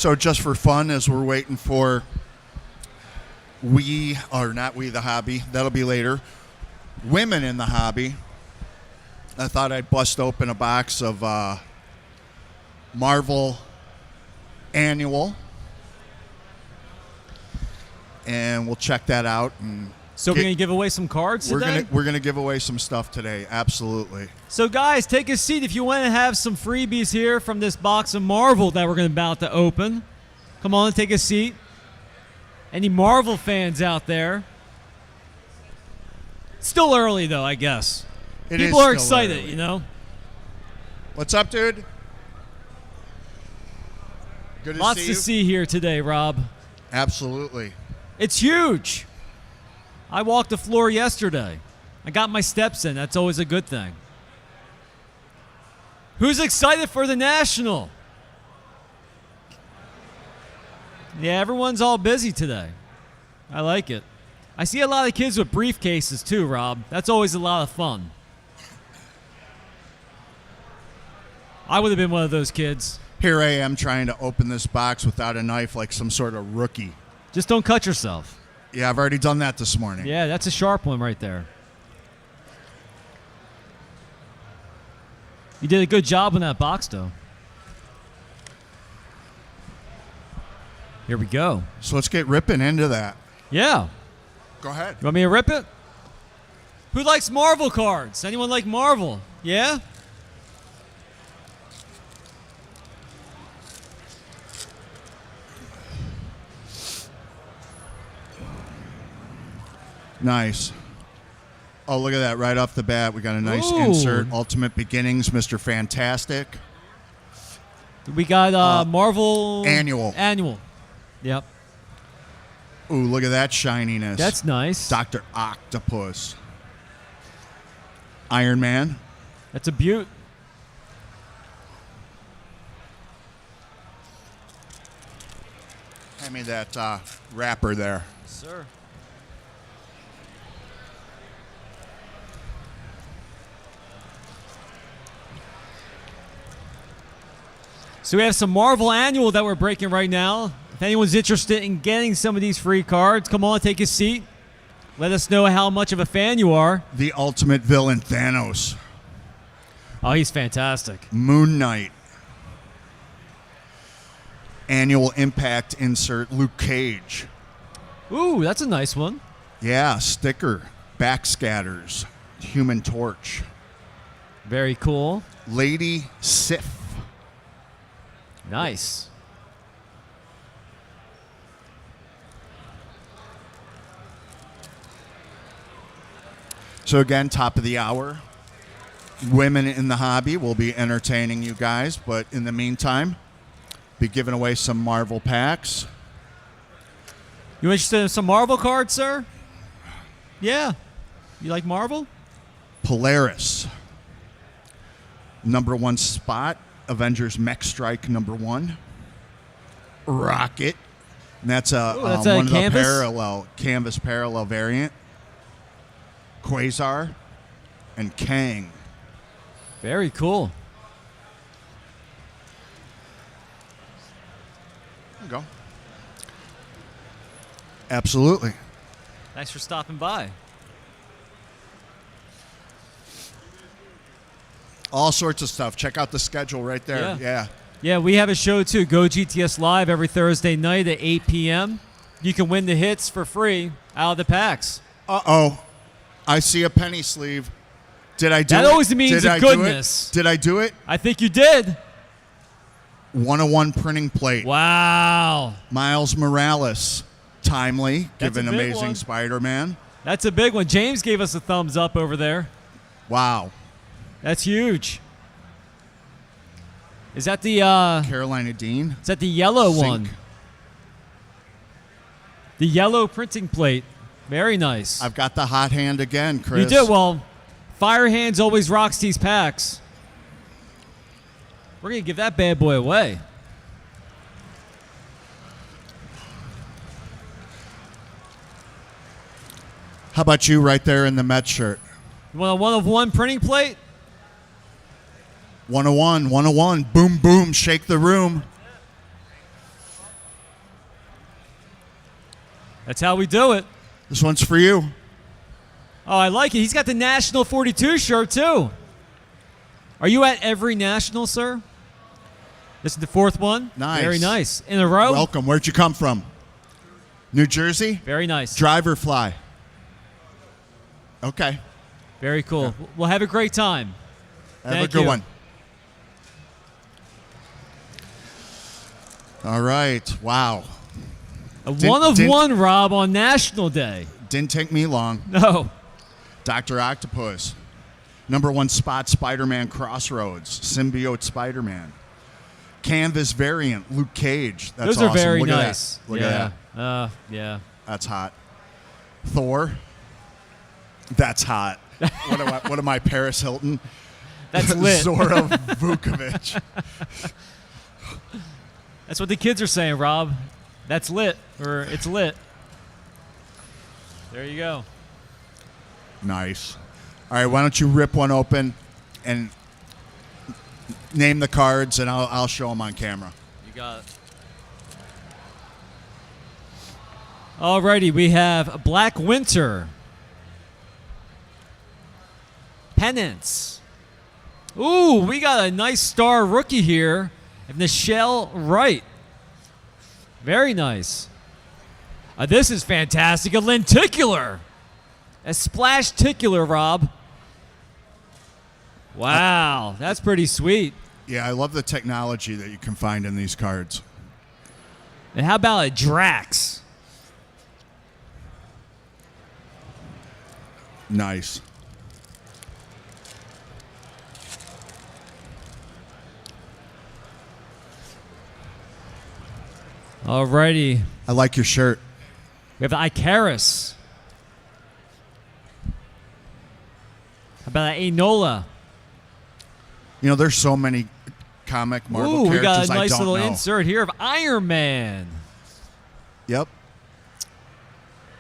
So just for fun, as we're waiting for the hobby, that'll be later. Women in the hobby, I thought I'd bust open a box of Marvel Annual, and we'll check that out. And so we're going to give away some cards today? We're gonna give away some stuff today, absolutely. So guys, take a seat if you want to have some freebies here from this box of Marvel that we're about to open. Come on, take a seat. Any Marvel fans out there? Still early though, I guess. People are excited, early. you know. What's up, dude? Good to Lots see to you. see here today, Rob. Absolutely. It's huge. I walked the floor yesterday. I got my steps in. That's always a good thing. Who's excited for the National? Yeah, everyone's all busy today. I like it. I see a lot of kids with briefcases too, Rob. That's always a lot of fun. I would have been one of those kids. Here I am trying to open this box without a knife like some sort of rookie. Just don't cut yourself. Yeah, I've already done that this morning. Yeah, that's a sharp one right there. You did a good job in that box, though. Here we go. So let's get ripping into that. Yeah. Go ahead. You want me to rip it? Who likes Marvel cards? Anyone like Marvel? Yeah? Nice. Oh, look at that. Right off the bat, we got a nice Ooh. insert. Ultimate Beginnings, Mr. Fantastic. We got Marvel... Annual. Yep. Ooh, look at that shininess. That's nice. Dr. Octopus. Iron Man. That's a beaut. Hand me that wrapper there. Sir. So we have some Marvel Annual that we're breaking right now. If anyone's interested in getting some of these free cards, come on, take a seat. Let us know how much of a fan you are. The ultimate villain, Thanos. Oh, he's fantastic. Moon Knight. Annual Impact insert, Luke Cage. Ooh, that's a nice one. Yeah, sticker. Backscatters. Human Torch. Very cool. Lady Sif. Nice. So again, top of the hour. Women in the hobby will be entertaining you guys, but in the meantime, be giving away some Marvel packs. You interested in some Marvel cards, sir? Yeah. You like Marvel? Polaris. Number 1 spot. Avengers Mech Strike number 1. Rocket. And that's a one of the canvas parallel variant. Quasar and Kang. Very cool. There you go. Absolutely. Thanks for stopping by. All sorts of stuff. Check out the schedule right there. Yeah. Yeah, we have a show too. Go GTS Live every Thursday night at 8 p.m. You can win the hits for free out of the packs. Uh-oh. I see a penny sleeve. Did I do it? That always means Did I goodness. do it? Did I do it? I think you did. 101 printing plate. Wow. Miles Morales. Timely. That's Given a big Amazing one. Spider-Man. That's a big one. James gave us a thumbs up over there. Wow. That's huge. Is that the Carolina Dean. Is that the yellow Zinc. one? The yellow printing plate. Very nice. I've got the hot hand again, Chris. You did well. Fire Hands always rocks these packs. We're going to give that bad boy away. How about you right there in the Met shirt? You want a 1 of 1 printing plate? 101, 101. Boom, boom. Shake the room. That's how we do it. This one's for you. Oh, I like it. He's got the National 42 shirt, too. Are you at every National, sir? This is the fourth one? Nice. Very nice. In a row? Welcome. Where'd you come from? New Jersey? Very nice. Drive or fly? Okay. Very cool. We'll have a great time. Have Thank a good you. one. All right. Wow. A one of one, Rob, on National Day. Didn't take me long. No. Dr. Octopus. #1 spot Spider-Man Crossroads. Symbiote Spider-Man. Canvas variant Luke Cage. That's Those are awesome. very Look nice. At that. Look at that. Yeah. That's hot. Thor. That's hot. What am I, Paris Hilton? That's lit. Zora Vukovic. That's what the kids are saying, Rob. That's lit. Or it's lit. There you go. Nice. All right, why don't you rip one open and name the cards, and I'll show them on camera. You got it. Alrighty, we have Black Winter. Penance. Ooh, we got a nice star rookie here. Nichelle Wright. Very nice. This is fantastic. A lenticular. A splash ticular, Rob. Wow, that's pretty sweet. Yeah, I love the technology that you can find in these cards. And how about a Drax? Nice. Alrighty. I like your shirt. We have Icarus. How about Enola? You know, there's so many comic Marvel Ooh, we characters got a nice I don't little know. insert here of Iron Man. Yep.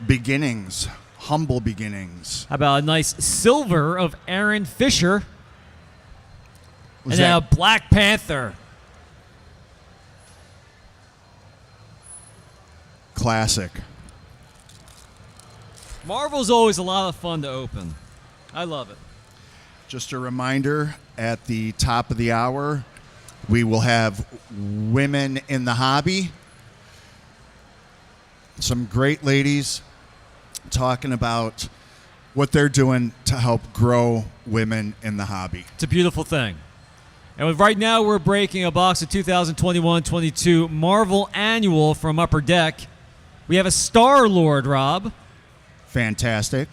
Beginnings. Humble beginnings. How about a nice silver of Aaron Fisher? Was And then a that Black Panther. classic? Marvel's always a lot of fun to open. I love it. Just a reminder, at the top of the hour, we will have Women in the Hobby. Some great ladies talking about what they're doing to help grow women in the hobby. It's a beautiful thing. And right now we're breaking a box of 2021-22 Marvel Annual from Upper Deck. We have a Star-Lord, Rob. Fantastic.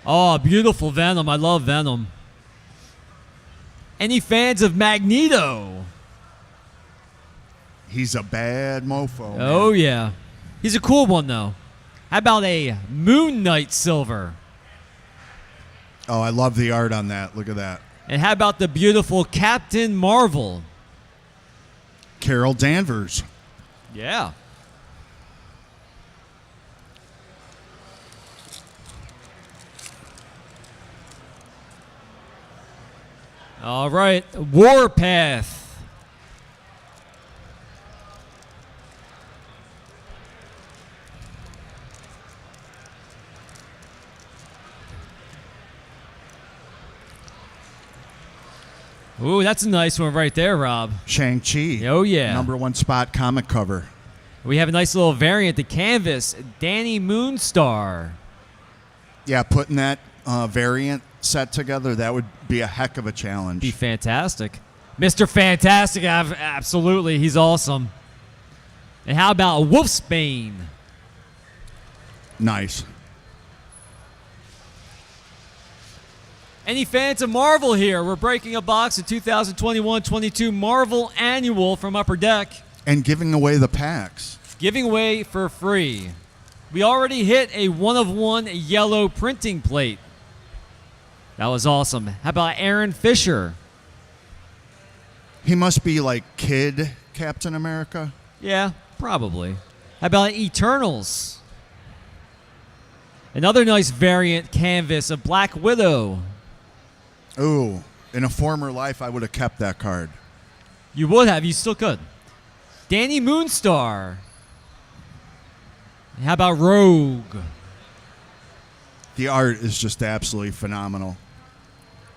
Oh, beautiful Venom. I love Venom. Any fans of Magneto? He's a bad mofo. Oh, man. yeah. He's a cool one, though. How about a Moon Knight Silver? Oh, I love the art on that. Look at that. And how about the beautiful Captain Marvel? Carol Danvers. Yeah. All right. Warpath. Ooh, that's a nice one right there, Rob. Shang-Chi. Oh, yeah. #1 spot comic cover. We have a nice little variant, the canvas, Danny Moonstar. Yeah, putting that variant set together, that would be a heck of a challenge. Be fantastic. Mr. Fantastic, absolutely. He's awesome. And how about Wolfsbane? Nice. Any fans of Marvel here? We're breaking a box of 2021-22 Marvel Annual from Upper Deck. And giving away the packs. Giving away for free. We already hit a 1-of-1 yellow printing plate. That was awesome. How about Aaron Fisher? He must be like Kid Captain America. Yeah, probably. How about Eternals? Another nice variant canvas of Black Widow. Ooh, in a former life, I would have kept that card. You would have. You still could. Danny Moonstar. How about Rogue? The art is just absolutely phenomenal.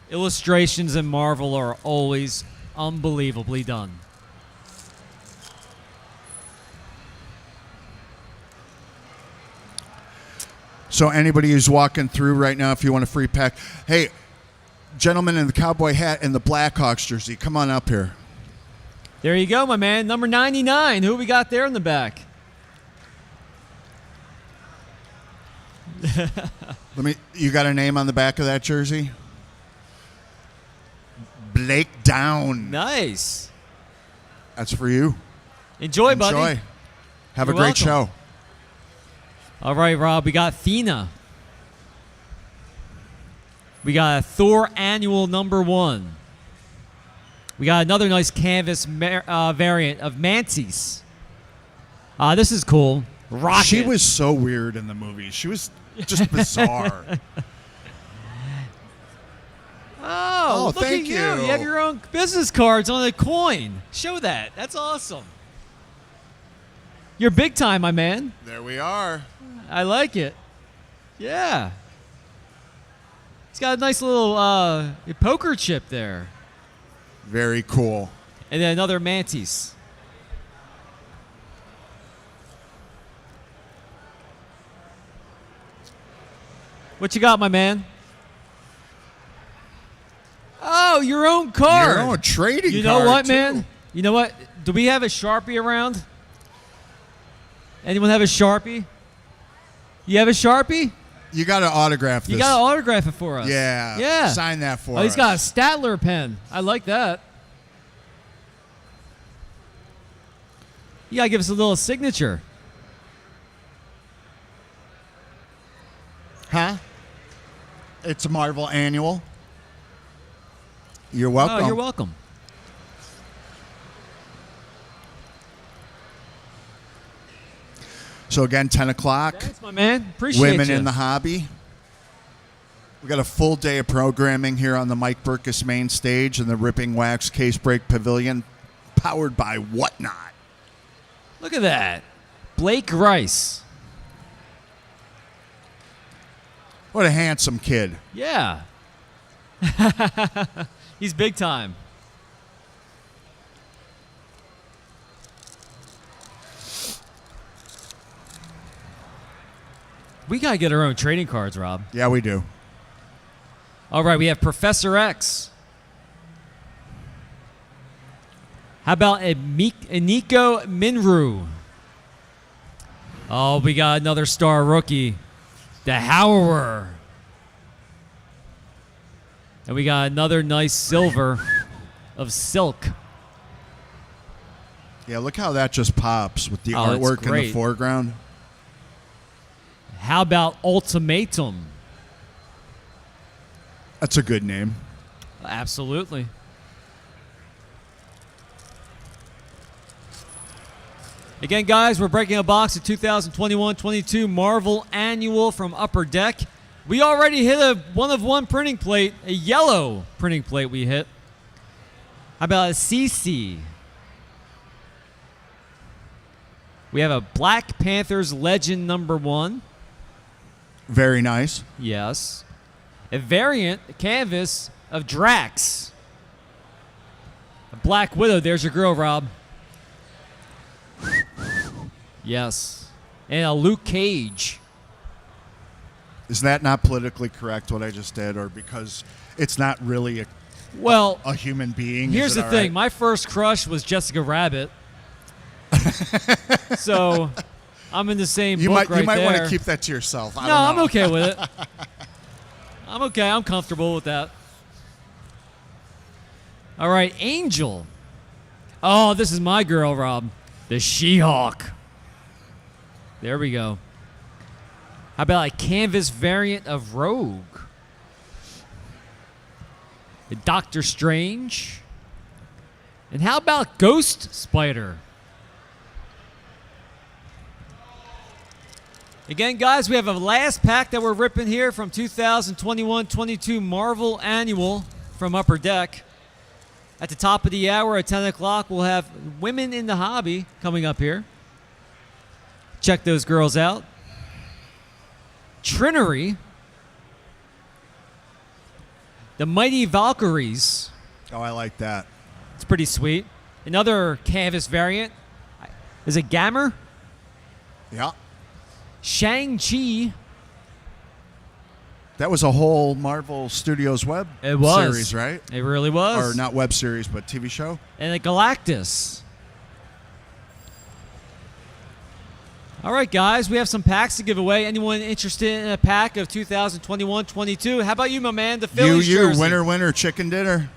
Illustrations in Marvel are always unbelievably done. So anybody who's walking through right now, if you want a free pack, hey, gentleman in the cowboy hat and the Blackhawks jersey, come on up here. There you go, my man. Number 99. Who we got there in the back? You got a name on the back of that jersey? Blake Down. Nice. That's for you. Enjoy, buddy. Enjoy. Have You're a great welcome. show. All right, Rob. We got Thena. We got a Thor Annual #1. We got another nice canvas variant of Mantis. This is cool. Rocket. She was so weird in the movie. She was just bizarre. Oh, look thank at you. You have your own business cards on a coin. Show that. That's awesome. You're big time, my man. There we are. I like it. Yeah. He's got a nice little poker chip there. Very cool. And then another Mantis. What you got, my man? Oh, your own card. Your own trading You know card, what, too. man? You know what? Do we have a Sharpie around? Anyone have a Sharpie? You have a Sharpie? You got to autograph this. You got to autograph it for us. Yeah. Yeah. Sign that for us. Oh, he's got a Statler pen. I like that. You got to give us a little signature. Huh? It's a Marvel Annual. You're welcome. Oh, you're welcome. So again, 10 o'clock. Thanks, my man. Appreciate Women you. in the Hobby. We got a full day of programming here on the Mike Burkus main stage in the Ripping Wax Case Break Pavilion, powered by Whatnot. Look at that. Blake Rice. What a handsome kid. Yeah. He's big time. We got to get our own trading cards, Rob. Yeah, we do. All right, we have Professor X. How about Nico Minru? Oh, we got another star rookie, the Howler. And we got another nice silver of Silk. Yeah, look how that just pops with the Oh, that's artwork in the great. foreground. How about Ultimatum? That's a good name. Absolutely. Again, guys, we're breaking a box of 2021-22 Marvel Annual from Upper Deck. We already hit a one-of-one printing plate, a yellow printing plate we hit. How about a CC? We have a Black Panthers Legend #1. Very nice. Yes. A variant canvas of Drax. A Black Widow. There's your girl, Rob. Yes. And a Luke Cage. Is that not politically correct what I just did, or because it's not really Well, a human being? here's Is the it all thing. right? My first crush was Jessica Rabbit. So I'm in the same You book might right want there. to keep that to yourself. I No, don't I'm know. okay with it. I'm okay. I'm comfortable with that. All right, Angel. Oh, this is my girl, Rob. The She-Hulk. There we go. How about a canvas variant of Rogue? The Doctor Strange. And how about Ghost Spider? Again, guys, we have a last pack that we're ripping here from 2021-22 Marvel Annual from Upper Deck. At the top of the hour at 10 o'clock, we'll have Women in the Hobby coming up here. Check check those girls out. Trinnery. The Mighty Valkyries. Oh, I like that. It's pretty sweet. Another canvas variant. Is it Gammer? Yeah. Shang-Chi. That was a whole Marvel Studios web It was. series, right? It really was. Or not web series, but TV show. And a Galactus. All right, guys, we have some packs to give away. Anyone interested in a pack of 2021-22? How about you, my man, the Phillies jersey? winner, chicken dinner.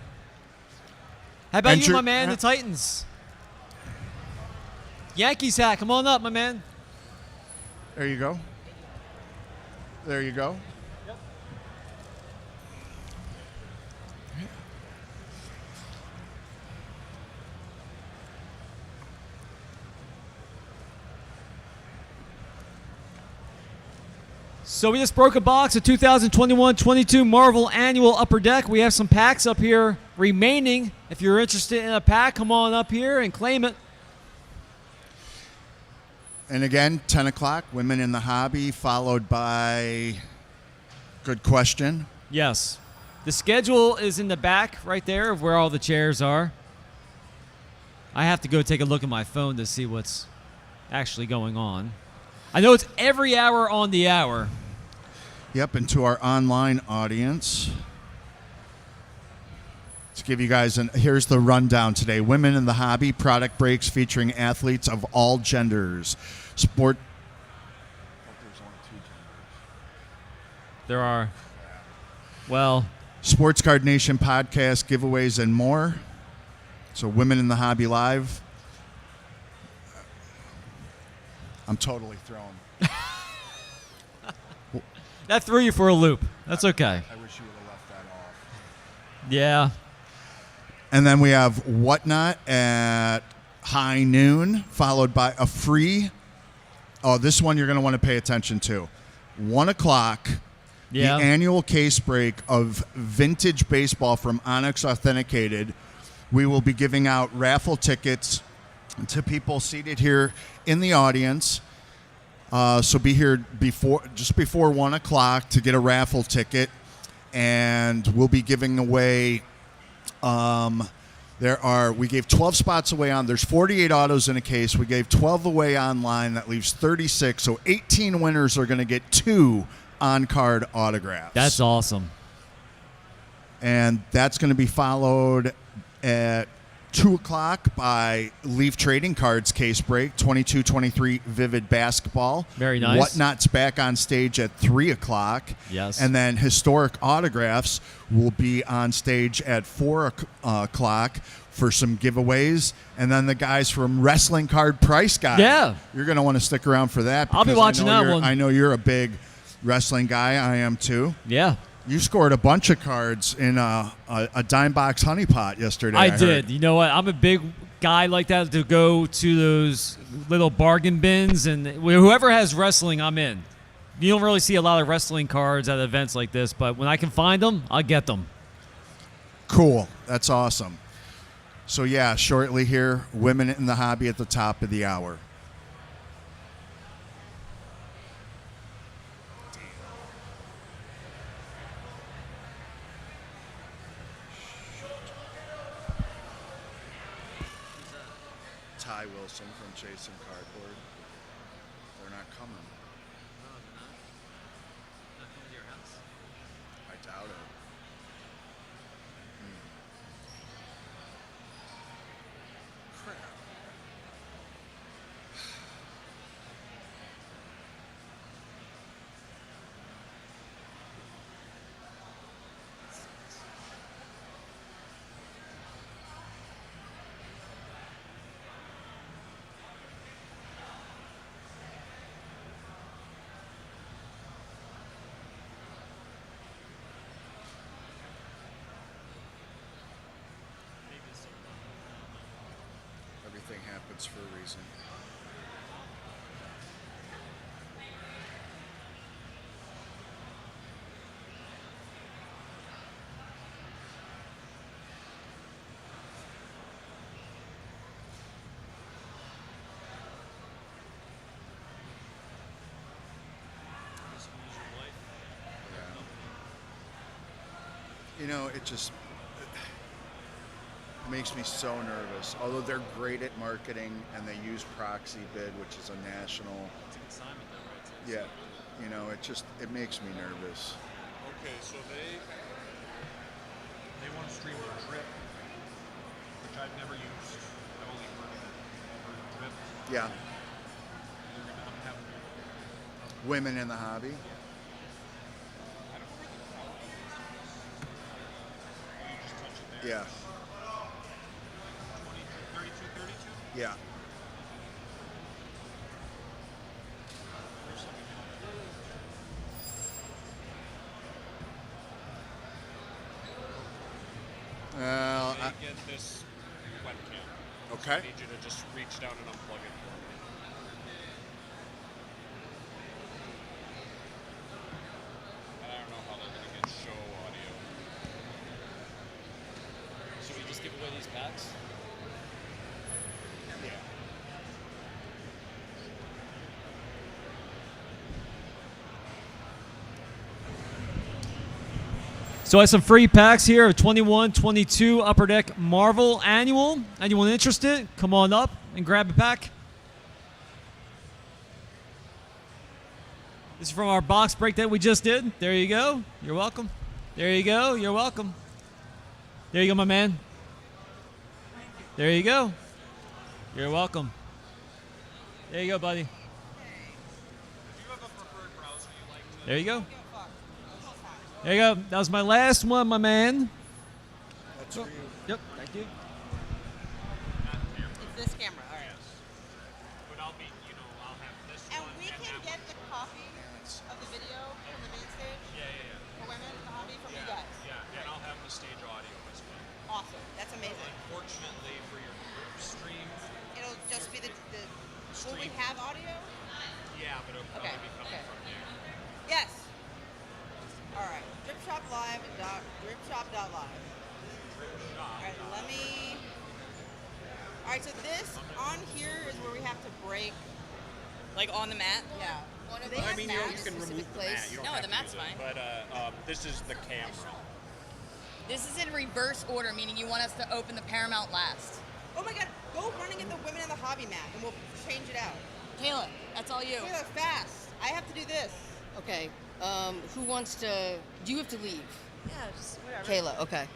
How about you, Enter- my man, the Titans? Yankees hat, come on up, my man. There you go. There you go. So we just broke a box of 2021-22 Marvel Annual Upper Deck. We have some packs up here remaining. If you're interested in a pack, come on up here and claim it. And again, 10 o'clock, Women in the Hobby, followed by Good Question. Yes. The schedule is in the back right there of where all the chairs are. I have to go take a look at my phone to see what's actually going on. I know it's every hour on the hour. Yep, and to our online audience, to give you guys here's the rundown today. Women in the Hobby product breaks featuring athletes of all genders. Sport. There are. Well, Sports Card Nation podcast giveaways and more. So Women in the Hobby Live. I'm totally thrown. that threw you for a loop. That's okay. I wish you would have left that off. Yeah. And then we have Whatnot at high noon, followed by a free. Oh, this one you're going to want to pay attention to. 1 o'clock. Yeah. The annual case break of vintage baseball from Onyx Authenticated. We will be giving out raffle tickets to people seated here in the audience. So be here just before 1 o'clock to get a raffle ticket. And we'll be giving away, we gave 12 spots away on, there's 48 autos in a case. We gave 12 away online. That leaves 36. So 18 winners are going to get 2 on-card autographs. That's awesome. And that's going to be followed at 2 o'clock by Leaf Trading Cards case break, 22-23 Vivid Basketball. Very nice. Whatnot's back on stage at 3 o'clock. Yes. And then Historic Autographs will be on stage at 4 o'clock for some giveaways. And then the guys from Wrestling Card Price Guide. Yeah. You're going to want to stick around for that. I'll be because watching that one. I know you're a big wrestling guy. I am too. Yeah. You scored a bunch of cards in a dime box honeypot yesterday. I heard. did. You know what? I'm a big guy like that to go to those little bargain bins, and whoever has wrestling, I'm in. You don't really see a lot of wrestling cards at events like this, but when I can find them, I'll get them. Cool. That's awesome. So, yeah, shortly here, Women in the Hobby at the top of the hour. Ty Wilson from Jason Cardboard. They're not coming. I doubt it. Crap. Everything happens for a reason. You know, it just makes me so nervous. Although they're great at marketing and they use Proxy Bid, which is a national. It's a consignment though, right? Yeah, you know, it makes me nervous. Okay, so they want to stream Drip, which I've never used. I've only heard Drip. Yeah, They're gonna have women in the hobby. I don't know where you just touch it there. Yeah, 32, 32. yeah. There's something else. Well, They get this webcam. So Okay. I need you to just reach down and unplug it for me. And I don't know how they're gonna get show audio. Should we just give away these packs? Yeah. So I have some free packs here of 21-22 Upper Deck Marvel Annual. Anyone interested? Come on up and grab a pack. This is from our box break that we just did. There you go. You're welcome. There you go. You're welcome. There you go, my man. There you go. You're welcome. There you go, buddy. Do you have a preferred browser you like to? There you go. There you go. That was my last one, my man. That's for you. Yep. Thank you. It's this camera, all right. But I'll be, I'll have this And one we and can that get one. the copy of the video from the main stage Yeah. for women in the hobby from you guys. Yeah, and I'll have the stage audio as well. Awesome. That's amazing. Unfortunately for your group stream, It'll just be the will we Stream. have audio? yeah, but it'll Okay, probably be coming okay. from there. Yes. All right. Dripshop.live. All right, let me. All right, so this on here is where we have to break. Like on the mat? Yeah. Do they I have mean, you mats can in a remove specific the place? mat. You don't No, have the to mat's use it. fine. But this is the camera. This is in reverse order, meaning you want us to open the Paramount last. Oh my God! Go run and get the women in the hobby mat, and we'll change it out. Kayla, that's all you. Taylor, fast! I have to do this. Okay. Who wants to? Do you have to leave? Yeah, just whatever. Kayla. Okay.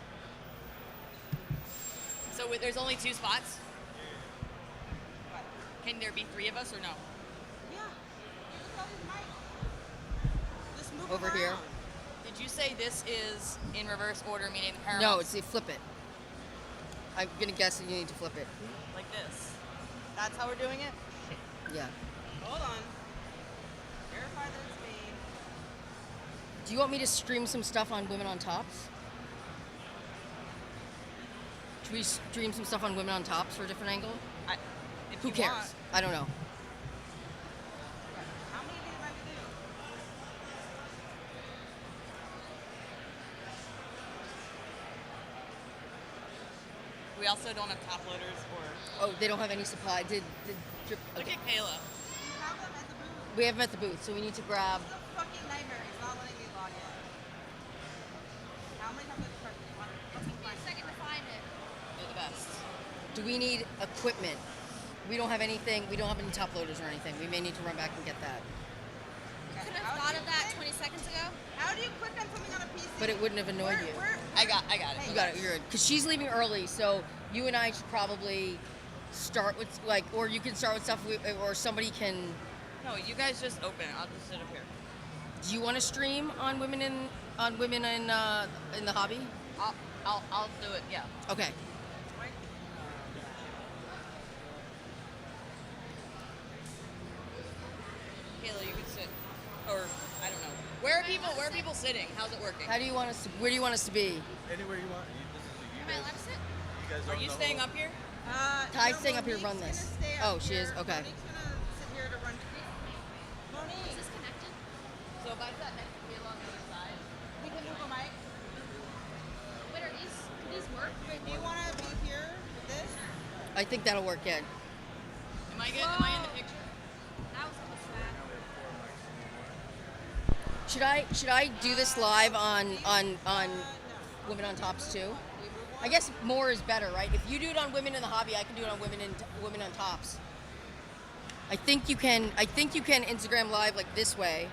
So there's only 2 spots? Can there be 3 of us or no? Yeah. Just move Over around. here. Did you say this is in reverse order, meaning the Paramount? No, it's you flip it. I'm gonna guess that you need to flip it. like this. That's how we're doing it? Yeah. Hold on. Verify that it's me. Do you want me to stream some stuff on Women on Tops? Should we stream some stuff on Women on Tops for a different angle? If Who you cares? want. I don't know. How many do you have to do? We also don't have top loaders or. Oh, they don't have any supply. Did drip? Look Okay. at Kayla. You have them at the booth. We have them at the booth, so we need to grab. It's a fucking nightmare. It's not letting me log in. How many times have I tried to Let's take me a second to find it. You're the best. Do we need equipment? We don't have anything. We don't have any top loaders or anything. We may need to run back and get that. Could have thought of that 20 seconds ago. How do you click on something on a PC? But it wouldn't have annoyed you. I got it. You got it. You're good. Because she's leaving early, so you and I should probably start with or you can start with stuff, or somebody can. No, you guys just open it. I'll just sit up here. Do you want to stream on women in the hobby? I'll do it. Yeah. Okay. Kayla, you can sit. Or I don't know. Where are people sitting? How's it working? How do you want us to? Where do you want us to be? Anywhere you want. Am I allowed to sit? You guys Are you staying up here? Ty's staying up here to run this. Oh, she is? Okay. Monique's gonna sit here to run. Monique, Is this connected? So if I sat next to Kayla on the other side. we can move a mic. Wait, are these, do these work? Wait, do you want to be here with this? I think that'll work. Yeah. Am I good? Am I in the picture? That was almost bad. Should I do this live on women on tops too. I guess more is better, right? If you do it on women in the hobby, I can do it on women on tops. I think you can Instagram live like this way.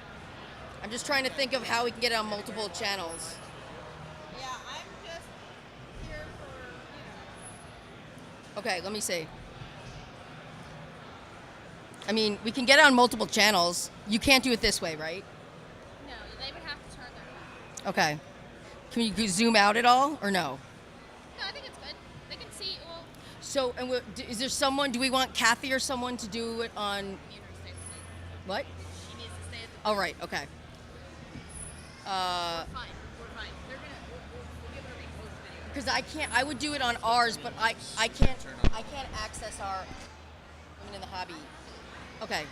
I'm just trying to think of how we can get it on multiple channels. Yeah, I'm just here for, Okay, let me see. I mean, we can get it on multiple channels. You can't do it this way, right? No, they would have to turn their. Okay. Can you zoom out at all or no? No, I think it's good. They can see. Well, So, and is there someone? Do we want Kathy or someone to do it on? you know, stay with me. What? She needs to stay at the. Oh, right. Okay. Fine. We're fine. They're gonna. We'll be able to repost video. Because I can't. I would do it on ours, but I can't access our women in the hobby. Okay.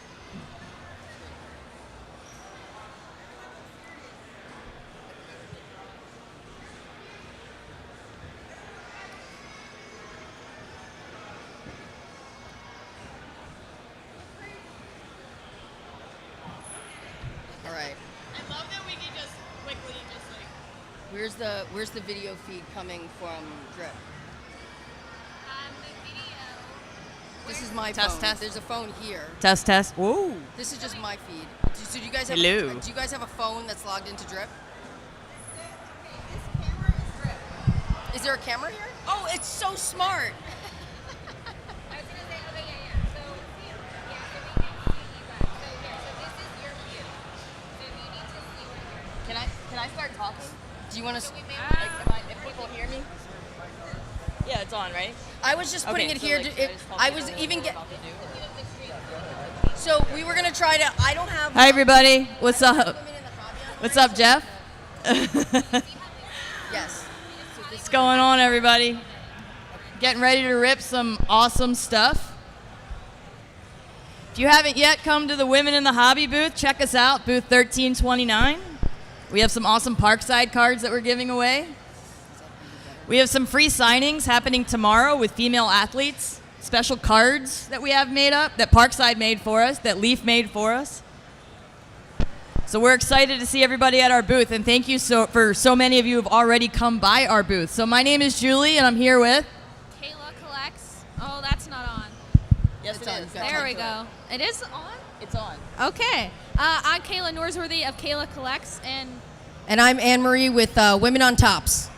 All right. I love that we can just quickly just like. Where's the video feed coming from Drip? The video. This is my Test, phone. test. There's a phone here. Test. Whoa. This is just my feed. So do you guys have Hello. Do you guys have a phone that's logged into Drip? this camera is Drip. Is there a camera here? Oh, it's so smart. I was gonna say, okay, yeah. So, yeah, so we can see you guys. So, yeah, so this is your view. So you need to see what you're. Can I start talking? Do you want to? So we made If people hear me? Yeah, it's on, right? I was just putting Okay, it so, here. like, To, should just tell I people was what even we're get. about to do? So we were gonna try to. I don't have. Hi everybody. What's up? women in the hobby on What's mine, up, so- Jeff? Yes. What's going on, everybody? Getting ready to rip some awesome stuff. If you haven't yet come to the Women in the Hobby booth, check us out, booth 1329. We have some awesome Parkside cards that we're giving away. We have some free signings happening tomorrow with female athletes. Special cards that we have made up, that Parkside made for us, that Leaf made for us. So we're excited to see everybody at our booth, and thank you for so many of you who have already come by our booth. So my name is Julie, and I'm here with... Kayla collects. Oh, that's not on. Yes, It's on. Got There we to go. It is on? It's on. Okay. I'm Kayla Norsworthy of Kayla Collects, And I'm Anne Marie with Women on Tops.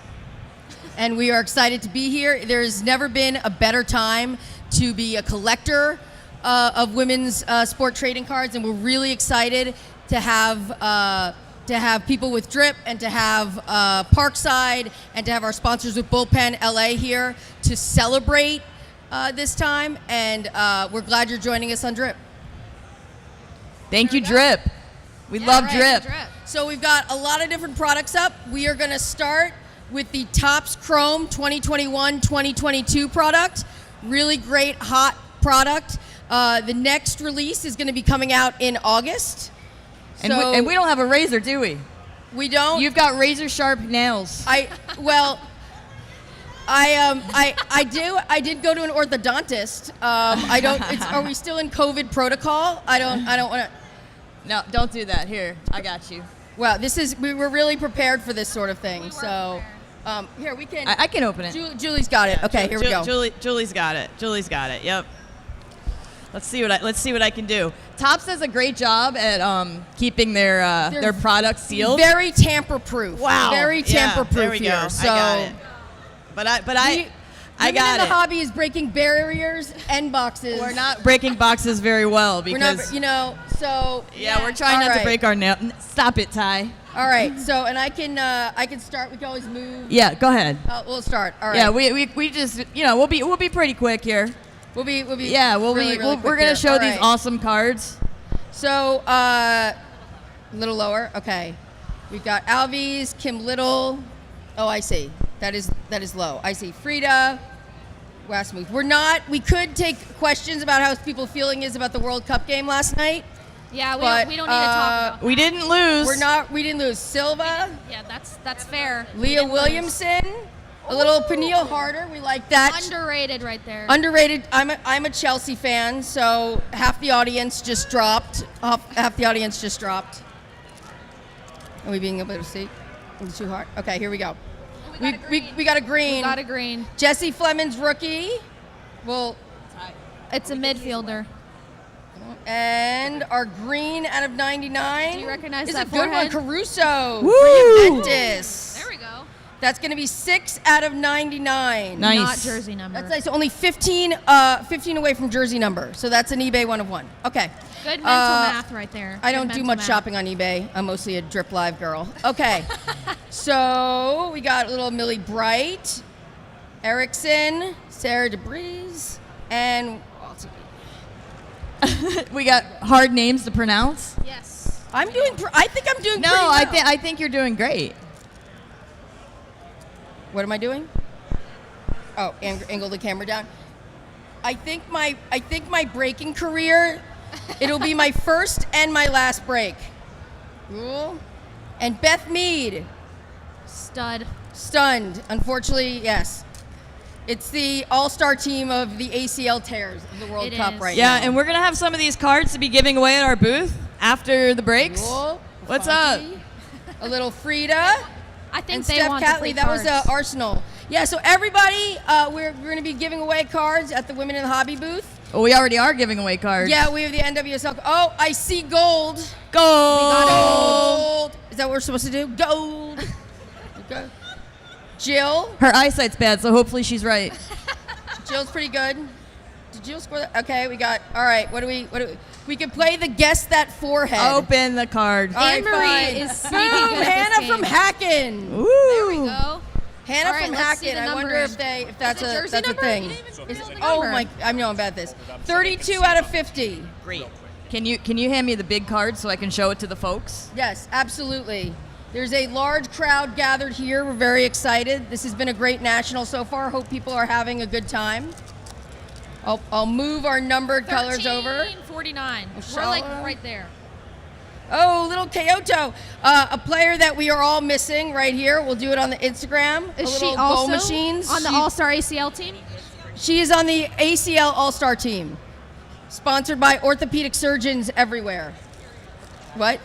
And we are excited to be here. There's never been a better time to be a collector of women's sport trading cards, and we're really excited to have people with Drip and to have Parkside and to have our sponsors with Bullpen LA here to celebrate this time. And we're glad you're joining us on Drip. Thank you, Drip. We love Drip. So we've got a lot of different products up. We are going to start with the Topps Chrome 2021-2022 product. Really great, hot product. The next release is going to be coming out in August. And we don't have a razor, do we? We don't. You've got razor sharp nails. I did go to an orthodontist. I don't. Are we still in COVID protocol? I don't want to. No, don't do that. Here, I got you. Well, we were really prepared for this sort of thing. Here we can. I can open it. Julie's got it. Okay, here we go. Julie's got it. Julie's got it. Yep. Let's see what I can do. Topps does a great job at keeping their products sealed. Very tamper-proof. Wow. Very Yeah, tamper-proof there we here. go. So I got it. But I Women got in the it. hobby is breaking barriers and boxes. We're not breaking boxes very well We're because not. So we're trying All not to right. break our nail. Stop it, Ty. All right. So and I can start. We can always move. Yeah, go ahead. We'll start. All right. Yeah, we just we'll be pretty quick here. We'll be Yeah, really we're quick gonna here. show All these right. awesome cards. So a little lower. Okay. We've got Alves, Kim Little. Oh, I see. That is low. I see Frida. Wasmuth. We could take questions about how people feeling is about the World Cup game last night. Yeah, But, we don't need to talk about We didn't lose. We didn't lose Silva, Yeah, that's fair. We Leah didn't lose. Williamson, a little Peniel Harder. We like that. Underrated right there. Underrated. I'm a Chelsea fan, so half the audience just dropped. Half the audience just dropped. Are we being able to see? Is it too hard? Okay, here we go. We got a green. We got a green. Jesse Fleming's rookie. Well, It's a midfielder. and our green out of 99. Do you recognize is that a good one, forehead? Caruso Woo! for Juventus. There we go. That's going to be 6 out of 99. Nice. Not jersey number. That's nice. Only 15 away from jersey number. So that's an eBay 1 of 1. Okay. Good mental math right there. I Good don't do mental much math. shopping on eBay. I'm mostly a Drip Live girl. Okay. So we got a little Millie Bright, Erickson, Sarah DeBreeze, and We got hard names to pronounce. Yes. I think I'm doing No, pretty well. I think you're doing great. What am I doing? Oh, angle the camera down. I think my breaking career, it'll be my first and my last break. Cool. And Beth Mead, Stud. stunned. Unfortunately, yes. It's the all-star team of the ACL tears of the World It Cup is. right Yeah, now. and we're gonna have some of these cards to be giving away at our booth after the breaks. Cool. What's up? Funky. A little Frida. I think And they Steph want the Catley, free that was cards. Arsenal. Yeah, so everybody, we're going to be giving away cards at the Women in the Hobby booth. Well, we already are giving away cards. Yeah, we have the NWSL. Oh, I see gold. Gold. Gold. Is that what we're supposed to do? Gold. Okay. Jill. Her eyesight's bad, so hopefully she's right. Jill's pretty good. Did Jill score that? Okay, we got, all right, what do we could play the Guess That Forehead. Open the card. All right, Anne-Marie fine. is sneaky Boom, good at this Hannah from game. Hackin. Ooh. There we go. Hannah All right, from let's see Hackett. the I wonder numbers. if that's Is it a jersey that's a number? thing. You didn't even Is- reveal the oh number. my! I know I'm bad at this. 32 out of 50. Great. Can you hand me the big card so I can show it to the folks? Yes, absolutely. There's a large crowd gathered here. We're very excited. This has been a great national so far. Hope people are having a good time. I'll move our numbered colors over. 1349. We're Oshala. like right there. Oh, little Kyoto, a player that we are all missing right here. We'll do it on the Instagram. Is a she little also goal machines. on the She- All-Star ACL team? She is on the ACL All-Star team, sponsored by orthopedic surgeons everywhere. What?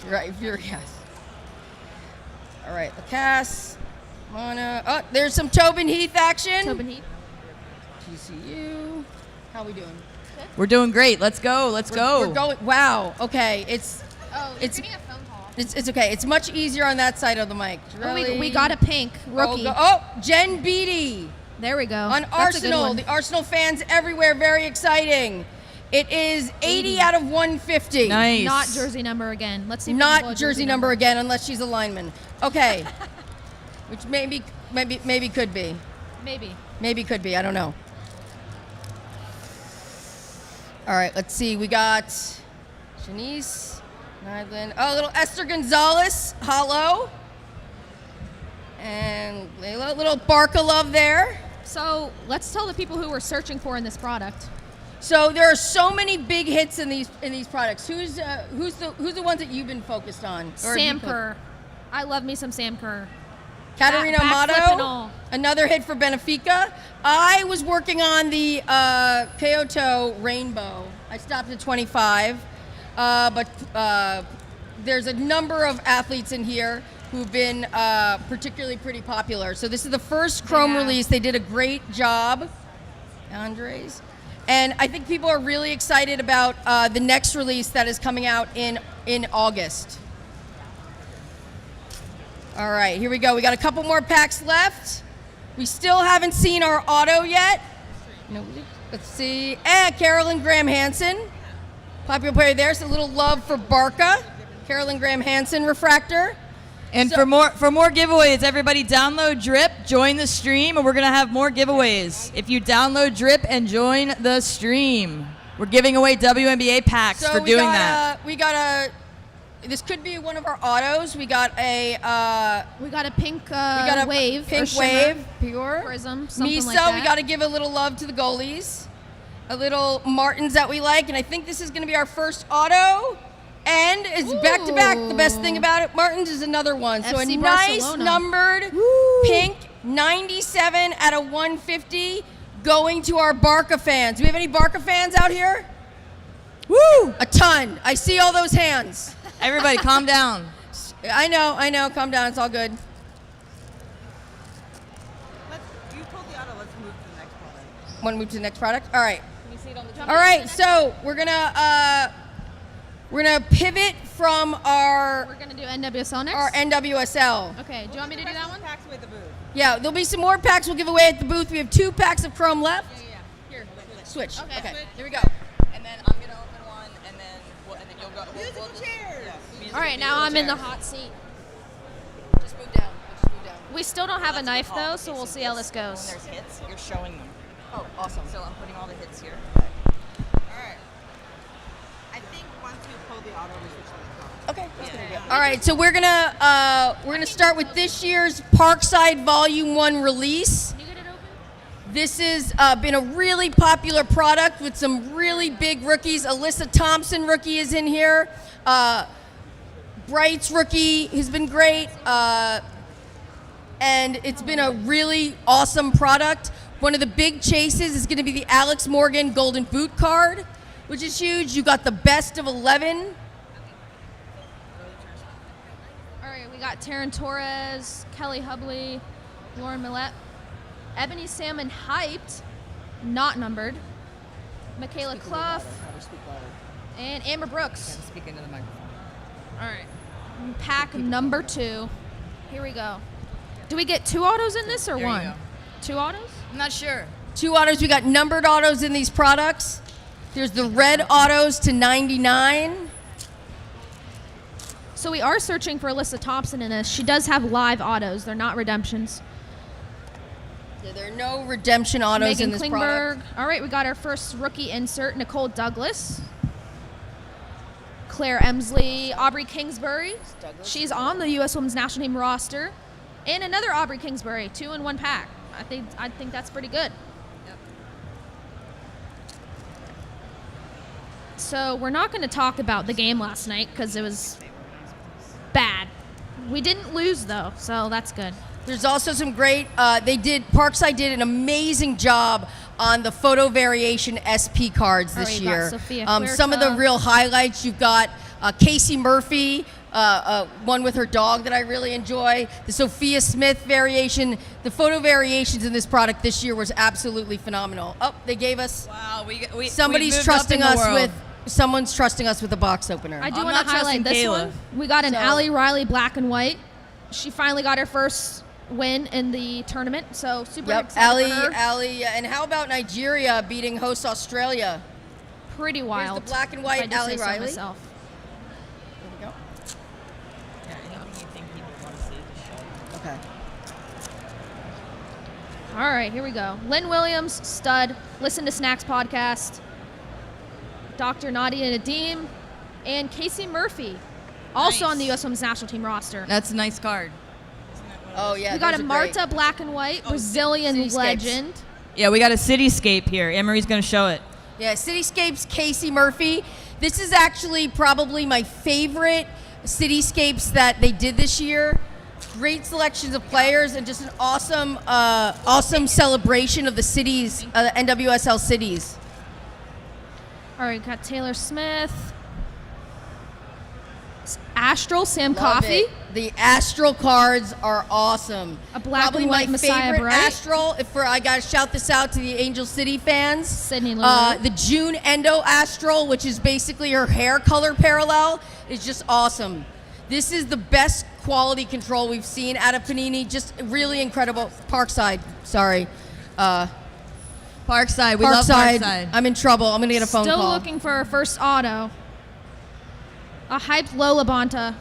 Right, yes. All right, Lacasse, Mona. Oh, there's some Tobin Heath action. Tobin Heath. TCU. How we doing? We're doing great. Let's go. Let's go. We're going. Wow. Okay, it's Oh, It's- you're getting a phone call. it's okay. It's much easier on that side of the mic. Oh, Really? we got a pink rookie. Oh, Jen Beatty. There we go. On That's a good Arsenal, one. the Arsenal fans everywhere, very exciting. It is 80 out of 150. Nice. Not jersey number again. Let's see. If we can pull Not a jersey number again, unless she's a lineman. Okay, which maybe could be, Maybe. could be. I don't know. All right, let's see. We got Shanice, Nydlin. Oh, little Esther Gonzalez, hollow, and Layla, little Barca love there. So let's tell the people who we're searching for in this product. So there are so many big hits in these products. Who's the ones that you've been focused on? Or have you Sam Kerr. I love me some Sam Kerr. Katarina Back flip and Amato, all. another hit for Benfica. I was working on the Kyoto Rainbow. I stopped at 25, but there's a number of athletes in here who've been particularly pretty popular. So this is the first Chrome Yeah. release. They did a great job, Andres. And I think people are really excited about the next release that is coming out in August. All right, here we go. We got a couple more packs left. We still haven't seen our auto yet. No, let's see. Carolyn Graham Hansen, popular player there. So a little love for Barca. Carolyn Graham Hansen refractor. And So- for more giveaways, everybody download Drip, join the stream, and we're gonna have more giveaways. If you download Drip and join the stream, we're giving away WNBA packs So for we doing got that. we got a. This could be one of our autos. We got a. We got a pink We got a wave. or pink shimmer, wave, pure. Prism. Something Misa, like that. we got to give a little love to the goalies. A little Martins that we like, and I think this is going to be our first auto. And it's back to back. The best thing about it, Martins is another one. So a FC nice Barcelona. numbered pink 97 out of 150 going to our Barca fans. Do we have any Barca fans out here? Woo! A ton. I see all those hands. Everybody, calm down. I know. Calm down. It's all good. You told the auto. Let's move to the next product. Want to move to the next product? All right. Can you see it on the jump? All right. So we're gonna pivot from We're gonna do NWSL next. our NWSL. Okay. Do you want me to do that one? Packs away the booth. Yeah, there'll be some more packs we'll give away at the booth. We have 2 packs of Chrome left. Here. Switch. Okay. Okay. Here we go. And then I'm gonna open one, and then you'll go. Musical chairs. All right. Now I'm in the hot seat. Just move down. We still don't have a knife though, so we'll see how this When goes. there's hits, you're showing them. Oh, awesome. So I'm putting all the hits here. All right. I think once you pull the auto, we switch to the car. Okay. All right, so we're gonna start with this year's Parkside Volume 1 release. Can you get it open? This has been a really popular product with some really big rookies. Alyssa Thompson rookie is in here. Bright's rookie has been great, and it's been a really awesome product. One of the big chases is going to be the Alex Morgan Golden Boot card, which is huge. You got the best of 11. All right. We got Taryn Torres, Kelly Hubley, Lauren Millette, Ebony Salmon hyped, not numbered, Michaela Clough, and Amber Brooks. Speak into the microphone. All right. Pack number 2. Here we go. Do we get 2 autos in this or There you 1? go. 2 autos? I'm not sure. 2 autos. We got numbered autos in these products. There's the red autos to 99. So we are searching for Alyssa Thompson in this. She does have live autos. They're not redemptions. Yeah, there are no redemption autos Megan in this Klingberg. product. All right, we got our first rookie insert, Nicole Douglas. Claire Emsley, Aubrey Kingsbury. She's on the U.S. Women's National Team roster. And another Aubrey Kingsbury, 2 in 1 pack. I think that's pretty good. Yep. So we're not going to talk about the game last night because it was bad. We didn't lose though, so that's good. There's also some great. Parkside did an amazing job on the photo variation SP cards All this right, you got year. Sophia Some of the Huerta. real highlights. You've got Casey Murphy, one with her dog that I really enjoy. The Sophia Smith variation. The photo variations in this product this year was absolutely phenomenal. Oh, they gave us. Wow, we Somebody's moved up trusting in the us world. with. Someone's trusting us with a box opener. I do I'm want not to highlight trusting this Kayla. one. We got an So- Allie Riley black and white. She finally got her first win in the tournament, so super Yep, excited for her. Ali, and how about Nigeria beating host Australia? Pretty wild. black and if white I do Allie say so Riley. myself. There we Yeah, anything you think people want to see, just show. go. Okay. All right, here we go. Lynn Williams, stud. Listen to Snacks podcast. Dr. Nadia Nadim, and Casey Murphy, also Nice. on the U.S. Women's National Team roster. That's a nice card. Oh yeah. We got a those are great. Marta black and white Brazilian Cityscapes. legend. Yeah, we got a cityscape here. Anne-Marie's going to show it. Yeah, Cityscapes Casey Murphy. This is actually probably my favorite Cityscapes that they did this year. Great selections of players and just an awesome celebration of the cities, NWSL cities. All right, got Taylor Smith. Astral Sam Love Coffee. it. The Astral cards are awesome. A black Probably and white my Messiah favorite Bright. Astral. I gotta shout this out to the Angel City fans. Sydney Leroux. The June Endo Astral, which is basically her hair color parallel, is just awesome. This is the best quality control we've seen out of Panini. Just really incredible. Parkside, sorry. Parkside. We love Parkside. I'm in trouble. I'm gonna get a phone Still call. looking for our first auto. A hyped Lola Bonta.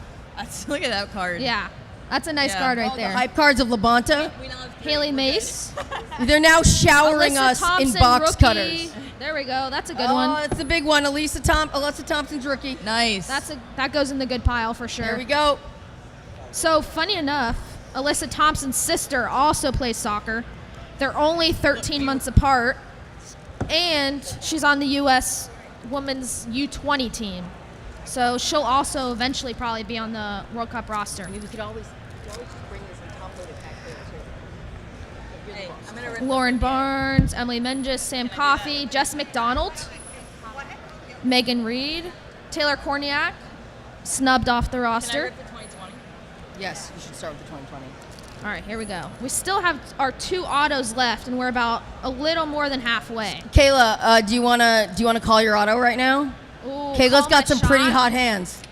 Look at that card. Yeah, that's a nice Yeah. card right The there. hype cards of Labonta. We now have Haley Mace. They're now showering Alyssa us Thompson, in box rookie. cutters. There we go. That's a good Oh, one. it's a big one. Alyssa Thompson's rookie. Nice. That goes in the good pile for sure. There we go. So funny enough, Alyssa Thompson's sister also plays soccer. They're only 13 months apart, and she's on the U.S. Women's U20 team. So she'll also eventually probably be on the World Cup roster. We could always just bring this and top load it back there too. Hey, I'm gonna rip Lauren Barnes, Emily Menges, Sam Coffey, Jess McDonald, Megan Reed, Taylor Korniak, snubbed off the Can I roster. rip the 2020? Yes, you should start with the 2020. All right, here we go. We still have our 2 autos left, and we're about a little more than halfway. Kayla, do you wanna call your auto right now? Ooh, Kayla's call got that some pretty shot. hot hands.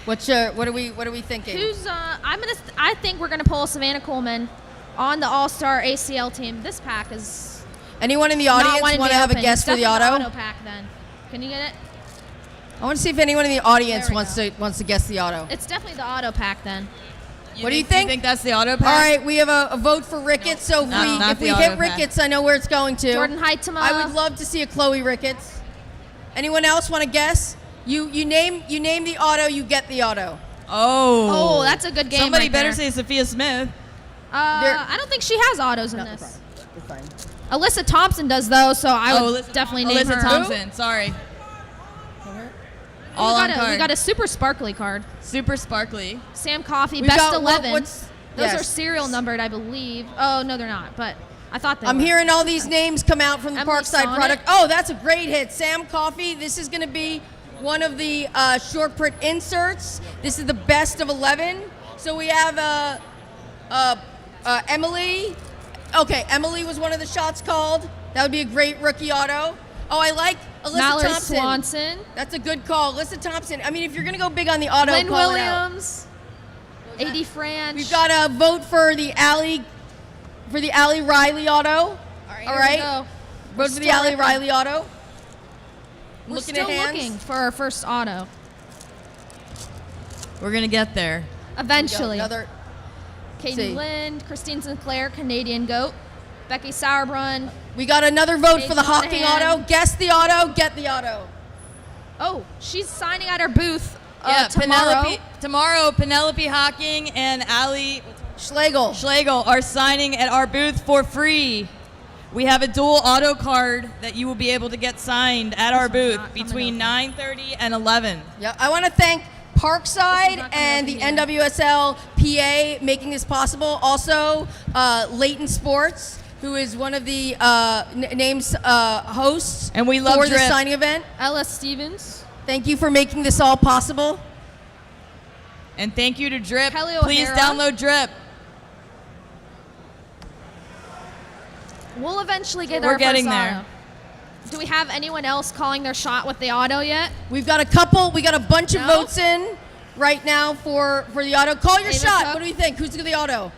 What are we thinking? Who's I think we're gonna pull Savannah Coleman on the All-Star ACL team. This pack is Anyone in the not audience wanting want to be have a open. guess for the auto? Definitely auto pack then. Can you get it? I want to see if anyone in the audience There we wants to guess the auto. It's definitely the auto pack then. What do you think? You think that's the auto pack? All right, we have a vote for Ricketts. So if not we the hit auto pack. Ricketts, I know where it's going to. Jordan Heitema. I would love to see a Chloe Ricketts. Anyone else want to guess? You name the auto, you get the auto. Oh. Oh, that's a good game. Somebody right better there. say Sophia Smith. I don't think she has autos in No, this. it's fine. Alyssa Thompson does though, so I would Alyssa- definitely name Alyssa her. Thompson. Sorry. All on card. We got a super sparkly card. Super sparkly. Sam Coffey, We've best got- 11. what's- Those yes. are serial numbered, I believe. Oh no, they're not. But I thought they I'm were. hearing all these names come out from the Emily Parkside Sonnet. product. Oh, that's a great hit. Sam Coffey. This is going to be one of the short print inserts. This is the best of 11. So we have Emily. Okay, Emily was one of the shots called. That would be a great rookie auto. Oh, I like Alyssa Mallory Thompson. Swanson, That's a good call. Alyssa Thompson. I mean, if you're going to go big on the auto, Lynn call it out. Williams, AD Franch. We've got a vote for the Allie Riley auto. All right, All here right. we go. Vote for the still Allie looking. Riley auto. We're Looking still at hands. looking for our first auto. We're gonna get there. Eventually. Another. Katie see. Lind, Christine Sinclair, Canadian Goat, Becky Sauerbrunn. We got another vote Paige for the Hawking Monahan. auto. Guess the auto, get the auto. Oh, she's signing at her booth Yeah, tomorrow. Tomorrow, Penelope Hawking and Allie Schlegel. Schlegel are signing at our booth for free. We have a dual auto card that you will be able to get signed at our booth not coming between open. 9:30 and 11. Yeah, I want to thank This Parkside is not and the coming open NWSL PA making this possible. Also, Leighton Sports, who is one of the names hosts And we love for the Drip. signing event. Ella Stevens. Thank you for making this all possible. And thank you to Drip. Kelly Please O'Hara. download Drip. We'll eventually get We're our getting first there. auto. Do we have anyone else calling their shot with the auto yet? We've got a couple. We got a bunch of No? votes in right now for the auto. Call your Ava shot. Cook. What do you think? Who's the auto?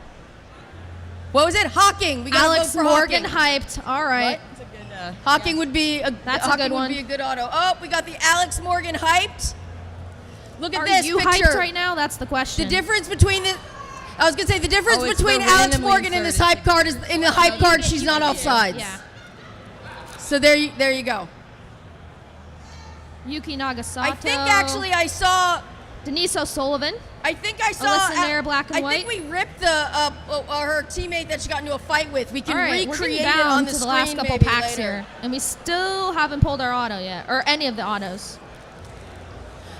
What was it? Hawking. We got Alex a vote for Morgan Hawking. hyped. All right. It's a good, Hawking would be a That's a Hawking good would one. be a good auto. Oh, we got the Alex Morgan hyped. Look at Are this you picture. hyped right now? That's the question. The difference between I was gonna say the difference Oh, it's between the Alex randomly Morgan and this inserted. hype card is in the hype card she's not off sides. Yeah. So there you go. Yuki Nagasato. I think actually I saw. Denise O'Sullivan. I think I saw. Alyssa Nair, black and I think we ripped her teammate that she got into a fight with. We can All right, we're recreate getting it down on the to the screen last couple maybe packs later. here, and we still haven't pulled our auto yet, or any of the autos.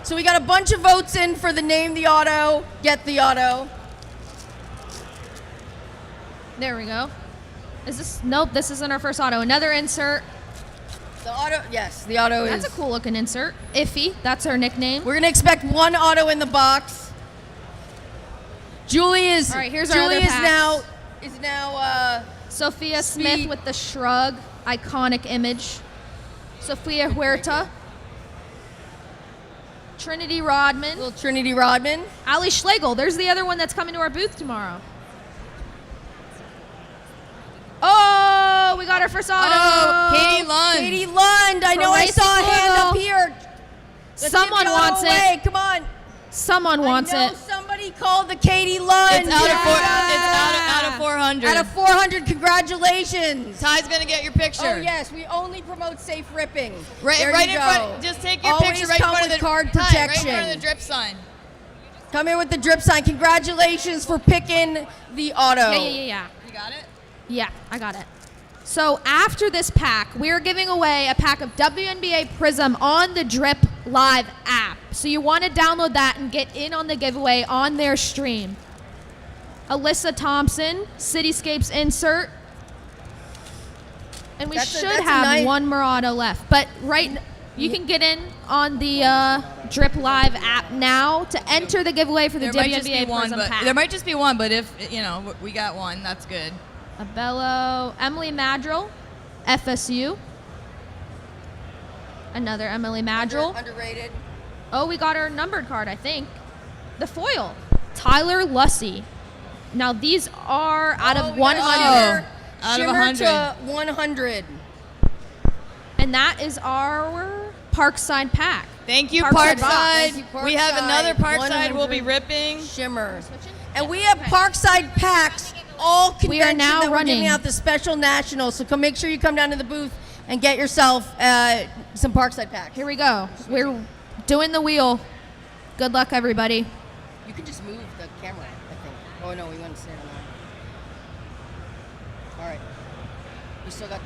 So we got a bunch of votes in for the name the auto, get the auto. There we go. Is this? Nope, this isn't our first auto. Another insert. The auto, yes, the auto That's a is. cool looking insert. Iffy, that's her nickname. We're gonna expect one auto in the box. Julie is. All right, here's our Julie other is packs. now. Sophia Smith Speed. with the shrug, iconic image. Sophia Huerta. Trinity Rodman. Little Trinity Rodman. Ali Schlegel. There's the other one that's coming to our booth tomorrow. Oh, we got our first auto. Oh, Katie Lund. Katie Lund. I For know I Race saw a hand Photo. up here. Let's Someone give the auto wants away. it. Come on. Someone wants I know it. somebody called the Katie Lund. It's out of four, Yeah. it's out of 400. Out of 400. Congratulations. Ty's gonna get your picture. Oh yes, we only promote safe ripping. Right, There right you in go. front. Just take your Always picture right in come front of with the card Ty, right in protection. front of the drip sign. Come here with the drip sign. Congratulations for picking the auto. Yeah. You got it? Yeah, I got it. So after this pack, we're giving away a pack of WNBA Prism on the Drip Live app. So you want to download that and get in on the giveaway on their stream. Alyssa Thompson, Cityscapes insert. And we That's a should have nice- one Murado left. But You can get in on the Drip Live app now to enter the giveaway for the There might just be WNBA one, Prism but pack. there might just be one. But if we got one, that's good. Abello, Emily Madrill, FSU. Another Emily Madrill. Underrated. Oh, we got our numbered card, I think. The foil. Tyler Lussey. Now these are out of 100. Out of Shimmer 100. to 100. And that is our Parkside pack. Thank you, Parkside Parkside. box. Thank you, We have Parkside. another Parkside we'll be 100. ripping. Shimmer. And we have Parkside packs all convention We are now that we're running. giving out the special national. So make sure you come down to the booth and get yourself some Parkside packs. Here we go. We're doing the wheel. Good luck, everybody. You can just move the camera, I think. Oh no, we want to stay on that. All right. We still got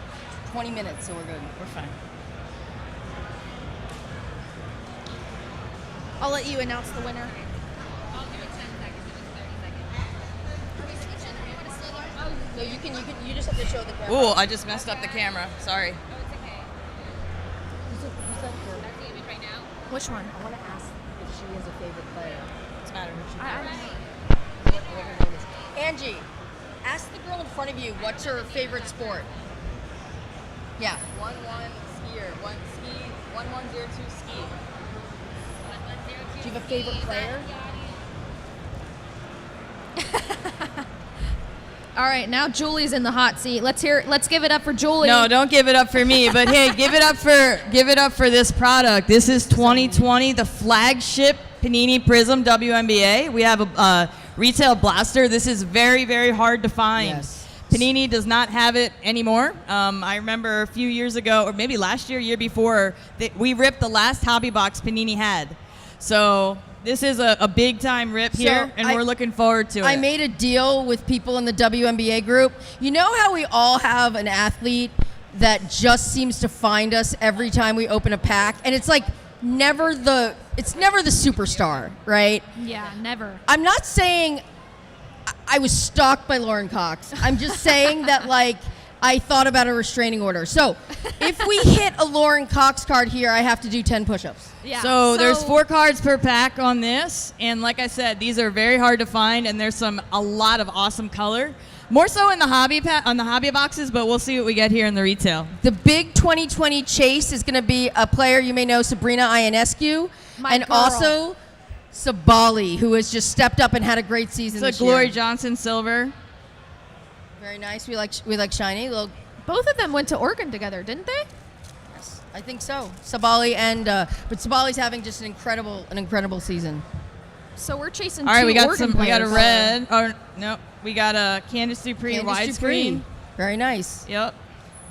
20 minutes, so we're good. We're fine. I'll let you announce the winner. No, you just have to show the camera. Ooh, I just messed up the camera. Sorry. Which one? I want to ask if she has a favorite player. What's the matter? What her name is. Angie, ask the girl in front of you what's her favorite sport. Yeah. 1-1 skier. 1102 ski. Do you have a favorite player? All right, now Julie's in the hot seat. Let's give it up for Julie. No, don't give it up for me. But hey, give it up for this product. This is 2020, the flagship Panini Prism WNBA. We have a retail blaster. This is very, very hard to find. Yes. Panini does not have it anymore. I remember a few years ago, or maybe last year before, that we ripped the last hobby box Panini had. So this is a big time rip here, and we're looking forward to it. I made a deal with people in the WNBA group. You know how we all have an athlete that just seems to find us every time we open a pack, and it's like never the superstar, right? Yeah, never. I'm not saying I was stalked by Lauren Cox. I'm just saying that like I thought about a restraining order. So if we hit a Lauren Cox card here, I have to do 10 push-ups. Yeah. So there's 4 cards per pack on this, and like I said, these are very hard to find, and there's a lot of awesome color. More so in the hobby boxes, but we'll see what we get here in the retail. The big 2020 chase is going to be a player you may know, Sabrina Ionescu, My and girl. also Sabali, who has just stepped up and had a great season It's this a Glory year. Johnson silver. Very nice. We like shiny. Little, Both of them went to Oregon together, didn't they? yes, I think so. Sabali and but Sabali's having just an incredible season. So we're chasing All right, two we got Oregon we got a players. red. Or no, we got a Candace Dupree Candace widescreen. Dupree. Very nice. Yep.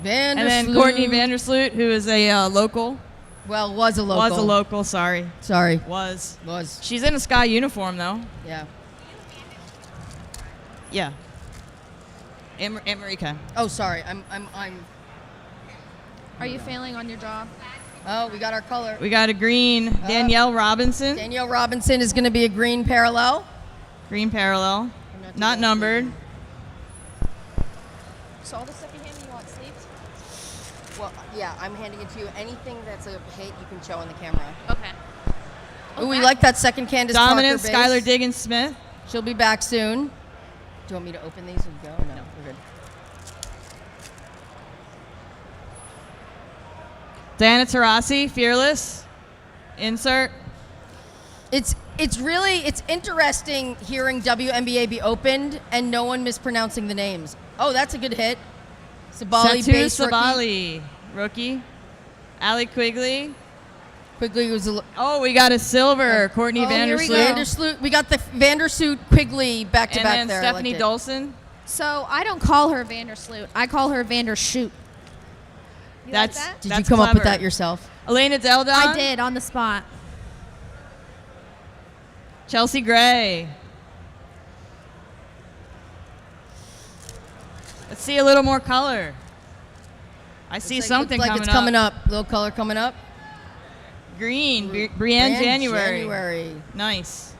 Vandersloot. And then Courtney Vandersloot, who is a local. Well, was a local. Was a local. Sorry. Sorry. Was. Was. She's in a Sky uniform though. Yeah. Yeah. America. Oh, sorry. I'm. Are you failing on your job? Oh, we got our color. We got a green Danielle Robinson. Danielle Robinson is going to be a green parallel. Green parallel. not Not doing numbered. So all the stuff you hand me, you want sleeves? Well, yeah, I'm handing it to you. Anything that's a hit, you can show on the camera. Okay. Ooh, we like that second Candace Dominant Parker base. Skylar Diggins Smith. She'll be back soon. Do you want me to open these and go? No, we're good. Diana Taurasi, Fearless. Insert. It's interesting hearing WNBA be opened and no one mispronouncing the names. Oh, that's a good hit. Sabali Satu base rookie. Sabali, rookie. Allie Quigley. Quigley was a Oh, we got a silver. Courtney Oh, here we go. Vandersloot. We got the Vandersloot Quigley back to And back then there. I Stephanie liked it. Dolson. So I don't call her Vandersloot. I call her Vandershoot. You That's like that? Did that's you come up with clever. that yourself? Elena Deldon. I did on the spot. Chelsea Gray. Let's see a little more color. I see Looks something looks like coming it's up. coming up. Little color coming up. Green. Brienne Brand January. January. Nice.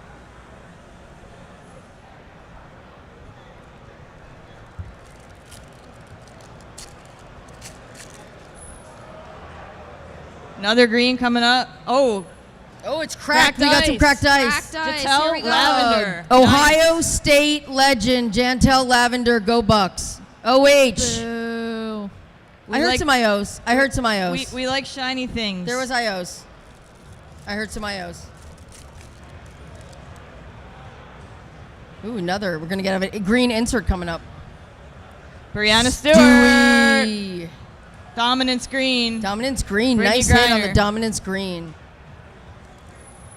Another green coming up. Oh, Oh, it's cracked. Cracked We got some ice. cracked ice. Cracked ice. Jantel Here we go. Lavender. Ohio State legend Jantel Lavender, go Bucks. OH. Boo. We I heard like- some IOs. I heard some IOs. We like shiny things. There was IOs. I heard some IOs. Ooh, another. We're gonna get a green insert coming up. Brianna Stewart. Stewie. Dominance green. Dominance green. Brittany Nice hit on Griner. the dominance green.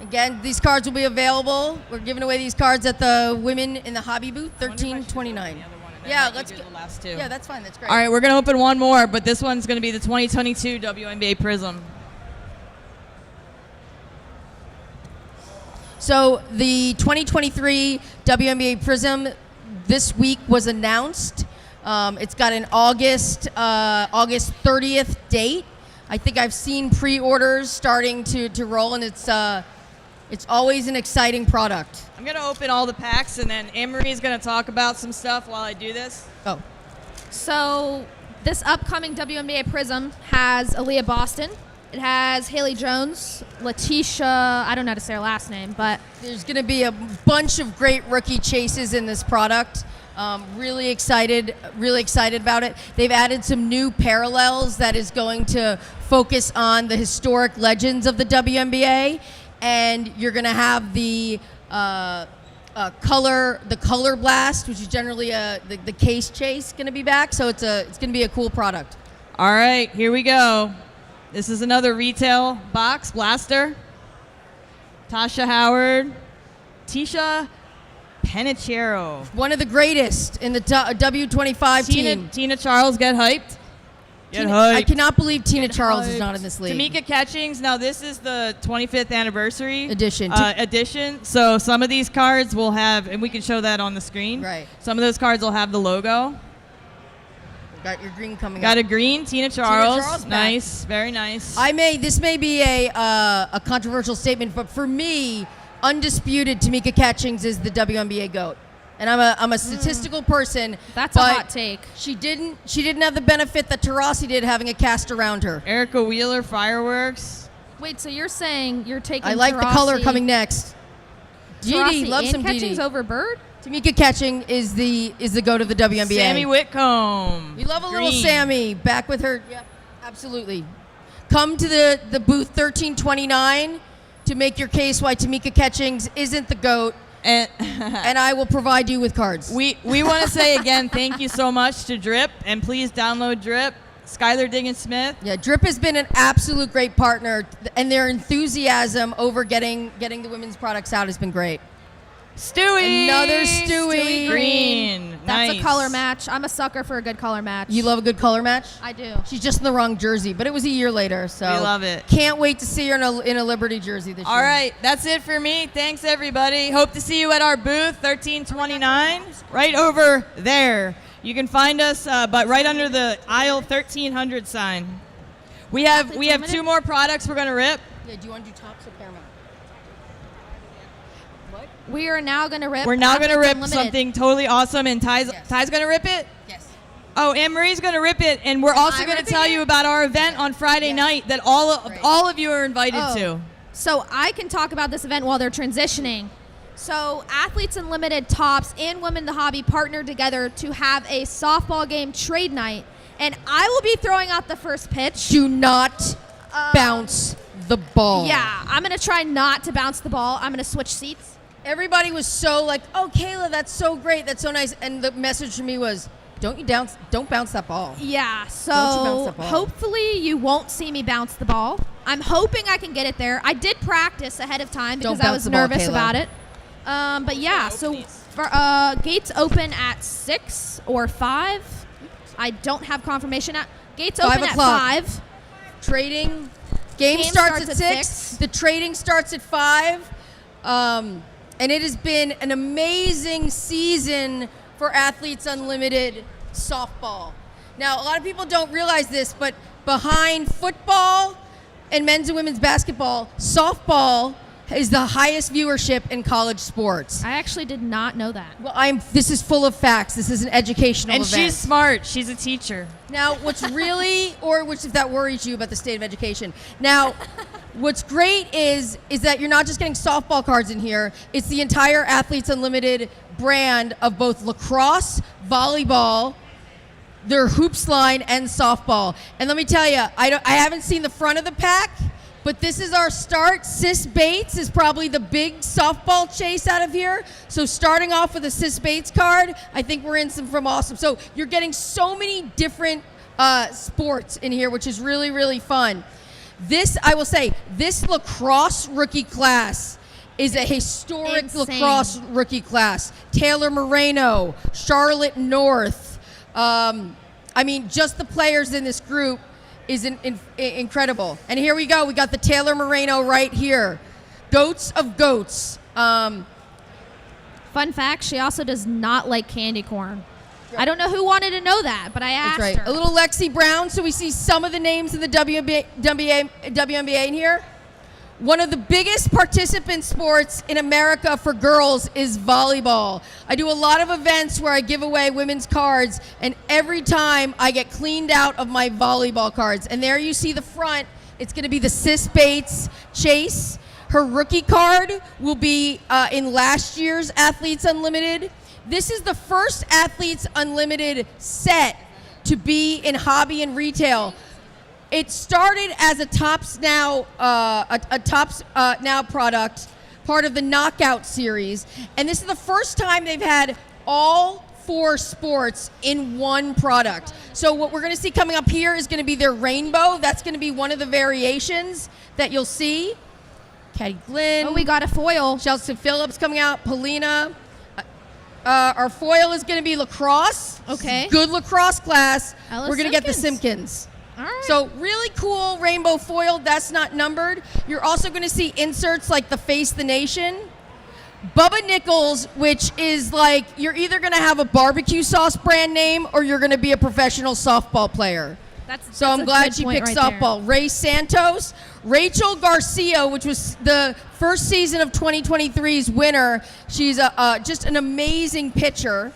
Again, these cards will be available. We're giving away these cards at the Women in the Hobby booth, 1329. Yeah, let's do go. the last two. Yeah, that's fine. That's great. All right, we're going to open one more, but this one's going to be the 2022 WNBA Prism. So the 2023 WNBA Prism this week was announced. It's got an August 30th date. I think I've seen pre-orders starting to roll, and it's always an exciting product. I'm going to open all the packs, and then Anne-Marie is going to talk about some stuff while I do this. Oh, So this upcoming WNBA Prism has Aaliyah Boston. It has Haley Jones, Letitia, I don't know how to say her last name, but there's going to be a bunch of great rookie chases in this product. Really excited about it. They've added some new parallels that is going to focus on the historic legends of the WNBA, and you're going to have the color blast, which is generally the case chase, going to be back. So it's going to be a cool product. All right, here we go. This is another retail box blaster. Tasha Howard, Tisha Penichero. One of the greatest in the W25 team. Tina Charles, get hyped. Get I hyped. cannot believe Tina Charles is hyped. not in this league. Tamika Catchings. Now this is the 25th anniversary Edition. edition. So some of these cards will have, and we can show that on the screen. Right. Some of those cards will have the logo. Got your green coming Got up. a green Tina Charles. Charles back. Nice, very nice. This may be a controversial statement, but for me, undisputed Tamika Catchings is the WNBA GOAT. And I'm a statistical person. that's a but hot take. She didn't have the benefit that Tarasi did, having a cast around her. Erica Wheeler, fireworks. Wait, so you're saying you're taking I like the color Taurasi- coming next. Didi, Taurasi love and some Catchings Didi. over Bird? Tamika Catching is the GOAT of the WNBA. Sammy Whitcomb. We love a little Green. Sammy back with her. Yep, absolutely. Come to the booth 1329 to make your case why Tamika Catchings isn't the GOAT, And and I will provide you with cards. we want to say again, thank you so much to Drip, and please download Drip. Skylar Diggins-Smith. Yeah, Drip has been an absolute great partner, and their enthusiasm over getting the women's products out has been great. Stewie. Another Stewie. Green. That's Nice. a color match. I'm a sucker for a good color match. You love a good color match? I do. She's just in the wrong jersey, but it was a year later, so We love it. Can't wait to see her in a Liberty jersey this year. All right, that's it for me. Thanks, everybody. Hope to see you at our booth, 1329, right over there. You can find us, but right under the aisle 1300 sign. We have two more products we're gonna rip. Yeah, do you want to do tops or Paramount? What? We are now going to rip. We're now gonna Athletes rip Unlimited. something totally awesome, and Ty's gonna rip it. Yes. Oh, Anne-Marie's gonna rip it, and we're also I'm gonna ripping tell it? you about our event on Friday Yes. night that Right. all of you are invited Oh. to. So I can talk about this event while they're transitioning. So Athletes Unlimited, Tops, and Women in the Hobby partnered together to have a softball game trade night, and I will be throwing out the first pitch. Do not bounce the ball. Yeah, I'm gonna try not to bounce the ball. I'm gonna switch seats. Everybody was so like, "Oh, Kayla, that's so great. That's so nice." And the message from me was, don't bounce that ball." Yeah, Don't you bounce so the ball. hopefully you won't see me bounce the ball. I'm hoping I can get it there. I did practice ahead of time Don't because I bounce was the ball, nervous Kayla. about it. But yeah, so for, gates open at 6 or 5. I don't have confirmation. Gates 5 open at o'clock. 5. Trading game starts at 6. The trading starts at 5. And it has been an amazing season for Athletes Unlimited softball. Now, a lot of people don't realize this, but behind football and men's and women's basketball, softball is the highest viewership in college sports. I actually did not know that. Well, this is full of facts. This is an educational And event. she's smart. She's a teacher. Now, what's really, if that worries you about the state of education. Now, what's great is that you're not just getting softball cards in here. It's the entire Athletes Unlimited brand of both lacrosse, volleyball, their hoops line, and softball. And let me tell you, I haven't seen the front of the pack, but this is our start. Sis Bates is probably the big softball chase out of here. So starting off with a Sis Bates card, I think we're in some from awesome. So you're getting so many different sports in here, which is really, really fun. This, I will say, this lacrosse rookie class is a historic Insane. lacrosse rookie class. Taylor Moreno, Charlotte North. Just the players in this group is incredible. And here we go. We got the Taylor Moreno right here. Goats of goats. Fun fact, she also does not like candy corn. I don't know who wanted to know that, but I asked That's right. her. A little Lexi Brown. So we see some of the names in the WNBA in here. One of the biggest participant sports in America for girls is volleyball. I do a lot of events where I give away women's cards, and every time I get cleaned out of my volleyball cards. And there you see the front. It's going to be the Sis Bates Chase. Her rookie card will be in last year's Athletes Unlimited. This is the first Athletes Unlimited set to be in hobby and retail. It started as a Tops Now Now product, part of the Knockout series, and this is the first time they've had all 4 sports in one product. So what we're going to see coming up here is going to be their rainbow. That's going to be one of the variations that you'll see. Caddy Glynn. Oh, we got a foil. Chelsea Phillips coming out. Polina. Our foil is going to be lacrosse. Okay. Good lacrosse class. Ella We're going to get the Simpkins. Simpkins. All right. So really cool rainbow foil. That's not numbered. You're also going to see inserts like the Face the Nation. Bubba Nichols, which is like you're either going to have a barbecue sauce brand name or you're going to be a professional softball player. So I'm glad she picked softball. Ray Santos, Rachel Garcia, which was the first season of 2023's winner. She's just an amazing pitcher.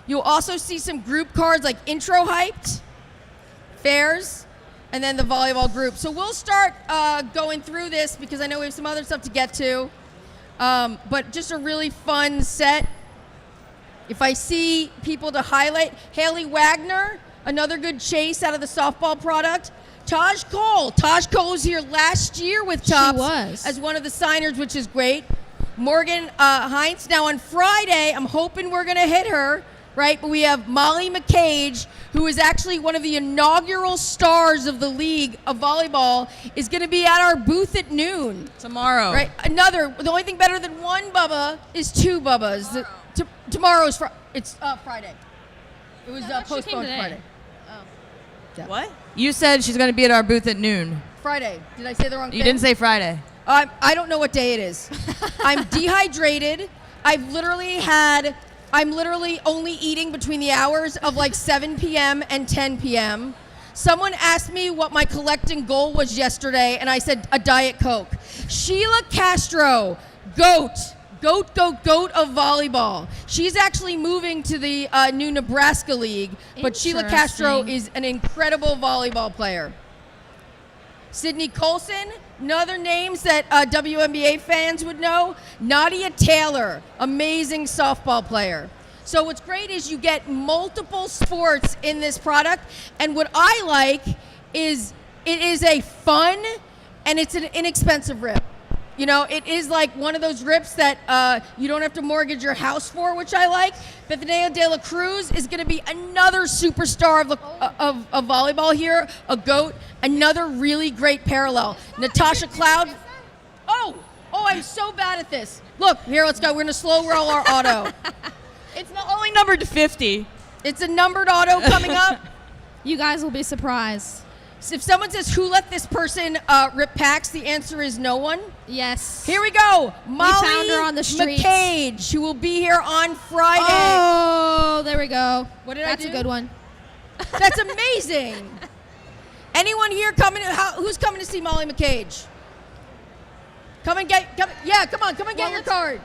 You'll also see some group cards like Intro Hyped, Fairs, and then the volleyball group. So we'll start going through this because I know we have some other stuff to get to. But just a really fun set. If I see people to highlight, Haley Wagner, another good chase out of the softball product. Taj Cole. Taj Cole was here last year with Tops was. as one of the signers, which is great. Morgan Heinz. Now on Friday, I'm hoping we're going to hit her, right? But we have Molly McCage, who is actually one of the inaugural stars of the league of volleyball, is going to be at our booth at noon. Tomorrow. Right? The only thing better than one Bubba is 2 Bubbas. Tomorrow's it's Friday. It was thought she came postponed today. Friday. What? You said she's going to be at our booth at noon. Friday. Did I say the wrong thing? You didn't say Friday. I don't know what day it is. I'm dehydrated. I'm literally only eating between the hours of like 7 p.m. and 10 p.m. Someone asked me what my collecting goal was yesterday, and I said a Diet Coke. Sheila Castro, goat of volleyball. She's actually moving to the new Nebraska League, but Sheila Castro Interesting. is an incredible volleyball player. Sydney Colson, another names that WNBA fans would know. Nadia Taylor, amazing softball player. So what's great is you get multiple sports in this product, and what I like is it is a fun and it's an inexpensive rip. You know, it is like one of those rips that you don't have to mortgage your house for, which I like. Bethania De La Cruz is going to be another superstar of volleyball here, a GOAT, another really great parallel. Natasha Cloud. Oh, I'm so bad at this. Look, here, let's go. We're going to slow roll our auto. It's not only numbered to 50. It's a numbered auto coming up. You guys will be surprised. So if someone says, who let this person rip packs, the answer is no one. Yes. Here we go. Molly found her on the streets. McCage, who will be here on Friday. Oh, there we go. What did I That's do? a good one. That's amazing. Anyone here who's coming to see Molly McCage? Come and get your card.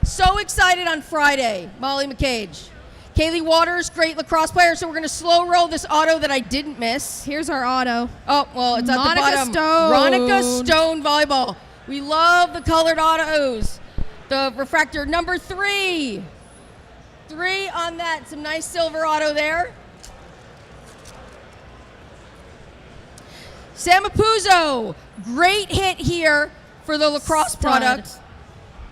So excited on Friday, Molly McCage. Kaylee Waters, great lacrosse player. So we're going to slow roll this auto that I didn't miss. Here's our auto. Oh, well, it's at the Monica bottom. Stone. Monica Stone volleyball. We love the colored autos. The refractor number 3. 3 on that. Some nice silver auto there. Sam Apuzzo, great hit here for the lacrosse Stud. product.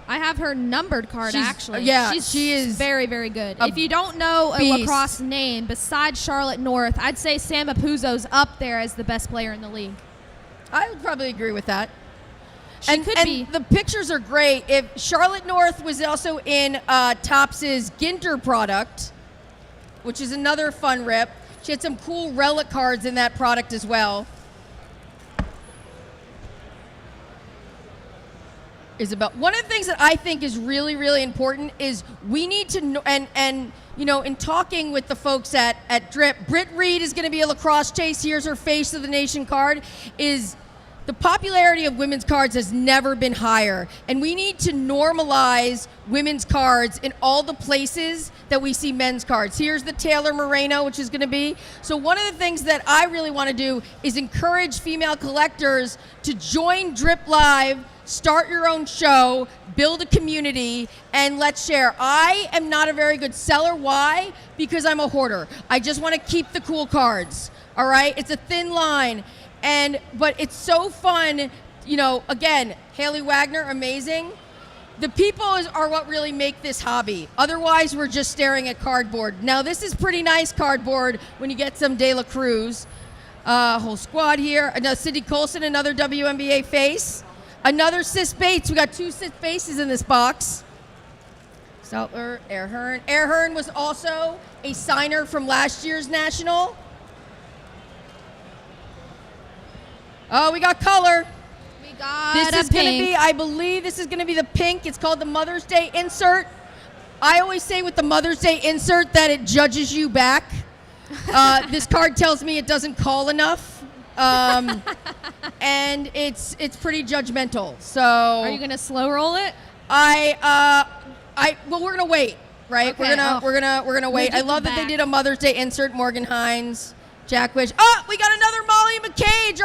I have her numbered card, She's- actually. yeah, She's she is very, very good. a If you don't know a beast. lacrosse name besides Charlotte North, I'd say Sam Apuzzo's up there as the best player in the league. I would probably agree with that. She could be. The pictures are great. If Charlotte North was also in Topps' Ginter product, which is another fun rip. She had some cool relic cards in that product as well. Isabel, one of the things that I think is really, really important is we need to know, and you know, in talking with the folks at Drip, Britt Reed is going to be a lacrosse chase. Here's her Face of the Nation card. Is the popularity of women's cards has never been higher, and we need to normalize women's cards in all the places that we see men's cards. Here's the Taylor Moreno, which is going to be. So one of the things that I really want to do is encourage female collectors to join Drip Live, start your own show, build a community, and let's share. I am not a very good seller. Why? Because I'm a hoarder. I just want to keep the cool cards. All right? It's a thin line. But it's so fun. You know, again, Haley Wagner, amazing. The people are what really make this hobby. Otherwise, we're just staring at cardboard. Now, this is pretty nice cardboard when you get some De La Cruz. Whole squad here. Another Cindy Colson, another WNBA face. Another Sis Bates. We got 2 Sis Bases in this box. Stoutler, Airhearn. Airhearn was also a signer from last year's National. Oh, we got color. We got This a is going to pink. be, I believe this is going to be the pink. It's called the Mother's Day insert. I always say with the Mother's Day insert that it judges you back. This card tells me it doesn't call enough. And it's pretty judgmental. So Are you going to slow roll it? well, we're gonna wait, right? Okay, We're gonna wait. We'll I do love the that they back. did a Mother's Day insert. Morgan Hines, Jack Wish. Oh, we got another Molly McCage.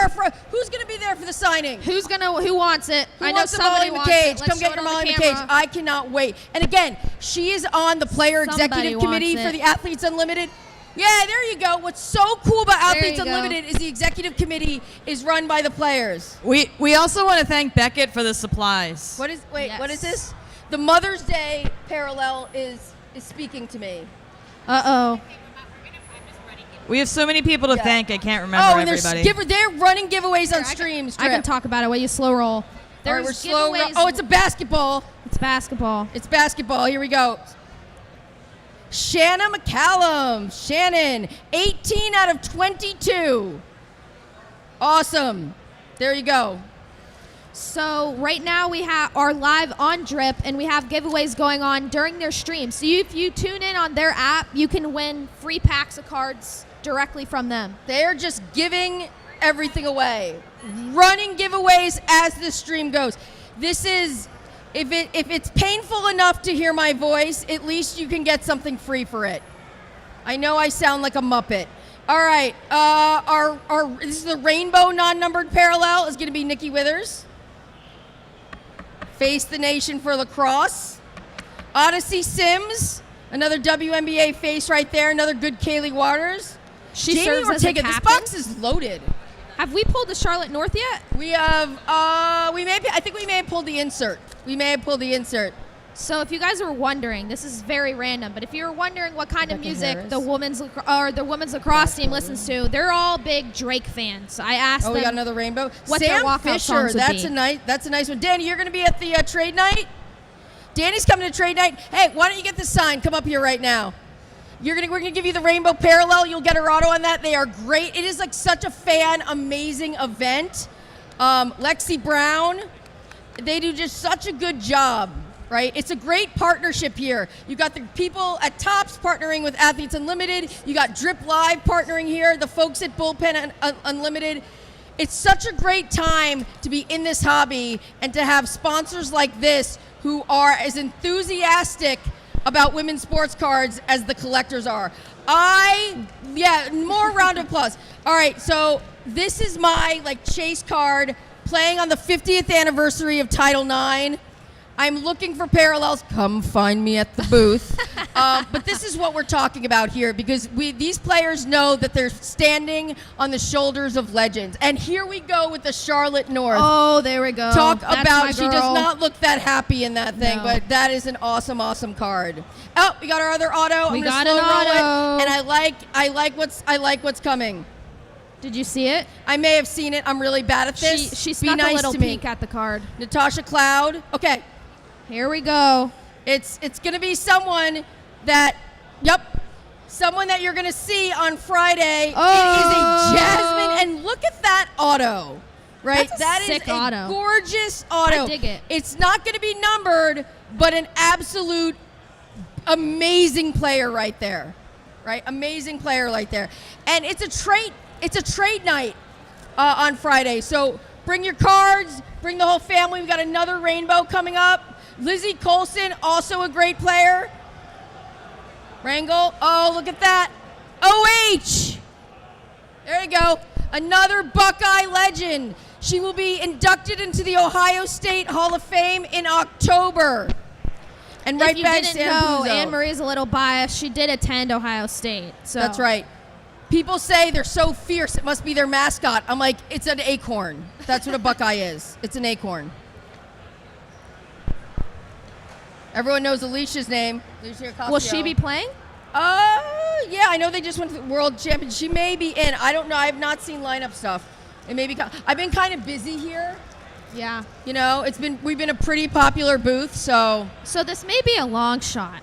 Who's gonna be there for the signing? Who wants it? Who I know wants a somebody Molly wants McCage? it. Let's Come show get it your on the Molly camera. McCage. I cannot wait. And again, she is on the player Somebody executive wants committee it. for the Athletes Unlimited. Yeah, there you go. What's so cool about There Athletes you go. Unlimited is the executive committee is run by the players. We also want to thank Beckett for the supplies. What is Yes. this? The Mother's Day parallel is speaking to me. Uh-oh. We have so many people to Yeah. thank. I can't remember Oh, and everybody. they're running giveaways on Here, streams. I can talk about it while you slow roll. All right, There's we're slow. giveaways. Oh, it's a basketball. It's basketball. It's basketball. Here we go. Shanna McCallum. Shannon, 18 out of 22. Awesome. There you go. So right now we are live on Drip, and we have giveaways going on during their stream. So if you tune in on their app, you can win free packs of cards directly from them. They're just giving everything away. Running giveaways as the stream goes. This is, if it's painful enough to hear my voice, at least you can get something free for it. I know I sound like a Muppet. All right, this is the rainbow non-numbered parallel is going to be Nikki Withers. Face the Nation for lacrosse. Odyssey Sims, another WNBA face right there, another good Kaylee Waters. She Jamie serves as a Ortega, this captain. box is loaded. Have we pulled the Charlotte North yet? We have, I think we may have pulled the insert. So if you guys are wondering, this is very random, but if you're wondering what kind of Rebecca music Harris. the women's lacrosse team listens to, they're all big Drake fans. I asked Oh, them. we got another rainbow. what their Sam walkout Fisher, songs would that's be. a nice one. Danny, you're going to be at the trade night? Danny's coming to trade night. Hey, why don't you get this sign? Come up here right now. We're gonna give you the rainbow parallel. You'll get a auto on that. They are great. It is like such a amazing event. Lexi Brown, they do just such a good job, right? It's a great partnership here. You got the people at Topps partnering with Athletes Unlimited. You got Drip Live partnering here. The folks at Bullpen Unlimited. it's such a great time to be in this hobby and to have sponsors like this who are as enthusiastic about women's sports cards as the collectors are. More round of applause. All right, so this is my chase card playing on the 50th anniversary of Title IX. I'm looking for parallels. Come find me at the booth. But this is what we're talking about here because these players know that they're standing on the shoulders of legends. And here we go with the Charlotte North. Oh, there we go. Talk That's about, my she does girl. not look that happy in that thing, No. but that is an awesome, awesome card. Oh, we got our other auto. We I'm got gonna an slow roll it, auto. and I like what's coming. Did you see it? I may have seen it. I'm really bad at this. She Be snuck nice a little to me. peek at the card. Natasha Cloud. Okay. Here we go. It's going to be someone that you're going to see on Friday. Oh. It is a Jasmine, and look at that auto, right? That's a That is sick a auto. gorgeous auto. I dig it. It's not going to be numbered, but an absolute amazing player right there, right? Amazing player right there. And it's a trade night on Friday. So bring your cards, bring the whole family. We've got another rainbow coming up. Lizzie Colson, also a great player. Rangel. Oh, look at that. OH. There you go. Another Buckeye legend. She will be inducted into the Ohio State Hall of Fame in October. And right if you back didn't Sam know, Puzo. Anne Marie's a little biased. She did attend Ohio State. So That's right. People say they're so fierce, it must be their mascot. I'm like, it's an acorn. That's what a Buckeye is. It's an acorn. Everyone knows Alicia's name. Alicia Ocasio. Will she be playing? Yeah, I know they just went to the World Championship. She may be in. I don't know. I have not seen lineup stuff. It may be. I've been kind of busy here. Yeah. You know, we've been a pretty popular booth, so. So this may be a long shot,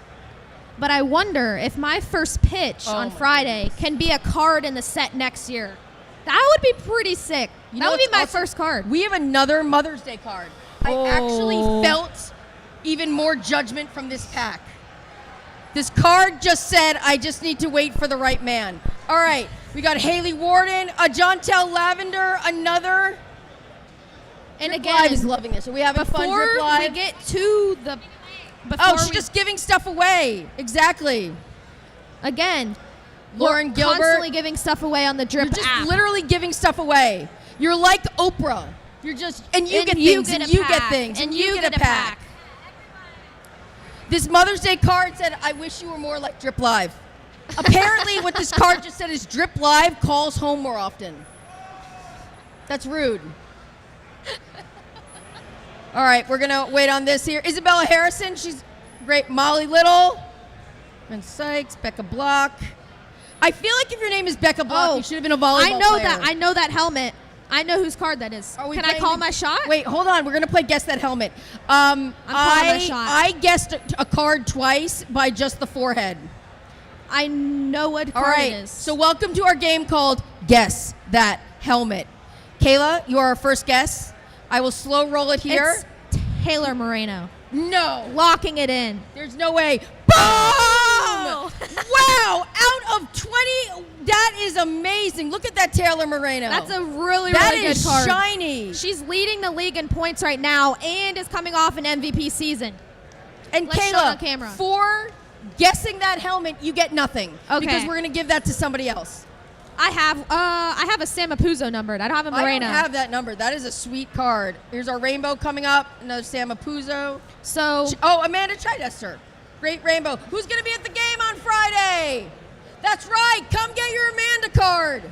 but I wonder if my first pitch Oh on my Friday can be a card in the set next year. That would be pretty sick. You That know would be what's my awesome? first card. We have another Mother's Day card. I actually Oh. felt even more judgment from this pack. This card just said, I just need to wait for the right man. All right, we got Haley Warden, a Jontel Lavender, another. And Drip again, Live is loving this. Are we having fun, before Drip Live? we get to the, Oh, she's just giving stuff away. Exactly. again, Lauren we're Gilbert. constantly giving stuff away on the Drip You're just app. literally giving stuff away. You're like Oprah. You're just, and you And get you things, get and a you get pack, things, and you get a pack. This Mother's Day card said, I wish you were more like Drip Live. Apparently, what this card just said is Drip Live calls home more often. That's rude. All right, we're going to wait on this here. Isabella Harrison, she's great. Molly Little, Ben Sykes, Becca Block. I feel like if your name is Becca Block, you should have been a volleyball I know player. that. I know that helmet. I know whose card that is. Are we Can I playing call the- my shot? Wait, hold on. We're gonna play Guess That Helmet. calling my shot. I guessed a card twice by just the forehead. I know what All card right. it is. So welcome to our game called Guess That Helmet. Kayla, you are our first guess. I will slow roll it here. It's Taylor Moreno. No, Locking it in. there's no way. Boom! Wow! Out of 20, that is amazing. Look at that Taylor Moreno. That's a really, That really is good card. shiny. She's leading the league in points right now and is coming off an MVP season. And Let's show it on Kayla, camera. for guessing that helmet, you get nothing. Okay. Because we're going to give that to somebody else. I have a Sam Apuzzo numbered. I don't have a Moreno. I don't have that number. That is a sweet card. Here's our rainbow coming up. Another Sam Apuzzo. So Oh, Amanda Chidester. Great rainbow. Who's going to be at the game on Friday? That's right. Come get your Amanda card.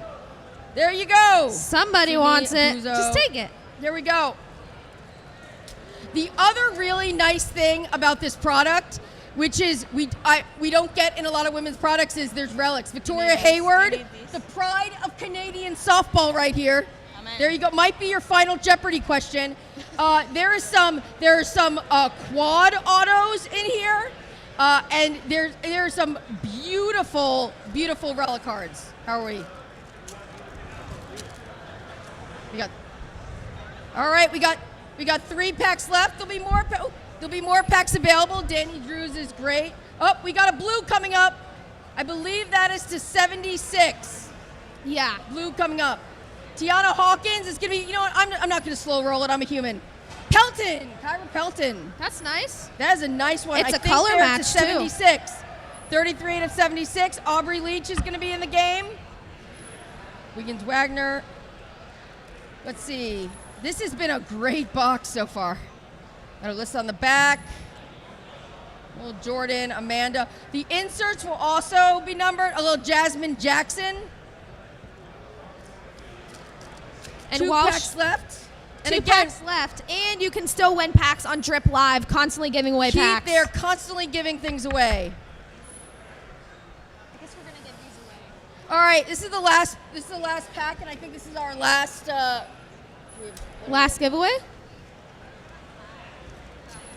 There you go. somebody Sydney wants it. Apuzzo. Just take it. There we go. The other really nice thing about this product, which is we don't get in a lot of women's products, is there's relics. Victoria Hayward, the pride of Canadian softball right here. There you go. Might be your final Jeopardy question. There are some quad autos in here, and there are some beautiful relic cards. How are we? All right, we got 3 packs left. There'll be more packs available. Danny Drews is great. Oh, we got a blue coming up. I believe that is to 76. Yeah. Blue coming up. Tiana Hawkins is going to be, you know what, I'm not going to slow roll it. I'm a human. Pelton, Kyra Pelton. That's nice. That is a nice one. It's I a think color they're match, to 76. 33 out of 76. Aubrey Leach is going to be in the game. Wiggins Wagner. Let's see. This has been a great box so far. Got a list on the back. Little Jordan, Amanda. The inserts will also be numbered. A little Jasmine Jackson. And 2 while packs left. And 2 again, packs left, and you can still win packs on Drip Live, constantly giving away packs. they're constantly giving things away. I guess we're gonna give these away. All right, this is the last pack, and I think this is our last. Last giveaway.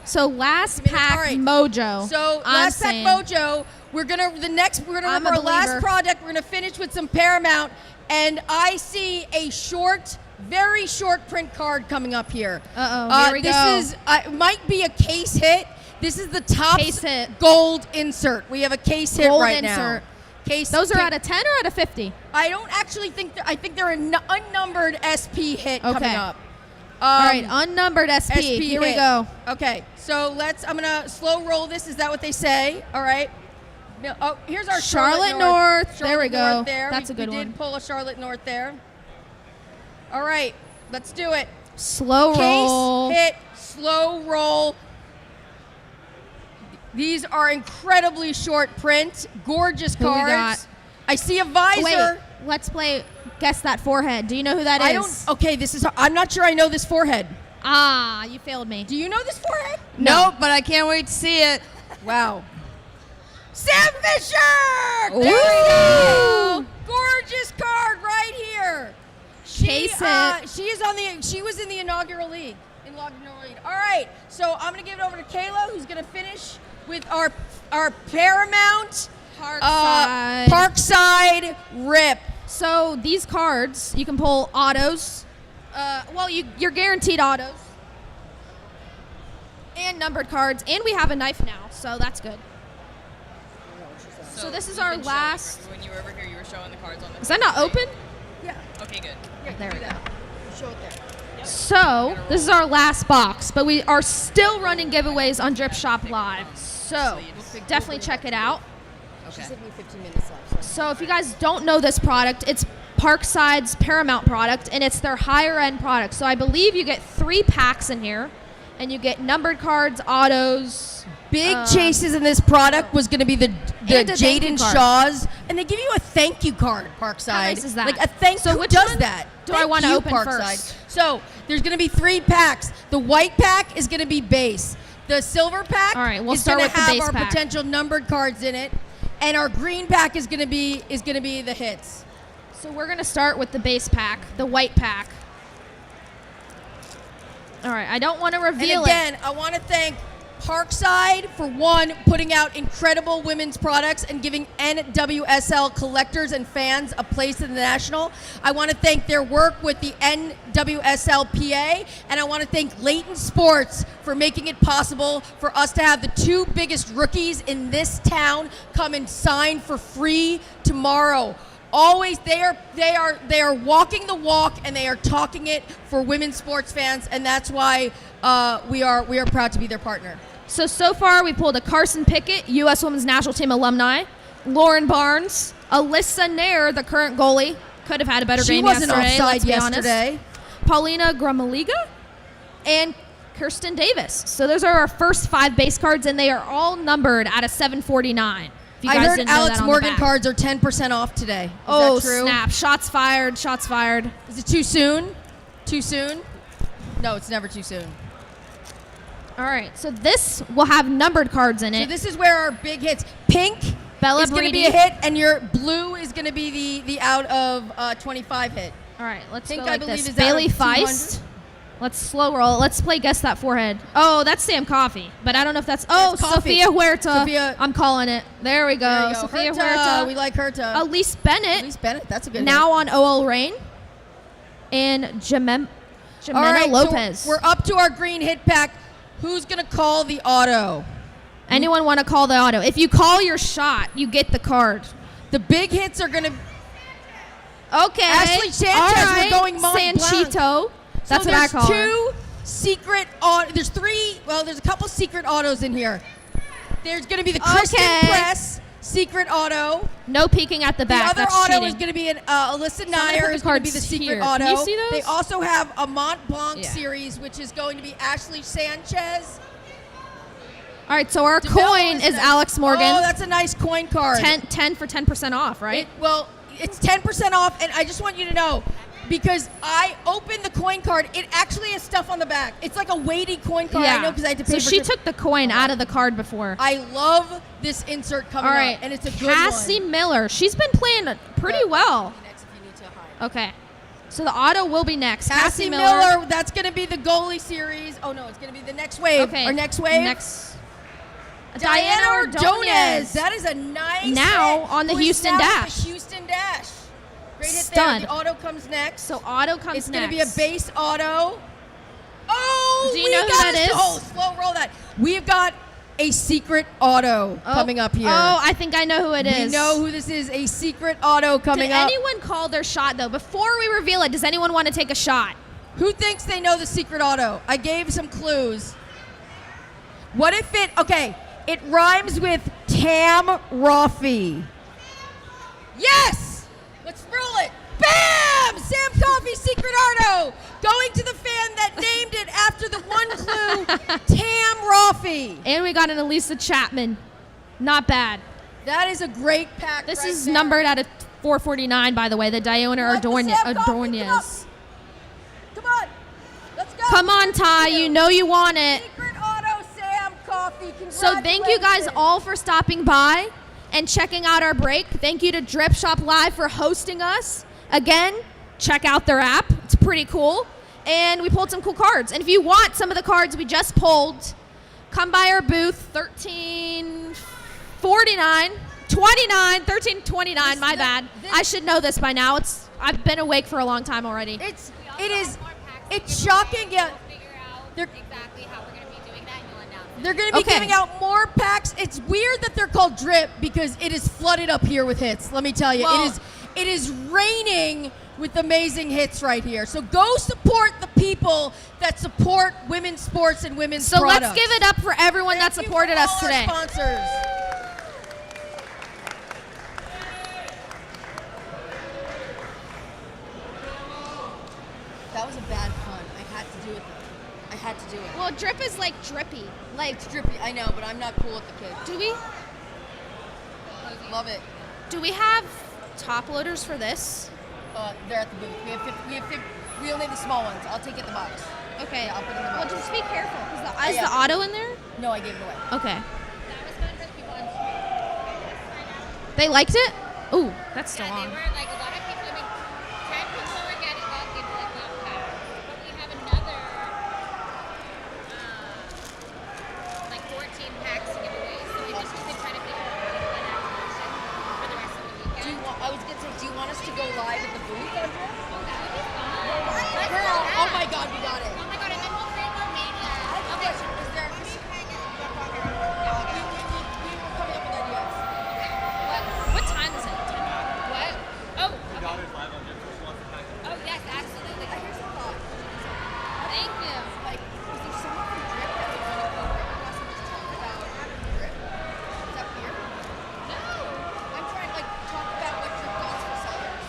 So last minutes. pack All right. Mojo. So I'm last pack saying- Mojo. We're gonna I'm a our last believer. product. We're gonna finish with some Paramount, and I see a short, very short print card coming up here. Uh-oh, here we this go. is might be a case hit. This is the top Case hit. gold insert. We have a case hit Gold right insert. now. Case. Those are ca- out of 10 or out of 50? I don't actually think. I think they're an unnumbered SP hit coming Okay. up. All right, unnumbered SP. Here we hit. go. Okay, so I'm gonna slow roll this. Is that what they say? All right. Oh, here's our Charlotte North. There we Charlotte go. North there. That's a good we one. did pull a Charlotte North there. All right, let's do it. Slow roll. Case hit, slow roll. These are incredibly short print, gorgeous Who we cards. got? I see a visor. Wait, let's play Guess That Forehead. Do you know who that is? I don't. Okay, I'm not sure I know this forehead. Ah, you failed me. Do you know this forehead? Nope, but I can't wait to see it. Wow. Sam Fisher! There we Woo! go. Gorgeous card right here. Case hit. She was in the inaugural league. All right. So I'm gonna give it over to Kayla, who's gonna finish with our Paramount Parkside Rip. So these cards, you can pull autos. You're guaranteed autos. And numbered cards. And we have a knife now, so that's good. So this is our last. When you were over here, you were showing the cards on the. Is that not open? Yeah. Okay, good. There we go. Show it there. So this is our last box, but we are still running giveaways on Drip Shop Live. So definitely check it out. She said me 15 minutes left. So if you guys don't know this product, it's Parkside's Paramount product, and it's their higher end product. So I believe you get 3 packs in here, and you get numbered cards, autos. Big chases in this product was going to be the And a thank you Jaden card. Shaw's, and they give you a thank you card, Parkside. How nice is that? Like a thank. So Who which does one that? do I Thank wanna you, open Parkside. first? So there's going to be 3 packs. The white pack is going to be base. The silver pack All right, we'll is start going to with the have base our pack. potential numbered cards in it, and our green pack is going to be the hits. So we're gonna start with the base pack, the white pack. All right, I don't want to reveal And again, I want to thank Parkside for putting out incredible women's products and giving NWSL collectors and fans a place in the national. I want to thank their work with the NWSLPA, and I want to thank Leighton Sports for making it possible for us to have the 2 biggest rookies in this town come and sign for free tomorrow. Always, they are walking the walk, and they are talking it for women's sports fans, and that's why we are proud to be their partner. So far we pulled a Carson Pickett, U.S. Women's National Team alumni, Lauren Barnes, Alyssa Nair, the current goalie, could have had a better She game wasn't yesterday. offside let's be yesterday. honest. Paulina Gramaliga, and Kirsten Davis. So those are our first 5 base cards, and they are all numbered out of 749. If you I guys heard didn't know Alex that on the Morgan back. cards are 10% off today. Is Oh, that true? snap. Shots fired, shots fired. Is it too soon? Too soon? No, it's never too soon. All right, so this will have numbered cards in So it. this is where our big hits. Pink Bella is going to be Brady. a hit, and your blue is going to be the out of 25 hit. All right, let's Pink, go I like believe, this. is out Bailey of 200. Feist. Let's slow roll. Let's play Guess That Forehead. Oh, that's Sam Coffey, but I don't know if that's. Oh, That's Coffey. Sophia Huerta. Sophia- I'm calling it. There we go. There you go. Sophia Herta. Huerta. We like Herta. Elise Bennett. Elise Bennett, that's a good now hit. on OL Reign. And Jimena All right, Lopez. So we're up to our green hit pack. Who's going to call the auto? Anyone want to call the auto? If you call your shot, you get the card. The big hits are going to... Okay. Ashley Sanchez, All right. we're going Mont Blanc. Sanchito. That's so what I call her. there's two secret there's three, well, there's a couple secret autos in here. There's going to be the Kristen Okay. Press secret auto. No peeking at the The back. other That's auto cheating. is going to be an Alyssa put Nair the is going to be cards the secret here. auto. Can you see those? They also have a Mont Blanc Yeah. series, which is going to be Ashley Sanchez. All right, so our DeMello coin is next. Alex Morgan. Oh, that's a nice coin card. 10 for 10% off, right? Well, it's 10% off, and I just want you to know, because I opened the coin card, it actually has stuff on the back. It's like a weighty coin card. I know because I had to pay so for she it. took the coin out of the card before. I love this insert coming All right, up, and it's a good Cassie one. Miller. She's been playing pretty well. Next, if you need to hide. Okay. So the auto will be next. Cassie Miller, that's going to be the goalie series. Oh, no, it's going to be the next wave. Okay. Or next wave. Next. Diana Ordonez. Ordonez. That is a nice Now hit. on the Who is Houston now with Dash. The Houston Dash. Great hit Stud. there. The auto comes next. So auto comes It's next. going to be a base auto. Oh, Do you we know who got that a- is? Oh, slow roll that. We've got a secret auto coming up here. Oh, I think I know who it we is. know who this is. A secret auto coming Did up. anyone call their shot, though? Before we reveal it, does anyone want to take a shot? Who thinks they know the secret auto? I gave some clues. What if it rhymes with Tam Roffey? Yes! Let's roll it. Bam! Sam Coffey secret auto. Going to the fan that named it after the one clue, Tam Roffey. And we got an Elisa Chapman. Not bad. That is a great pack. This right is there. numbered out of 449, by the way, the Diana Let the Sam Coffey come Ordonez. Come on. Let's go. Come on, Ty. You know you want it. Secret auto, Sam Coffey. So thank you guys Congratulations. all for stopping by and checking out our break. Thank you to Drip Shop Live for hosting us. Again, check out their app. It's pretty cool. And we pulled some cool cards. And if you want some of the cards we just pulled, come by our booth, 1329, my bad. I should know this by now. I've been awake for a long time already. It's shocking. Yeah. We'll figure out They're- exactly how we're going to be doing that, and you'll announce it. They're going to be Okay. giving out more packs. It's weird that they're called drip because it is flooded up here with hits. Let me tell you, Well- it is raining with amazing hits right here. So go support the people that support women's sports and women's So products. let's give it up for everyone that Thank you supported for us all today. Our sponsors. That was a bad pun. I had to do it. I had to do it. Well, drip is like drippy. Like, It's drippy. I know, but I'm not cool with the kids. do we Love it. have top loaders for this? They're at the booth. We only have the small ones. I'll take it in the box. Okay. Yeah, I'll put it in the Well, box. just be careful. Is Yeah. the auto in there? No, I gave it away. Okay. That was fun for the people on stream. They liked it? Ooh, that's still Yeah, they on. were like a lot of people. I mean, 10 people were getting up, give like one pack. But we have another like 14 packs to give away. So we just been trying to figure out an activation for the rest of the weekend. I was gonna say, do you want us to go live at the booth, Andrea? Oh, that would be fun. Let's Girl, go oh that. my God, we got it. Oh my god, and then we'll play more Mania. Okay. Is there? We were coming up with ideas. What time is it? What? Oh, okay. Oh, yes, absolutely. Here's a thought. Thank you. Like, is there someone from Drip that we want to go over with us and just talk about Drip? Is that weird? No. I'm trying to talk about what Drip does for sellers.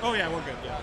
Oh yeah, we're good. Yeah.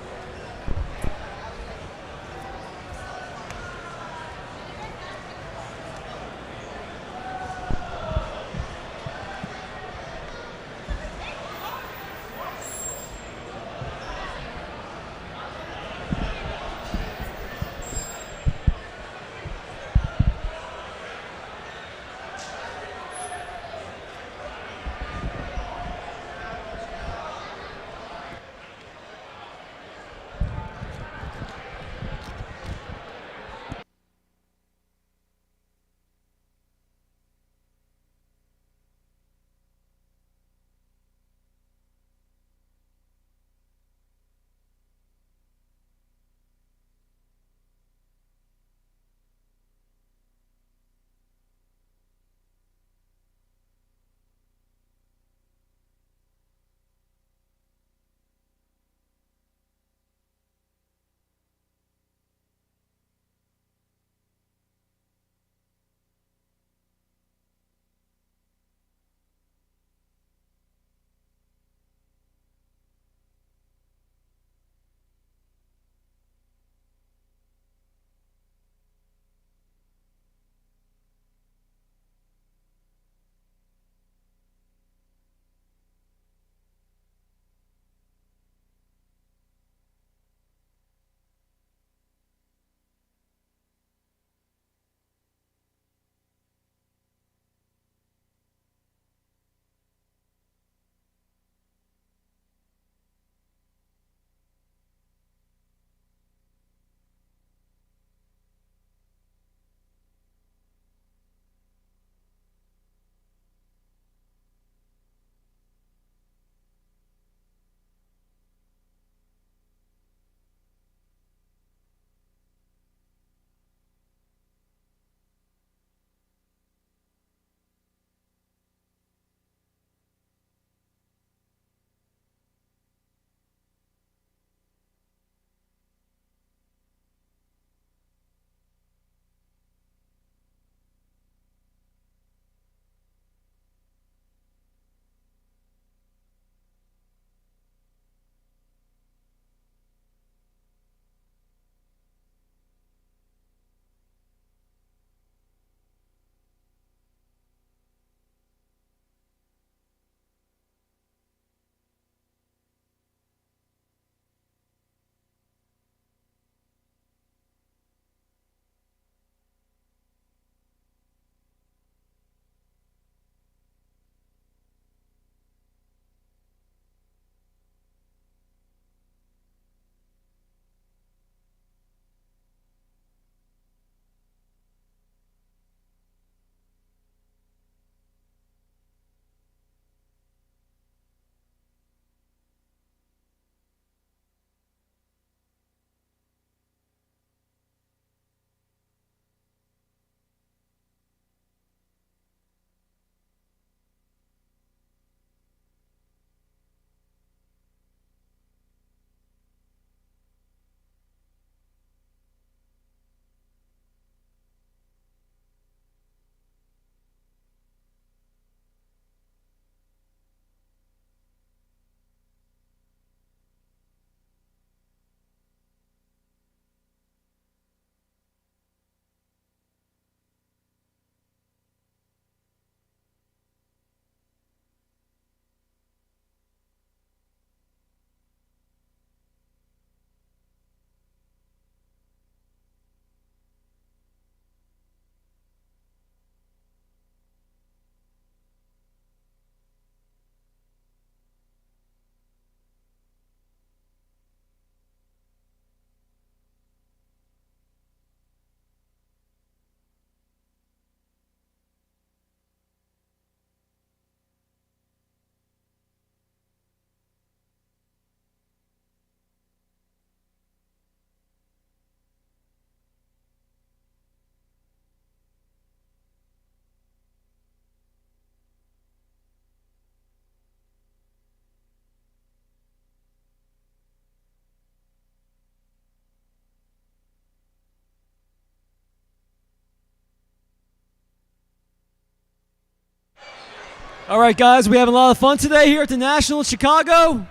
All right, guys, we having a lot of fun today here at the National in Chicago.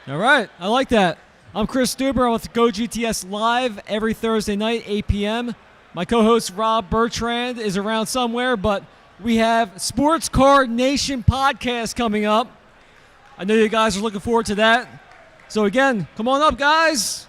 All right, I like that. I'm Chris Stuber. I'm with Go GTS Live every Thursday night, 8 p.m. My co-host Rob Bertrand is around somewhere, but we have Sports Card Nation podcast coming up. I know you guys are looking forward to that. So again, come on up, guys.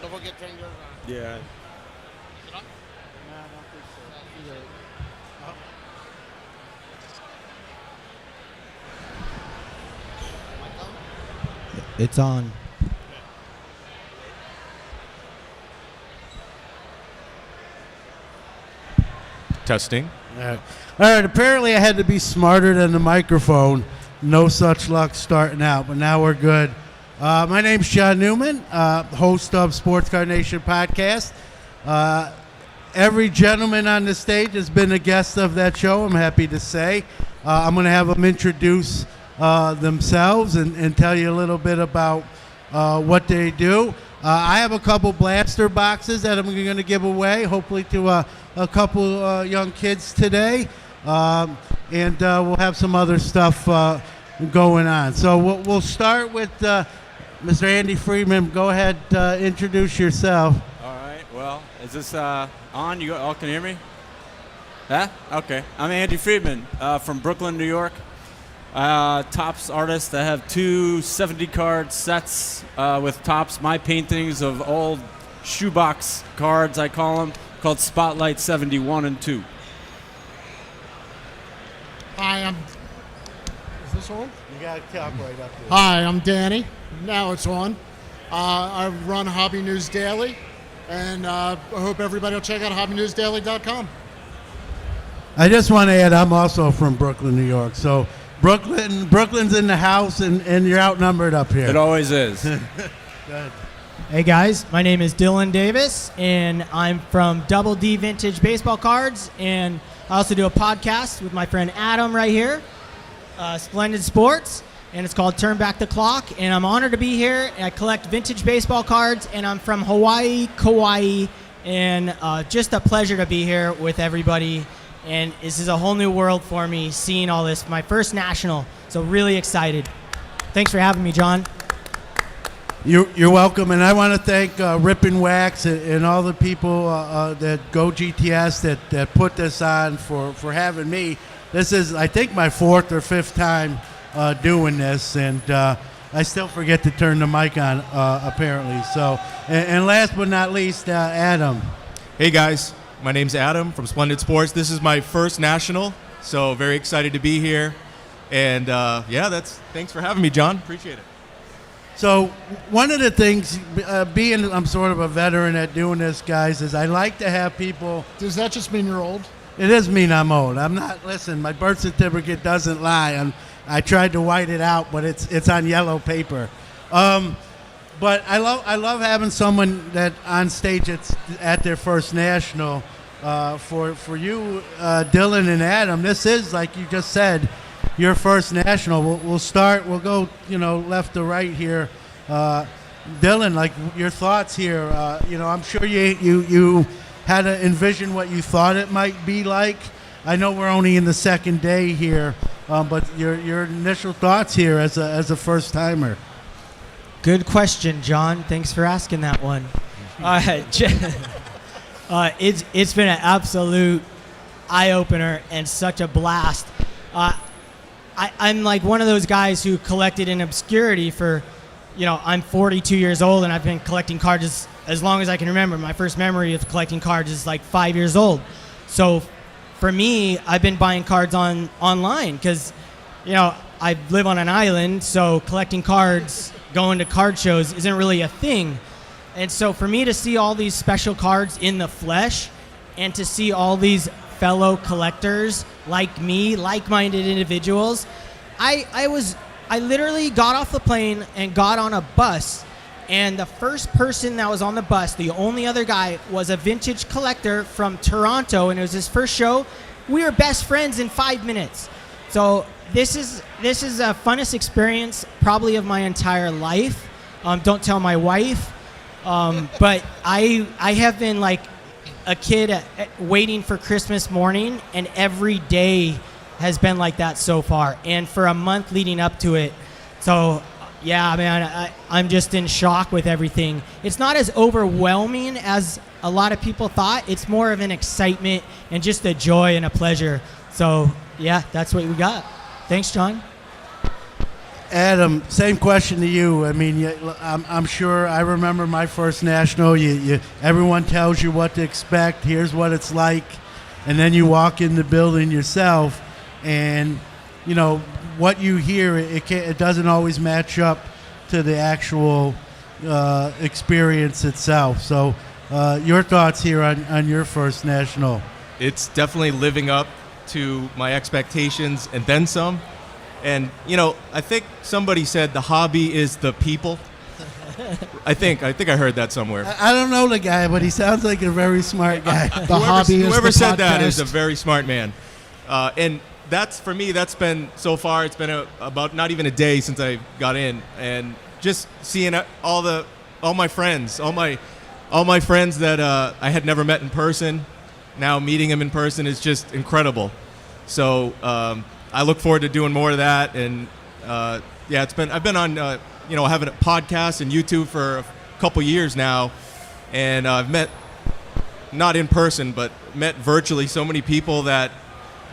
Don't forget turn yours on. Yeah. It's on. Testing. All right. Apparently, I had to be smarter than the microphone. No such luck starting out, but now we're good. My name's John Newman, host of Sports Card Nation podcast. Every gentleman on the stage has been a guest of that show, I'm happy to say. I'm going to have them introduce themselves and tell you a little bit about what they do. I have a couple blaster boxes that I'm going to give away, hopefully to a couple young kids today. And we'll have some other stuff going on. So we'll start with Mr. Andy Friedman. Go ahead, introduce yourself. All right. Well, is this on? You all can hear me? Yeah? Okay. I'm Andy Friedman from Brooklyn, New York. Topps artist. I have two 70-card sets with Topps, my paintings of old shoebox cards, I call them, called Spotlight 71 and 2. Hi, Is this on? You got to talk right up there. Hi, I'm Danny. Now it's on. I run Hobby News Daily, and I hope everybody will check out hobbynewsdaily.com. I just want to add, I'm also from Brooklyn, New York. So Brooklyn's in the house, and you're outnumbered up here. It always is. Go ahead. Hey guys, my name is Dylan Davis, and I'm from Double D Vintage Baseball Cards, and I also do a podcast with my friend Adam right here, Splendid Sports, and it's called Turn Back the Clock, and I'm honored to be here. I collect vintage baseball cards, and I'm from Hawaii, Kauai, and just a pleasure to be here with everybody, and this is a whole new world for me, seeing all this, my first national, so really excited. Thanks for having me, John. You're welcome, and I want to thank Rip and Wax and all the people that Go GTS that put this on for having me. This is, I think, my fourth or fifth time doing this, and I still forget to turn the mic on, apparently. So, and last but not least, Adam. Hey guys, my name's Adam from Splendid Sports. This is my first national, so very excited to be here. And thanks for having me, John. Appreciate it. So one of the things, being I'm sort of a veteran at doing this, guys, is I like to have people. Does that just mean you're old? It does mean I'm old. I'm not. Listen, my birth certificate doesn't lie. I tried to white it out, but it's on yellow paper. But I love having someone that on stage at their first national. For you, Dylan and Adam, this is, like you just said, your first national. We'll start. We'll go, left to right here. Dylan, like your thoughts here. I'm sure you had to envision what you thought it might be like. I know we're only in the second day here, but your initial thoughts here as a first timer. Good question, John. Thanks for asking that one. It's been an absolute eye-opener and such a blast. I'm like one of those guys who collected in obscurity for, I'm 42 years old and I've been collecting cards as long as I can remember. My first memory of collecting cards is like 5 years old. So for me, I've been buying cards online because, I live on an island, so collecting cards, going to card shows isn't really a thing. And so for me to see all these special cards in the flesh and to see all these fellow collectors like me, like-minded individuals, I literally got off the plane and got on a bus, and the first person that was on the bus, the only other guy, was a vintage collector from Toronto, and it was his first show. We were best friends in 5 minutes. So this is a funnest experience probably of my entire life. Don't tell my wife. But I have been like a kid waiting for Christmas morning, and every day has been like that so far, and for a month leading up to it. So yeah, man, I'm just in shock with everything. It's not as overwhelming as a lot of people thought. It's more of an excitement and just a joy and a pleasure. So yeah, that's what we got. Thanks, John. Adam, same question to you. I mean, I'm sure I remember my first national. Everyone tells you what to expect. Here's what it's like, and then you walk in the building yourself, and what you hear. It doesn't always match up to the actual experience itself. So, your thoughts here on your first national? It's definitely living up to my expectations and then some. And, I think somebody said the hobby is the people. I think I heard that somewhere. I don't know the guy, but he sounds like a very smart guy. Whoever said that is a very smart man. And that's, for me, that's been, so far, it's been about not even a day since I got in. And just seeing all my friends that I had never met in person, now meeting them in person is just incredible. So, I look forward to doing more of that, and I've been on having a podcast and YouTube for a couple years now, and I've met, not in person, but met virtually so many people that,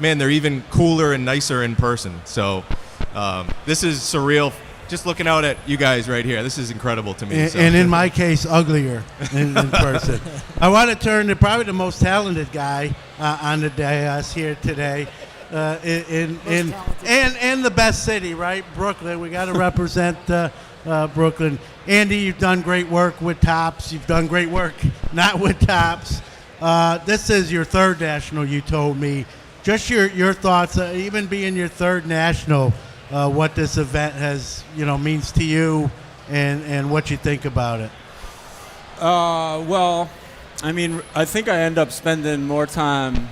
man, they're even cooler and nicer in person. So this is surreal. Just looking out at you guys right here, this is incredible to me. And in my case, uglier in person. I want to turn to probably the most talented guy on the dais here today. In the best city, right? Brooklyn. We got to represent Brooklyn. Andy, you've done great work with Topps. You've done great work not with Topps. This is your third national, you told me. Just your thoughts, even being your third national, what this event has, means to you, and what you think about it. Well, I mean, I think I end up spending more time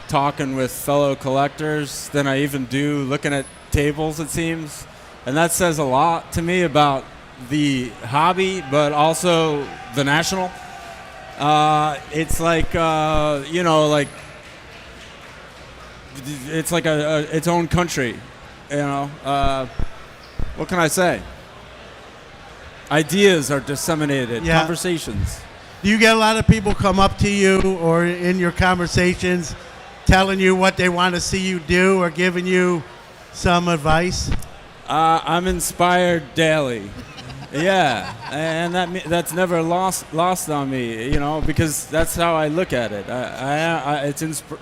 talking with fellow collectors than I even do looking at tables, it seems. And that says a lot to me about the hobby, but also the national. It's like, it's like its own country, What can I say? Ideas are disseminated, conversations. Do you get a lot of people come up to you or in your conversations telling you what they want to see you do or giving you some advice? I'm inspired daily. Yeah, and that's never lost on me, because that's how I look at it.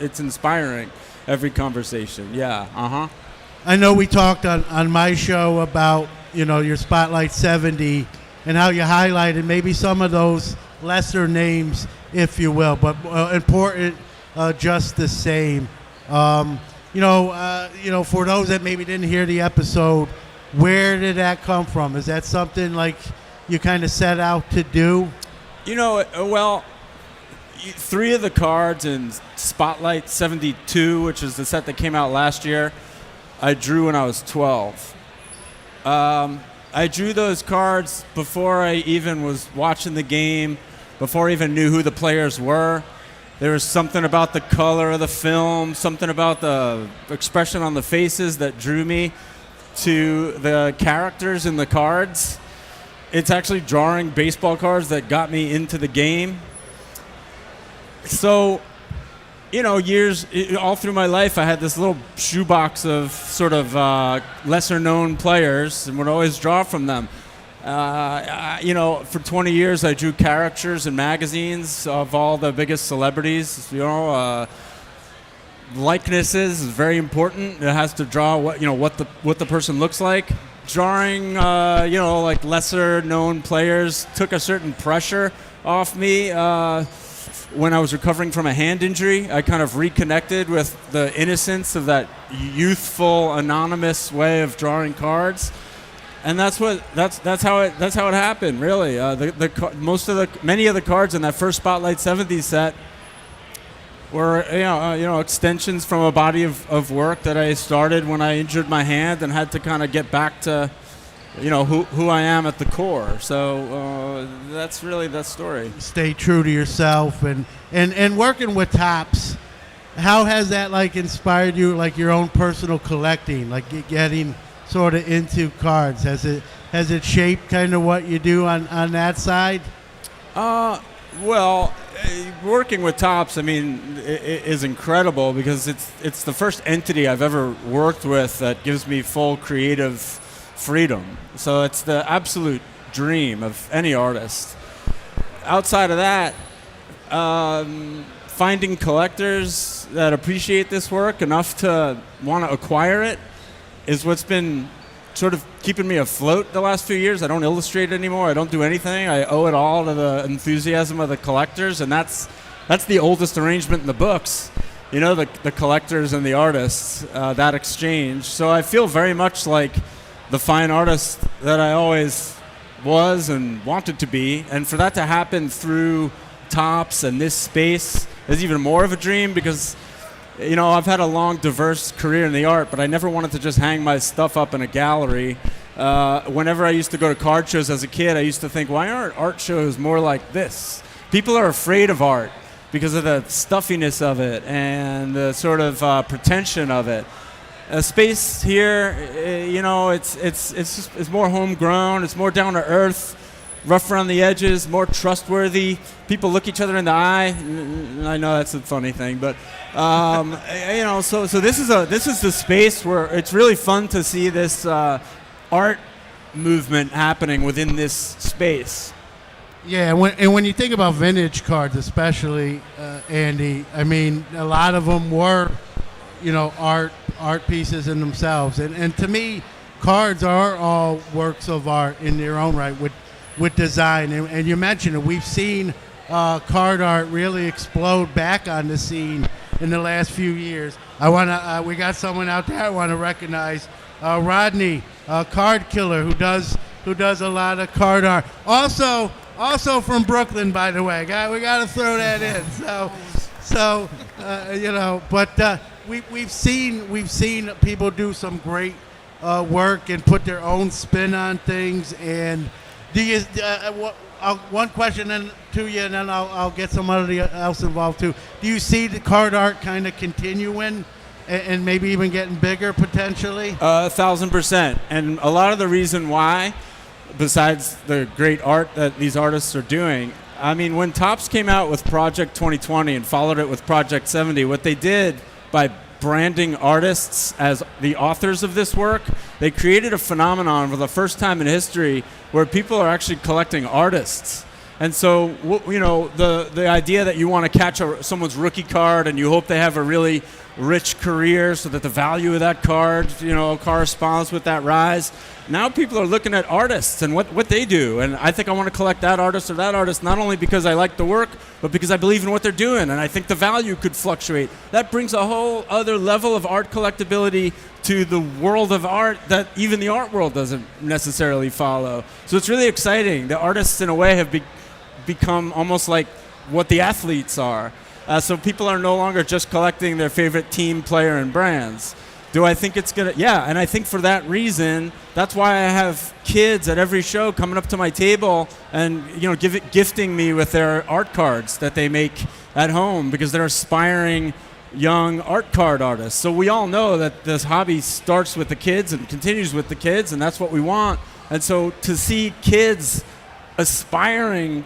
It's inspiring, every conversation. Yeah, I know we talked on my show about, your Spotlight 70 and how you highlighted maybe some of those lesser names, if you will, but important just the same. For those that maybe didn't hear the episode, where did that come from? Is that something like you kind of set out to do? Well, 3 of the cards in Spotlight 72, which is the set that came out last year, I drew when I was 12. I drew those cards before I even was watching the game, before I even knew who the players were. There was something about the color of the film, something about the expression on the faces that drew me to the characters in the cards. It's actually drawing baseball cards that got me into the game. So, years all through my life, I had this little shoebox of sort of lesser-known players, and would always draw from them. For 20 years, I drew caricatures in magazines of all the biggest celebrities. Likenesses is very important. It has to draw what the person looks like. Drawing, like lesser-known players took a certain pressure off me. When I was recovering from a hand injury, I kind of reconnected with the innocence of that youthful, anonymous way of drawing cards, and that's how it happened. Really, many of the cards in that first Spotlight 70s set were extensions from a body of work that I started when I injured my hand and had to kind of get back to who I am at the core. So that's really that story. Stay true to yourself, and working with Topps, how has that inspired you, your own personal collecting, getting sort of into cards? Has it shaped kind of what you do on that side? Well, working with Topps, is incredible because it's the first entity I've ever worked with that gives me full creative freedom. So it's the absolute dream of any artist. Outside of that, finding collectors that appreciate this work enough to want to acquire it is what's been sort of keeping me afloat the last few years. I don't illustrate anymore. I don't do anything. I owe it all to the enthusiasm of the collectors, and that's the oldest arrangement in the books. The collectors and the artists, that exchange. So I feel very much like the fine artist that I always was and wanted to be, and for that to happen through Topps and this space is even more of a dream because I've had a long, diverse career in the art, but I never wanted to just hang my stuff up in a gallery. Whenever I used to go to card shows as a kid, I used to think, why aren't art shows more like this? People are afraid of art because of the stuffiness of it and the sort of pretension of it. A space here, it's more homegrown. It's more down to earth, rough around the edges, more trustworthy. People look each other in the eye. I know that's a funny thing, but so this is the space where it's really fun to see this art movement happening within this space. Yeah, and when you think about vintage cards, especially Andy, a lot of them were, art pieces in themselves, and to me, cards are all works of art in their own right with design. And you mentioned it. We've seen card art really explode back on the scene in the last few years. We got someone out there I want to recognize, Rodney, Card Killer, who does a lot of card art. Also from Brooklyn, by the way. We got to throw that in. But we've seen people do some great work and put their own spin on things. And do you? One question then to you, and then I'll get somebody else involved too. Do you see the card art kind of continuing and maybe even getting bigger potentially? 1,000%. And a lot of the reason why, besides the great art that these artists are doing, when Topps came out with Project 2020 and followed it with Project 70, what they did by branding artists as the authors of this work, they created a phenomenon for the first time in history where people are actually collecting artists. And so, the idea that you want to catch someone's rookie card and you hope they have a really rich career so that the value of that card, corresponds with that rise. Now people are looking at artists and what they do. And I think I want to collect that artist or that artist, not only because I like the work, but because I believe in what they're doing. And I think the value could fluctuate. That brings a whole other level of art collectability to the world of art that even the art world doesn't necessarily follow. So it's really exciting. The artists, in a way, have become almost like what the athletes are. So people are no longer just collecting their favorite team, player, and brands. Do I think it's going to? Yeah, and I think for that reason, that's why I have kids at every show coming up to my table and gifting me with their art cards that they make at home because they're aspiring young art card artists. So we all know that this hobby starts with the kids and continues with the kids, and that's what we want. And so to see kids aspiring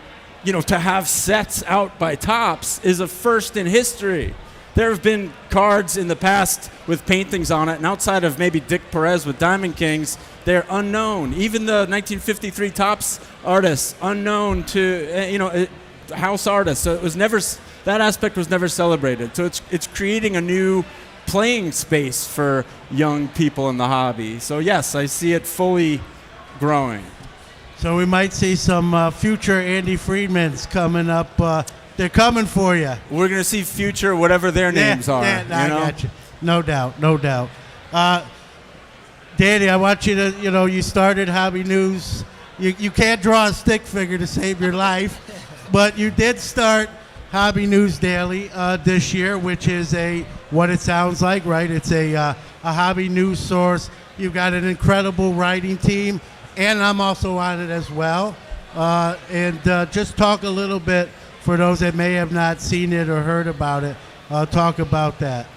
to have sets out by Topps is a first in history. there have been cards in the past with paintings on it, and outside of maybe Dick Perez with Diamond Kings, they're unknown. Even the 1953 Topps artists, unknown to house artists. So it was never, that aspect was never celebrated. So it's creating a new playing space for young people in the hobby. So yes, I see it fully growing. So we might see some future Andy Friedmans coming up. They're coming for you. We're going to see future whatever their names are. Yeah, I got you. No doubt, no doubt. Danny, I want you to, you started Hobby News. You can't draw a stick figure to save your life, but you did start Hobby News Daily this year, which is what it sounds like, right? It's a hobby news source. You've got an incredible writing team, and I'm also on it as well. And just talk a little bit for those that may have not seen it or heard about it. Talk about that.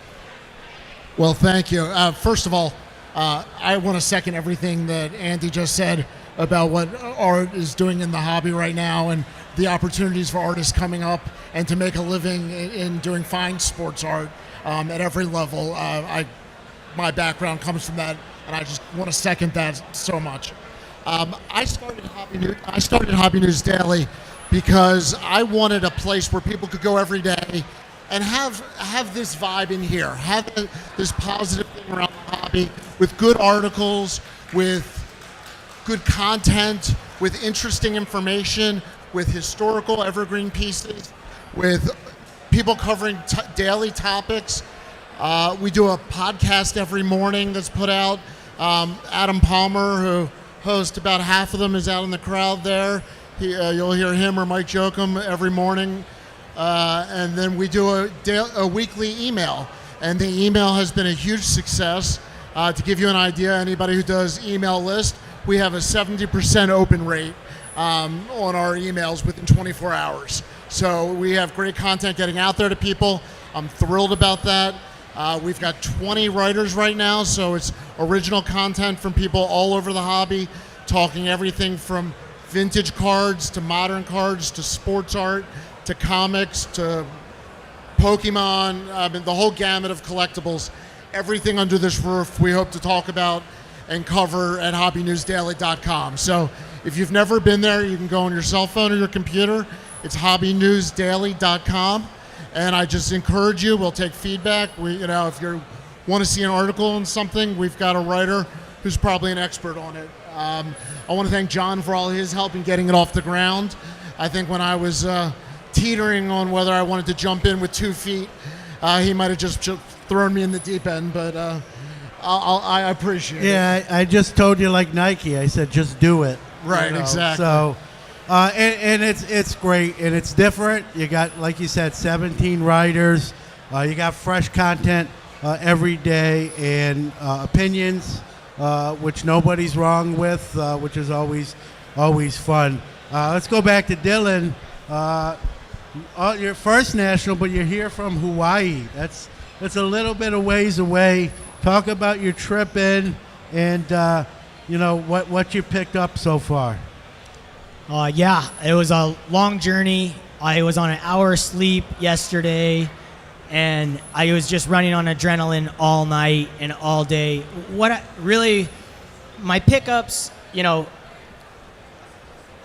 Well, thank you. First of all, I want to second everything that Andy just said about what art is doing in the hobby right now and the opportunities for artists coming up and to make a living in doing fine sports art at every level. My background comes from that, and I just want to second that so much. I started Hobby News Daily because I wanted a place where people could go every day and have this vibe in here, have this positive thing around the hobby with good articles, with good content, with interesting information, with historical evergreen pieces, with people covering daily topics. We do a podcast every morning that's put out. Adam Palmer, who hosts about half of them, is out in the crowd there. You'll hear him or Mike Jokum every morning. And then we do a weekly email. And the email has been a huge success. To give you an idea, anybody who does email list, we have a 70% open rate on our emails within 24 hours. So we have great content getting out there to people. I'm thrilled about that. We've got 20 writers right now, so it's original content from people all over the hobby, talking everything from vintage cards to modern cards to sports art to comics to Pokemon. I mean, the whole gamut of collectibles. Everything under this roof we hope to talk about and cover at hobbynewsdaily.com. So if you've never been there, you can go on your cell phone or your computer. It's hobbynewsdaily.com. And I just encourage you, we'll take feedback. If you want to see an article on something, we've got a writer who's probably an expert on it. I want to thank John for all his help in getting it off the ground. I think when I was teetering on whether I wanted to jump in with 2 feet, he might have just thrown me in the deep end, but I appreciate it. Yeah, I just told you like Nike. I said, just do it. Right, exactly. So, and it's great, and it's different. You got, like you said, 17 writers. You got fresh content every day and opinions, which nobody's wrong with, which is always fun. Let's go back to Dylan. Your first national, but you're here from Hawaii. That's a little bit of ways away. Talk about your trip in and what you picked up so far. Yeah, it was a long journey. I was on an hour sleep yesterday, and I was just running on adrenaline all night and all day. My pickups, I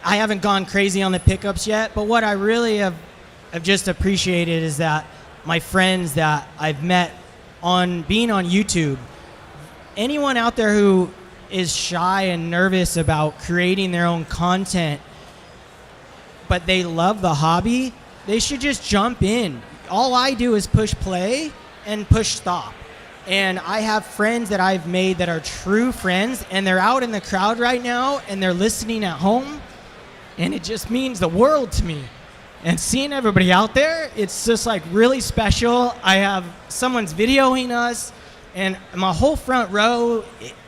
haven't gone crazy on the pickups yet, but what I really have just appreciated is that my friends that I've met on being on YouTube, anyone out there who is shy and nervous about creating their own content, but they love the hobby, they should just jump in. All I do is push play and push stop. And I have friends that I've made that are true friends, and they're out in the crowd right now, and they're listening at home, and it just means the world to me. And seeing everybody out there, it's just like really special. I have someone's videoing us, and my whole front row,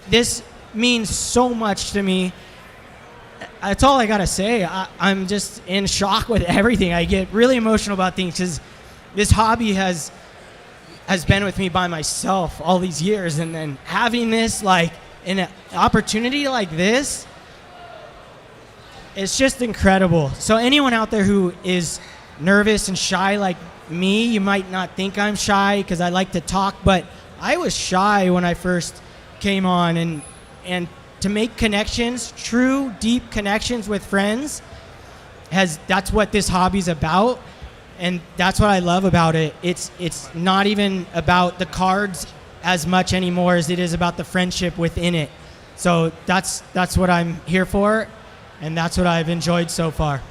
this means so much to me. That's all I gotta say. I'm just in shock with everything. I get really emotional about things because this hobby has been with me by myself all these years, and then having this an opportunity like this, it's just incredible. So anyone out there who is nervous and shy like me, you might not think I'm shy because I like to talk, but I was shy when I first came on, and to make connections, true, deep connections with friends, that's what this hobby's about, and that's what I love about it. It's not even about the cards as much anymore as it is about the friendship within it. So that's what I'm here for, and that's what I've enjoyed so far.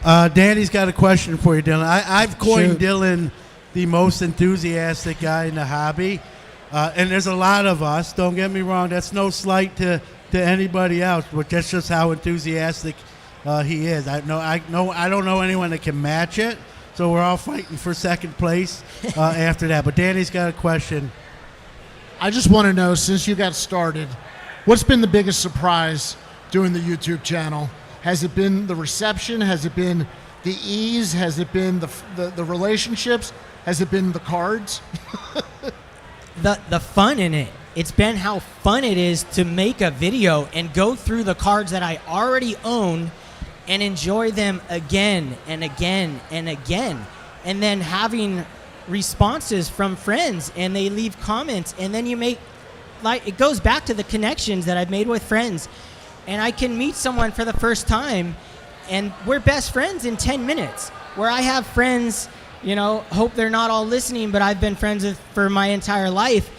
Danny's got a question for you, Dylan. I've coined Shoot. Dylan the most enthusiastic guy in the hobby, and there's a lot of us. Don't get me wrong. That's no slight to anybody else, but that's just how enthusiastic he is. I don't know anyone that can match it. So we're all fighting for second place after that. But Danny's got a question. I just want to know, since you got started, what's been the biggest surprise doing the YouTube channel? Has it been the reception? Has it been the ease? Has it been the relationships? Has it been the cards? The fun in it. It's been how fun it is to make a video and go through the cards that I already own and enjoy them again and again and again. And then having responses from friends, and they leave comments, and then you make, like, it goes back to the connections that I've made with friends. And I can meet someone for the first time, and we're best friends in 10 minutes. Where I have friends, hope they're not all listening, but I've been friends with for my entire life,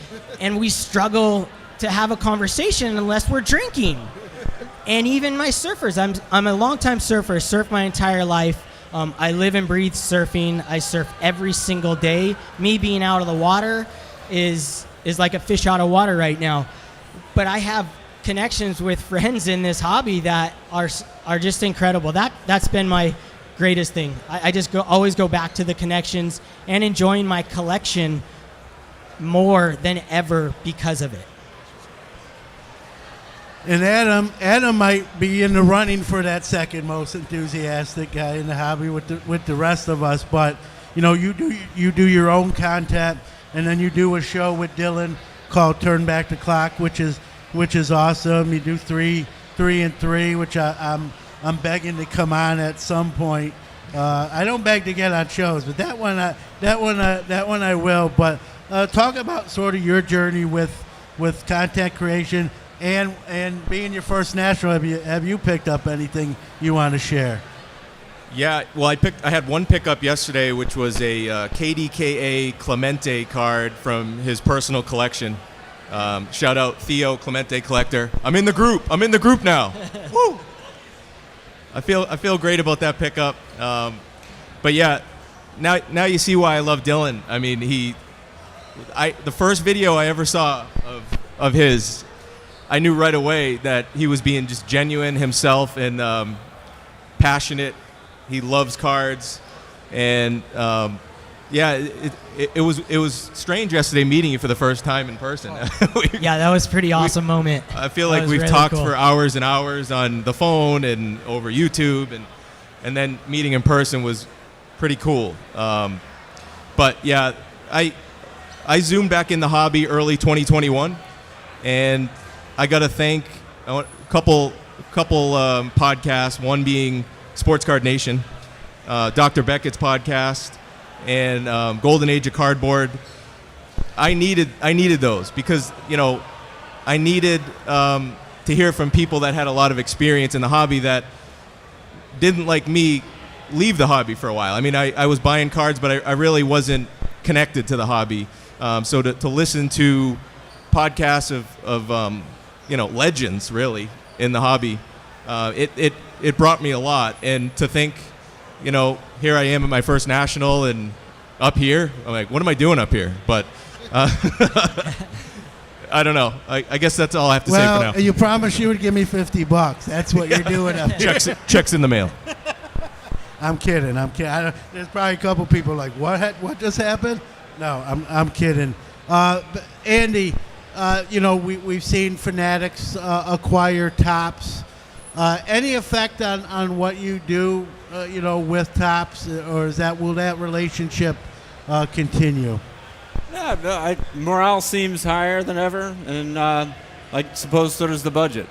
and we struggle to have a conversation unless we're drinking. And even my surfers, I'm a longtime surfer, surfed my entire life. I live and breathe surfing. I surf every single day. Me being out of the water is like a fish out of water right now. But I have connections with friends in this hobby that are just incredible. That's been my greatest thing. I just always go back to the connections and enjoying my collection more than ever because of it. And Adam might be in the running for that second most enthusiastic guy in the hobby with the rest of us. But you do your own content, and then you do a show with Dylan called Turn Back the Clock, which is awesome. You do 3 and 3, which I'm begging to come on at some point. I don't beg to get on shows, but that one I will. But talk about sort of your journey with content creation and being your first national. Have you picked up anything you want to share? Yeah, well, I had one pickup yesterday, which was a KDKA Clemente card from his personal collection. Shout out Theo Clemente Collector. I'm in the group now. Woo! I feel great about that pickup. But yeah, now you see why I love Dylan. I mean, the first video I ever saw of his, I knew right away that he was being just genuine himself and passionate. He loves cards, and yeah, it was strange yesterday meeting you for the first time in person. Yeah, that was a pretty awesome moment. I feel like we've talked for hours and hours on the phone and over YouTube, and then meeting in person was pretty cool. But yeah, I zoomed back in the hobby early 2021, and I got to thank a couple podcasts, one being Sports Card Nation, Dr. Beckett's podcast, and Golden Age of Cardboard. I needed those because I needed to hear from people that had a lot of experience in the hobby that didn't, like me, leave the hobby for a while. I mean, I was buying cards, but I really wasn't connected to the hobby. So to listen to podcasts of legends really in the hobby, it brought me a lot. And to think, here I am at my first national and up here, I'm like, what am I doing up here? But I don't know. I guess that's all I have to say for now. Well, you promised you would give me $50. That's what you're doing up here. Checks in the mail. I'm kidding. There's probably a couple people like, what just happened? No, I'm kidding. But Andy, we've seen Fanatics acquire Topps. Any effect on what you do, with Topps, or will that relationship continue? No, morale seems higher than ever, and I suppose so does the budget.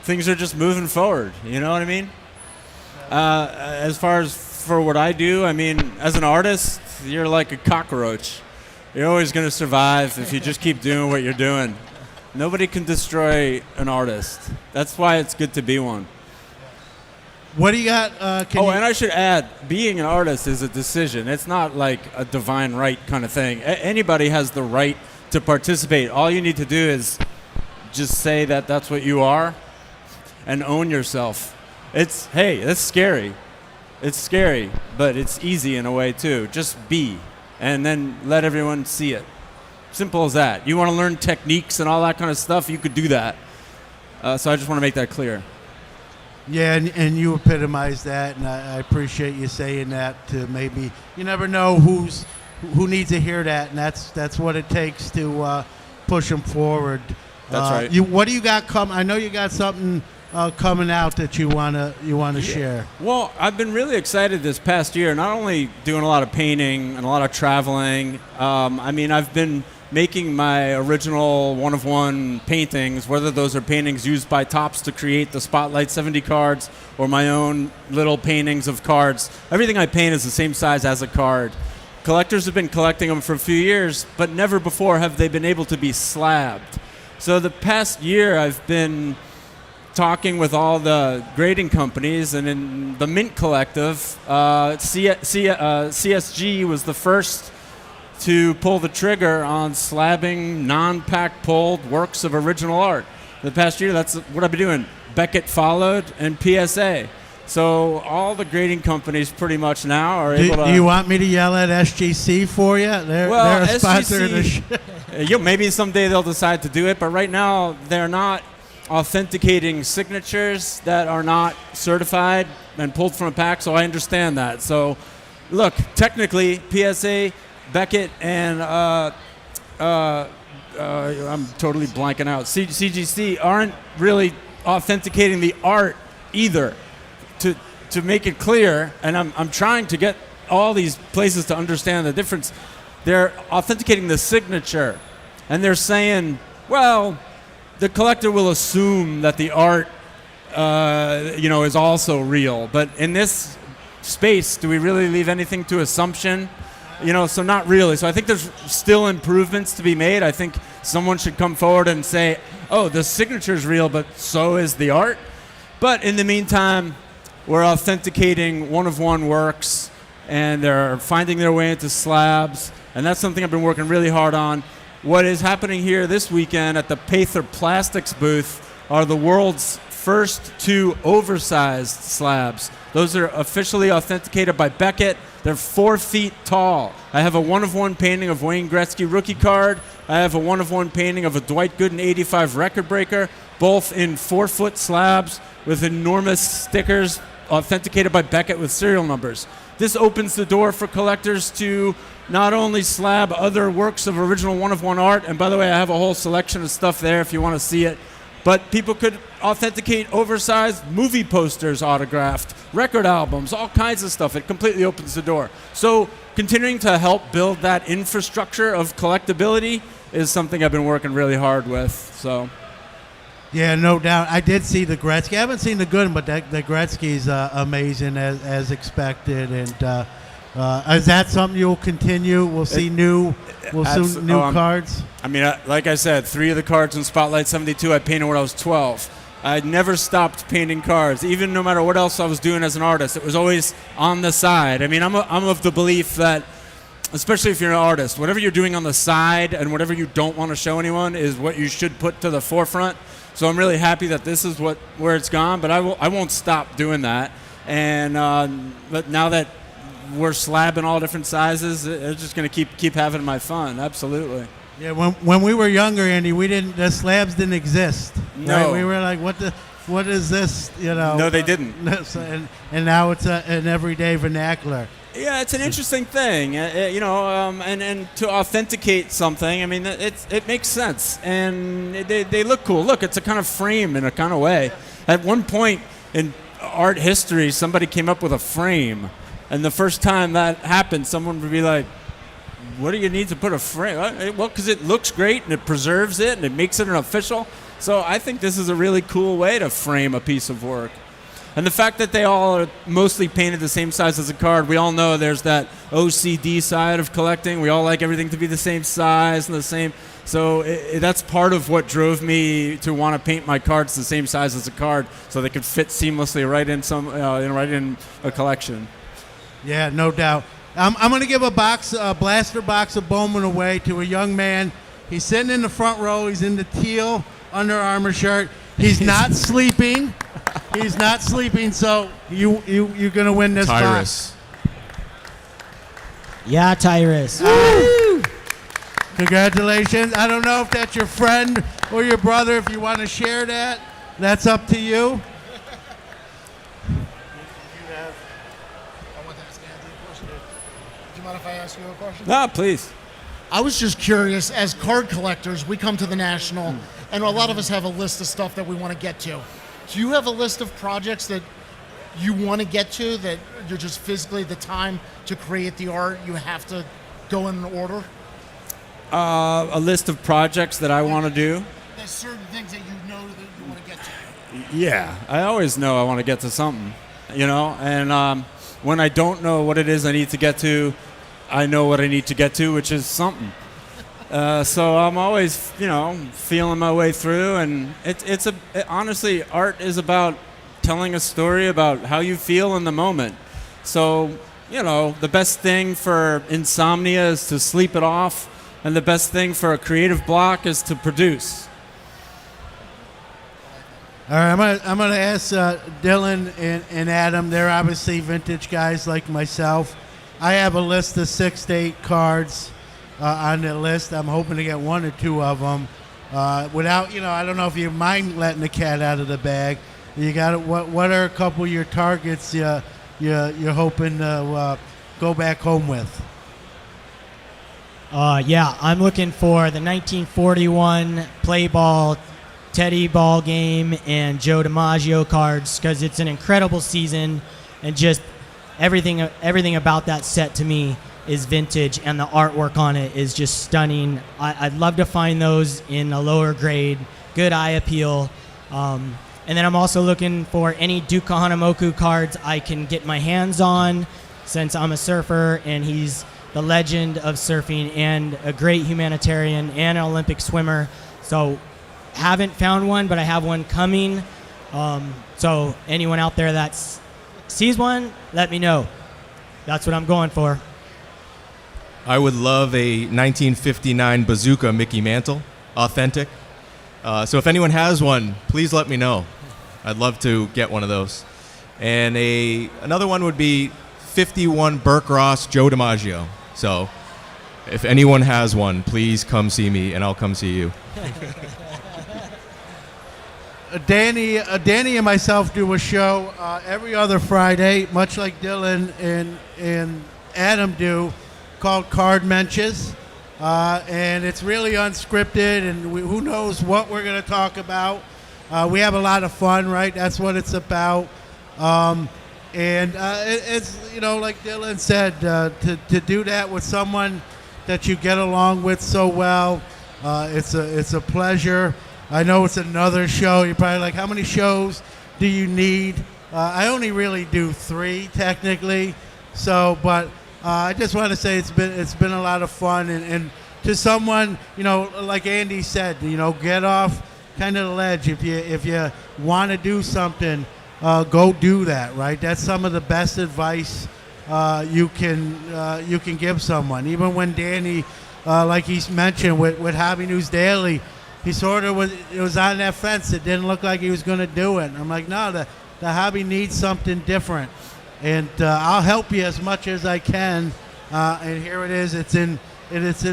Things are just moving forward. You know what I mean? As far as for what I do. I mean, as an artist, you're like a cockroach. You're always going to survive if you just keep doing what you're doing. Nobody can destroy an artist. That's why it's good to be one. What do you got? And I should add, being an artist is a decision. It's not like a divine right kind of thing. Anybody has the right to participate. All you need to do is just say that that's what you are and own yourself. It's scary. It's scary, but it's easy in a way too. Just be, and then let everyone see it. Simple as that. You want to learn techniques and all that kind of stuff, you could do that. So I just want to make that clear. Yeah, and you epitomize that, and I appreciate you saying that. To maybe you never know who needs to hear that, and that's what it takes to push them forward. That's right. What do you got coming? I know you got something coming out that you wanna share. Well, I've been really excited this past year. Not only doing a lot of painting and a lot of traveling. I've been making my original one-of-one paintings, whether those are paintings used by Topps to create the Spotlight 70 cards or my own little paintings of cards. Everything I paint is the same size as a card. Collectors have been collecting them for a few years, but never before have they been able to be slabbed. So the past year I've been talking with all the grading companies, and in the Mint Collective, CSG was the first to pull the trigger on slabbing non-pack pulled works of original art. The past year, that's what I've been doing. Beckett followed, and PSA. So all the grading companies pretty much now are able to... Do you want me to yell at SGC for you? They're a sponsor of the show. Maybe someday they'll decide to do it, but right now they're not authenticating signatures that are not certified and pulled from a pack, so I understand that. So look, technically, PSA... Beckett and I'm totally blanking out. CGC aren't really authenticating the art either. To make it clear, and I'm trying to get all these places to understand the difference. They're authenticating the signature, and they're saying, well, the collector will assume that the art, is also real. But in this space, do we really leave anything to assumption? So not really. So I think there's still improvements to be made. I think someone should come forward and say, oh, the signature is real, but so is the art. But in the meantime, we're authenticating one-of-one works, and they're finding their way into slabs, and that's something I've been working really hard on. What is happening here this weekend at the Paether Plastics booth are the world's first 2 oversized slabs. Those are officially authenticated by Beckett. They're 4 feet tall. I have a one-of-one painting of Wayne Gretzky rookie card. I have a one-of-one painting of a Dwight Gooden 85 record breaker, both in 4-foot slabs with enormous stickers authenticated by Beckett with serial numbers. This opens the door for collectors to not only slab other works of original one-of-one art, and by the way, I have a whole selection of stuff there if you want to see it, but people could authenticate oversized movie posters autographed, record albums, all kinds of stuff. It completely opens the door. So continuing to help build that infrastructure of collectability is something I've been working really hard with. So, yeah, no doubt. I did see the Gretzky. I haven't seen the good one, but the Gretzky's amazing as expected. And is that something you'll continue? We'll see new cards. Like I said, 3 of the cards in Spotlight 72 I painted when I was 12. I never stopped painting cards, even no matter what else I was doing as an artist. It was always on the side. I'm of the belief that, especially if you're an artist, whatever you're doing on the side and whatever you don't want to show anyone is what you should put to the forefront. So I'm really happy that this is where it's gone, but I won't stop doing that. And but now that we're slabbing all different sizes, it's just going to keep having my fun. Absolutely. Yeah, when we were younger, Andy, the slabs didn't exist. No. Right? We were like, what is this? No, they didn't. And now it's an everyday vernacular. Yeah, it's an interesting thing, and to authenticate something, it makes sense, and they look cool. Look, it's a kind of frame in a kind of way. At one point in art history, somebody came up with a frame, and the first time that happened, someone would be like, what do you need to put a frame? Well, because it looks great, and it preserves it, and it makes it an official. So I think this is a really cool way to frame a piece of work. And the fact that they all are mostly painted the same size as a card, we all know there's that OCD side of collecting. We all like everything to be the same size and the same. So that's part of what drove me to want to paint my cards the same size as a card, so they could fit seamlessly right in a collection. Yeah, no doubt. I'm going to give a blaster box of Bowman away to a young man. He's sitting in the front row. He's in the teal Under Armour shirt. He's not sleeping. He's not sleeping. So you're going to win this Tyrus. box. Yeah, Tyrus. Congratulations. I don't know if that's your friend or your brother. If you want to share that, that's up to you. Do you mind if I ask you a question? No, please. I was just curious, as card collectors, we come to the National, and a lot of us have a list of stuff that we want to get to. Do you have a list of projects that you want to get to, that you're just physically, the time to create the art, you have to go in order? A list of projects that I want to do. There's certain things that you know that you want to get to. Yeah, I always know I want to get to something, and when I don't know what it is I need to get to, I know what I need to get to, which is something. So I'm always, feeling my way through, and honestly, art is about telling a story about how you feel in the moment. So, the best thing for insomnia is to sleep it off, and the best thing for a creative block is to produce. All right, I'm gonna ask Dylan and Adam. They're obviously vintage guys like myself. I have a list of 6 to 8 cards on the list. I'm hoping to get 1 or 2 of them. Without, I don't know if you mind letting the cat out of the bag. You got what are a couple of your targets you're hoping to go back home with? Yeah, I'm looking for the 1941 play ball Teddy ball game and Joe DiMaggio cards, because it's an incredible season, and just everything about that set to me is vintage, and the artwork on it is just stunning. I'd love to find those in a lower grade, good eye appeal. And then I'm also looking for any Duke Kahanamoku cards I can get my hands on, since I'm a surfer and he's the legend of surfing and a great humanitarian and an Olympic swimmer. So haven't found one, but I have one coming. So anyone out there that sees one, let me know. That's what I'm going for. I would love a 1959 Bazooka Mickey Mantle, authentic. So if anyone has one, please let me know. I'd love to get one of those. And another one would be 51 Burke Ross Joe DiMaggio. So if anyone has one, please come see me, and I'll come see you. Danny and myself do a show every other Friday, much like Dylan and Adam do, called Card Menches. And it's really unscripted, and who knows what we're going to talk about. We have a lot of fun, right? That's what it's about. It's, like Dylan said, to do that with someone that you get along with so well, it's a pleasure. I know it's another show. You're probably like, how many shows do you need? I only really do 3 technically. So, but I just want to say it's been a lot of fun, and to someone, like Andy said, get off kind of the ledge. If you want to do something, go do that. Right? That's some of the best advice you can give someone. Even when Danny, like he's mentioned with Hobby News Daily, he sort of was on that fence. It didn't look like he was going to do it. I'm like, no, the hobby needs something different, and I'll help you as much as I can. And here it is. It's in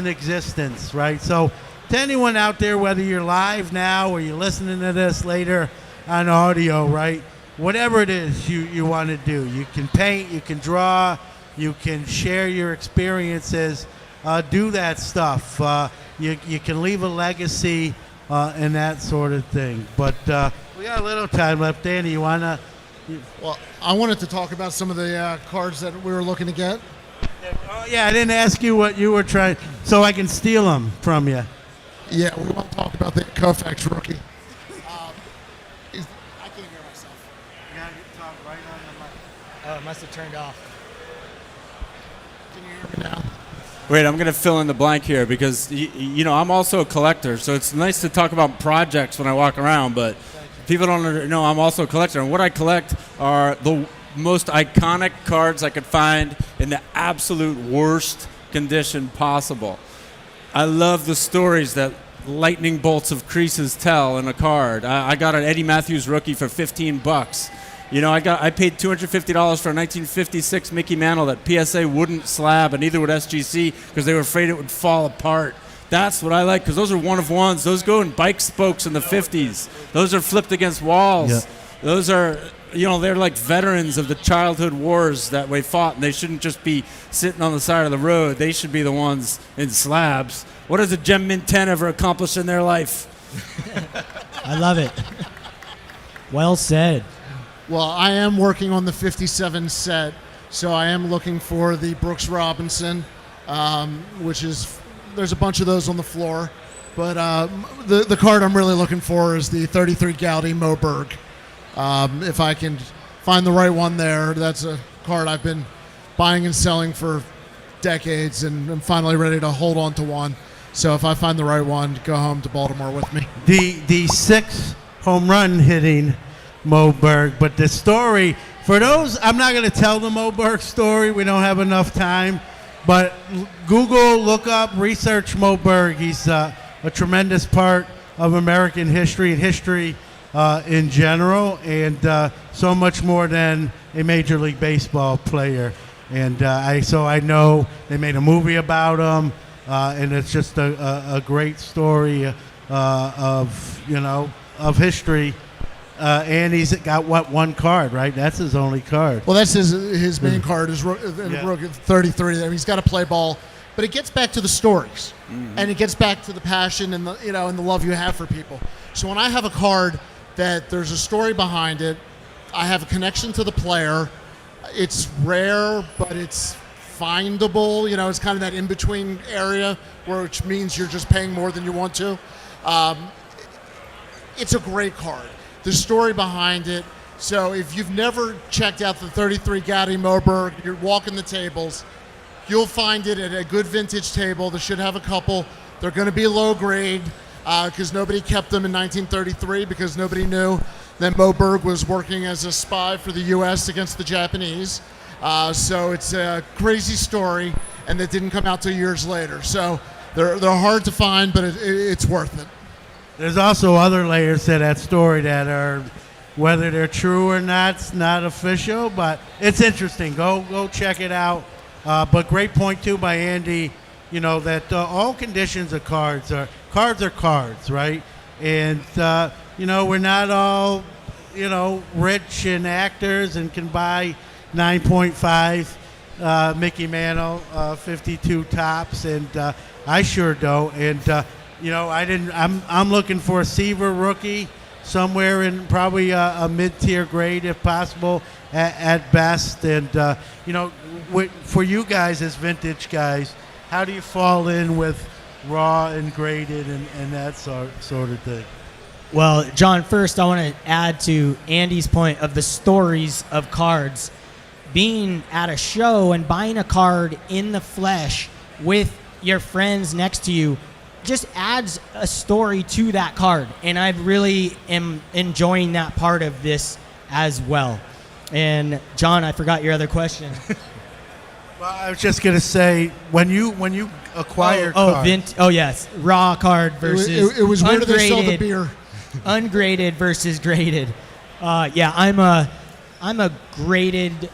existence, right? So to anyone out there, whether you're live now or you're listening to this later on audio, right? Whatever it is you want to do, you can paint, you can draw, you can share your experiences. Do that stuff. You can leave a legacy and that sort of thing. But we got a little time left. Danny, you want to? Well, I wanted to talk about some of the cards that we were looking to get. Oh, yeah, I didn't ask you what you were trying, so I can steal them from you. Yeah, we want to talk about the Koufax rookie. I can't hear myself. Yeah, you talk must have turned off. Can you hear me now? Wait, I'm going to fill in the blank here because, you know, I'm also a collector, so it's nice to talk about projects when I walk around, but people don't know I'm also a collector. And what I collect are the most iconic cards I could find in the absolute worst condition possible. I love the stories that lightning bolts of creases tell in a card. I got an Eddie Matthews rookie for $15. You know, I paid $250 for a 1956 Mickey Mantle that PSA wouldn't slab, and neither would SGC because they were afraid it would fall apart. That's what I like because those are one of ones. Those go in bike spokes in the 50s. Those are flipped against walls. Yeah. Those are, you know, they're like veterans of the childhood wars that we fought, and they shouldn't just be sitting on the side of the road. They should be the ones in slabs. What has a Gem Mint 10 ever accomplished in their life? I love it. Well said. Well, I am working on the 57 set, so I am looking for the Brooks Robinson, which is, there's a bunch of those on the floor. But the card I'm really looking for is the 33 Gaudy Moberg. If I can find the right one there, that's a card I've been buying and selling for decades, and I'm finally ready to hold on to one. So if I find the right one, go home to Baltimore with me. The 6 home run hitting Moberg, but the story, for those, I'm not going to tell the Moberg story. We don't have enough time. But Google, look up, research Moberg. He's a tremendous part of American history and history in general, and so much more than a Major League Baseball player. And so I know they made a movie about him, and it's just a great story of, you know, of history. And he's got, what, one card, right? That's his only card. Well, that's his main card, is rookie 33. I mean, he's got to play ball. But it gets back to the stories, and it gets back to the passion and the, you know, and the love you have for people. So when I have a card that there's a story behind it, I have a connection to the player. It's rare, but it's findable. You know, it's kind of that in-between area, which means you're just paying more than you want to. It's a great card. The story behind it. So if you've never checked out the 33 Gaudy Moberg, you're walking the tables, you'll find it at a good vintage table. They should have a couple. They're going to be low grade because nobody kept them in 1933 because nobody knew that Moberg was working as a spy for the U.S. against the Japanese. So it's a crazy story, and that didn't come out till years later. So they're hard to find, but it's worth it. There's also other layers to that story that are, whether they're true or not, it's not official, but it's interesting. Go check it out. But great point, too, by Andy, you know, that all conditions of cards are cards, right? And, you know, we're not all, you know, rich and actors and can buy 9.5 Mickey Mantle 52 tops, and I sure don't. And, you know, I'm looking for a Seaver rookie somewhere in probably a mid-tier grade if possible at best. And, you know, for you guys as vintage guys, how do you fall in with raw and graded and that sort of thing? Well, John, first I want to add to Andy's point of the stories of cards. Being at a show and buying a card in the flesh with your friends next to you just adds a story to that card, and I really am enjoying that part of this as well. And John, I forgot your other question. Well, I was just gonna say, when you acquire cards, yes, raw card versus it was where do they sell the beer? Ungraded versus graded. Yeah, I'm a graded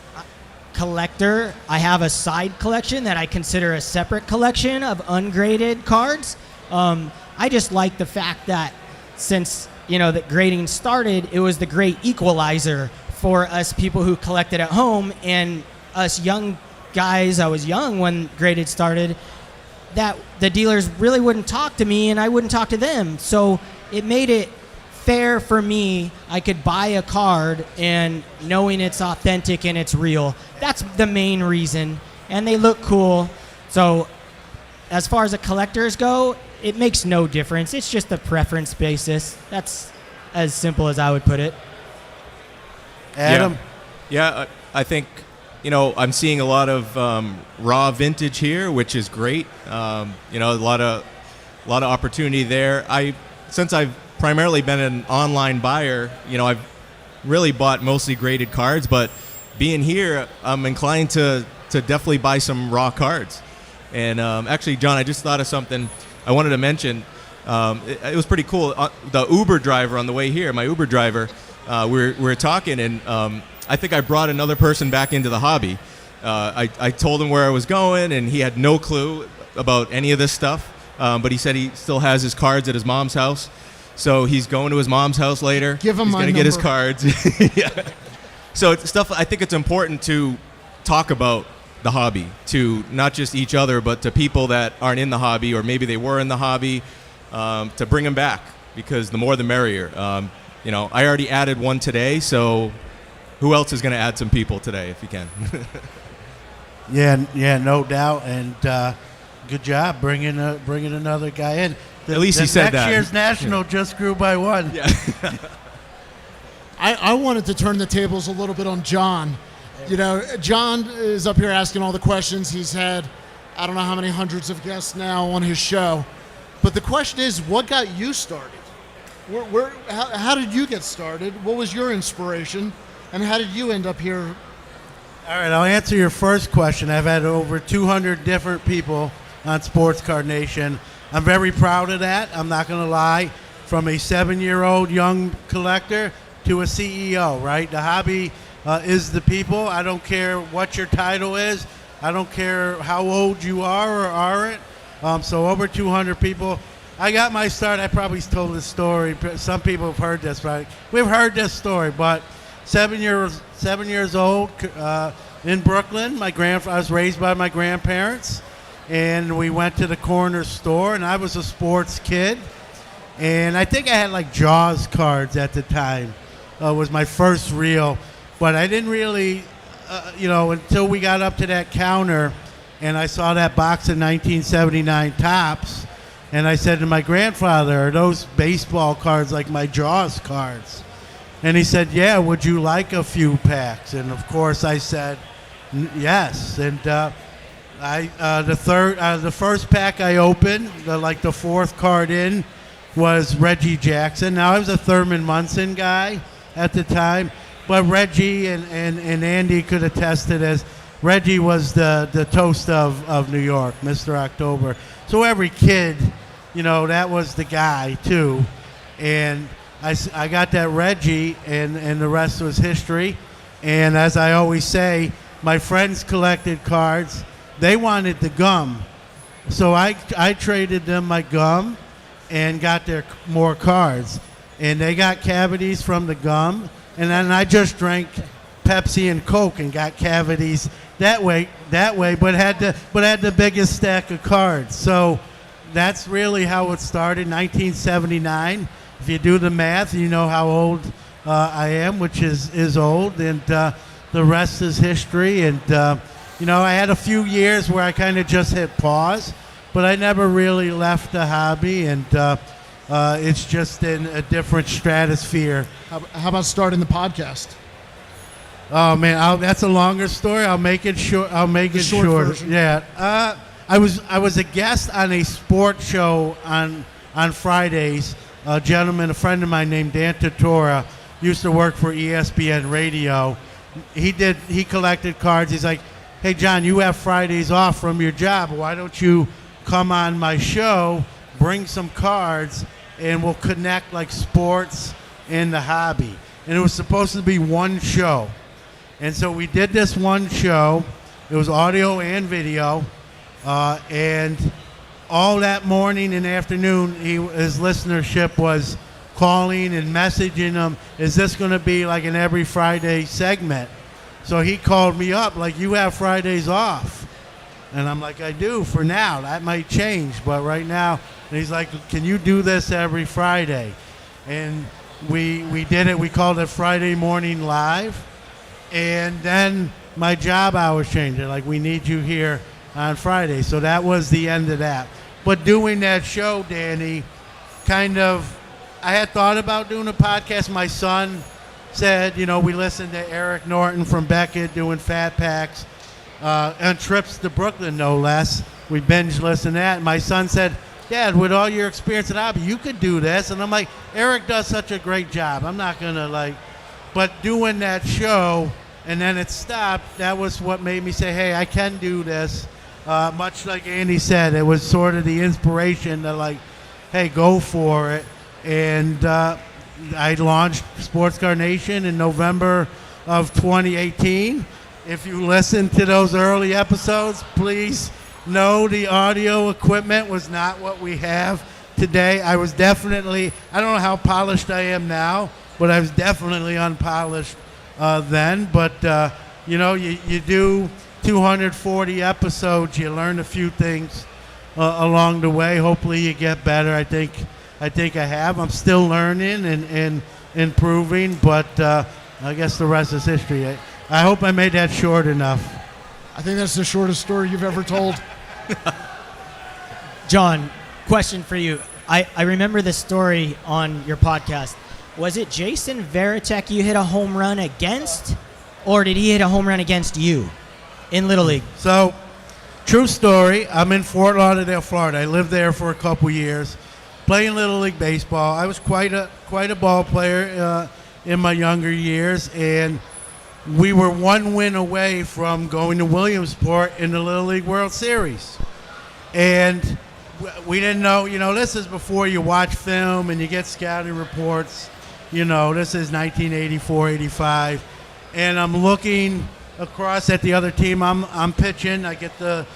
collector. I have a side collection that I consider a separate collection of ungraded cards. I just like the fact that since, you know, that grading started, it was the great equalizer for us people who collected at home, and us young guys, I was young when graded started, that the dealers really wouldn't talk to me and I wouldn't talk to them. So it made it fair for me. I could buy a card and knowing it's authentic and it's real. That's the main reason. And they look cool. So as far as the collectors go, it makes no difference. It's just a preference basis. That's as simple as I would put it. Adam? Yeah, I think I'm seeing a lot of raw vintage here, which is great. A lot of opportunity there. Since I've primarily been an online buyer, I've really bought mostly graded cards, but being here, I'm inclined to definitely buy some raw cards. And actually, John, I just thought of something I wanted to mention. It was pretty cool. The Uber driver on the way here, my Uber driver, we were talking, and I think I brought another person back into the hobby. I told him where I was going, and he had no clue about any of this stuff. But he said he still has his cards at his mom's house. So he's going to his mom's house later. Give him he's my going to get his number. cards. Yeah. So it's stuff. I think it's important to talk about the hobby to not just each other, but to people that aren't in the hobby, or maybe they were in the hobby, to bring them back, because the more the merrier. I already added one today, so who else is going to add some people today if you can? Yeah, no doubt, and good job bringing another guy in. At least he said that. Next year's national just grew by one. Yeah. I wanted to turn the tables a little bit on John. John is up here asking all the questions. He's had, I don't know how many hundreds of guests now on his show. But the question is, what got you started? How did you get started? What was your inspiration? And how did you end up here? All right, I'll answer your first question. I've had over 200 different people on Sports Card Nation. I'm very proud of that. I'm not going to lie. From a 7-year-old young collector to a CEO, right? The hobby is the people. I don't care what your title is. I don't care how old you are or aren't. So over 200 people. I got my start. I probably told this story. Some people have heard this, right? We've heard this story, but 7 years old in Brooklyn. I was raised by my grandparents, and we went to the corner store, and I was a sports kid. And I think I had like Jaws cards at the time. Was my first reel, but I didn't really, until we got up to that counter, and I saw that box of 1979 Topps, and I said to my grandfather, "Are those baseball cards like my Jaws cards?" And he said, "Yeah, would you like a few packs?" And of course I said, yes. And the first pack I opened, the fourth card in, was Reggie Jackson. Now I was a Thurman Munson guy at the time, but Reggie and Andy could attest to this. Reggie was the toast of New York, Mr. October. So every kid, that was the guy too. And I got that Reggie, and the rest was history. And as I always say, my friends collected cards. They wanted the gum. So I traded them my gum and got their more cards. And they got cavities from the gum. And then I just drank Pepsi and Coke and got cavities that way, but had the biggest stack of cards. So that's really how it started, 1979. If you do the math, you know how old I am, which is old, and the rest is history. And I had a few years where I kind of just hit pause, but I never really left the hobby, and it's just in a different stratosphere. How about starting the podcast? Oh man, that's a longer story. I'll make it short. Short version. Yeah, I was a guest on a sports show on Fridays. A friend of mine named Dan Tortora, used to work for ESPN Radio. He collected cards. He's like, "Hey John, you have Fridays off from your job. Why don't you come on my show, bring some cards, and we'll connect like sports and the hobby?" And it was supposed to be one show. And so we did this one show. It was audio and video. And all that morning and afternoon, his listenership was calling and messaging him, "Is this going to be like an every Friday segment?" So he called me up, like, "You have Fridays off." And I'm like, "I do for now. That might change, but right now." And he's like, "Can you do this every Friday?" And we did it. We called it Friday Morning Live. And then my job hours changed. They're like, "We need you here on Friday." So that was the end of that. But doing that show, Danny, I had thought about doing a podcast. My son said, we listened to Eric Norton from Beckett doing Fat Packs and trips to Brooklyn, no less. We binge listened to that. And my son said, Dad, with all your experience at hobby, you could do this. And I'm like, Eric does such a great job. I'm not going to but doing that show and then it stopped, that was what made me say, hey, I can do this. Much like Andy said, it was sort of the inspiration to hey, go for it. And I launched Sports Car Nation in November of 2018. If you listen to those early episodes, please know the audio equipment was not what we have today. I was definitely, I don't know how polished I am now, but I was definitely unpolished then. But, you do 240 episodes, you learn a few things along the way. Hopefully you get better. I think I have. I'm still learning and improving, but I guess the rest is history. I hope I made that short enough. I think that's the shortest story you've ever told. John, question for you. I remember this story on your podcast. Was it Jason Varitek you hit a home run against, or did he hit a home run against you in Little League? So, true story. I'm in Fort Lauderdale, Florida. I lived there for a couple years, playing Little League baseball. I was quite a ball player in my younger years, and we were one win away from going to Williamsport in the Little League World Series. And we didn't know, this is before you watch film and you get scouting reports. This is 1984, 85. And I'm looking across at the other team. I'm pitching. I get the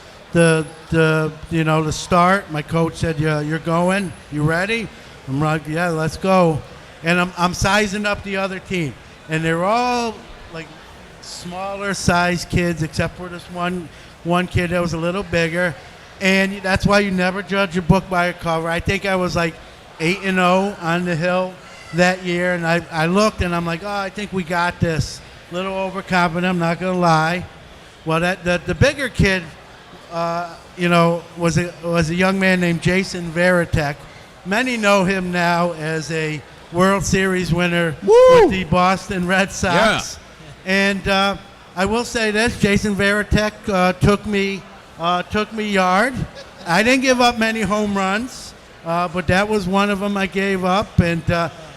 start. My coach said, you're going. You ready? I'm like, yeah, let's go. And I'm sizing up the other team. And they're all smaller sized kids, except for this one kid that was a little bigger. And that's why you never judge a book by a cover. I think I was 8-0 on the hill that year. And I looked and I'm like, oh, I think we got this. A little overconfident, I'm not going to lie. Well, the bigger kid, was a young man named Jason Varitek. Many know him now as a World Series winner with the Boston Red Sox. Yeah. And I will say this: Jason Varitek took me yard. I didn't give up many home runs, but that was one of them I gave up. And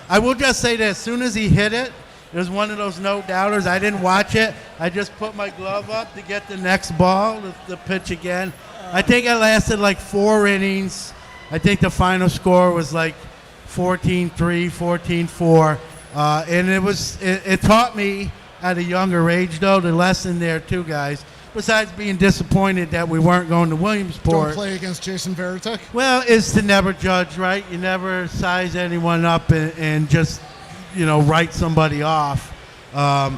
I will just say this: as soon as he hit it, it was one of those no-doubters. I didn't watch it. I just put my glove up to get the next ball, the pitch again. I think I lasted 4 innings. I think the final score was 14-3, 14-4. And it taught me at a younger age, though, the lesson there too, guys. Besides being disappointed that we weren't going to Williamsport. Don't play against Jason Varitek. Well, is to never judge, right? You never size anyone up and just write somebody off. I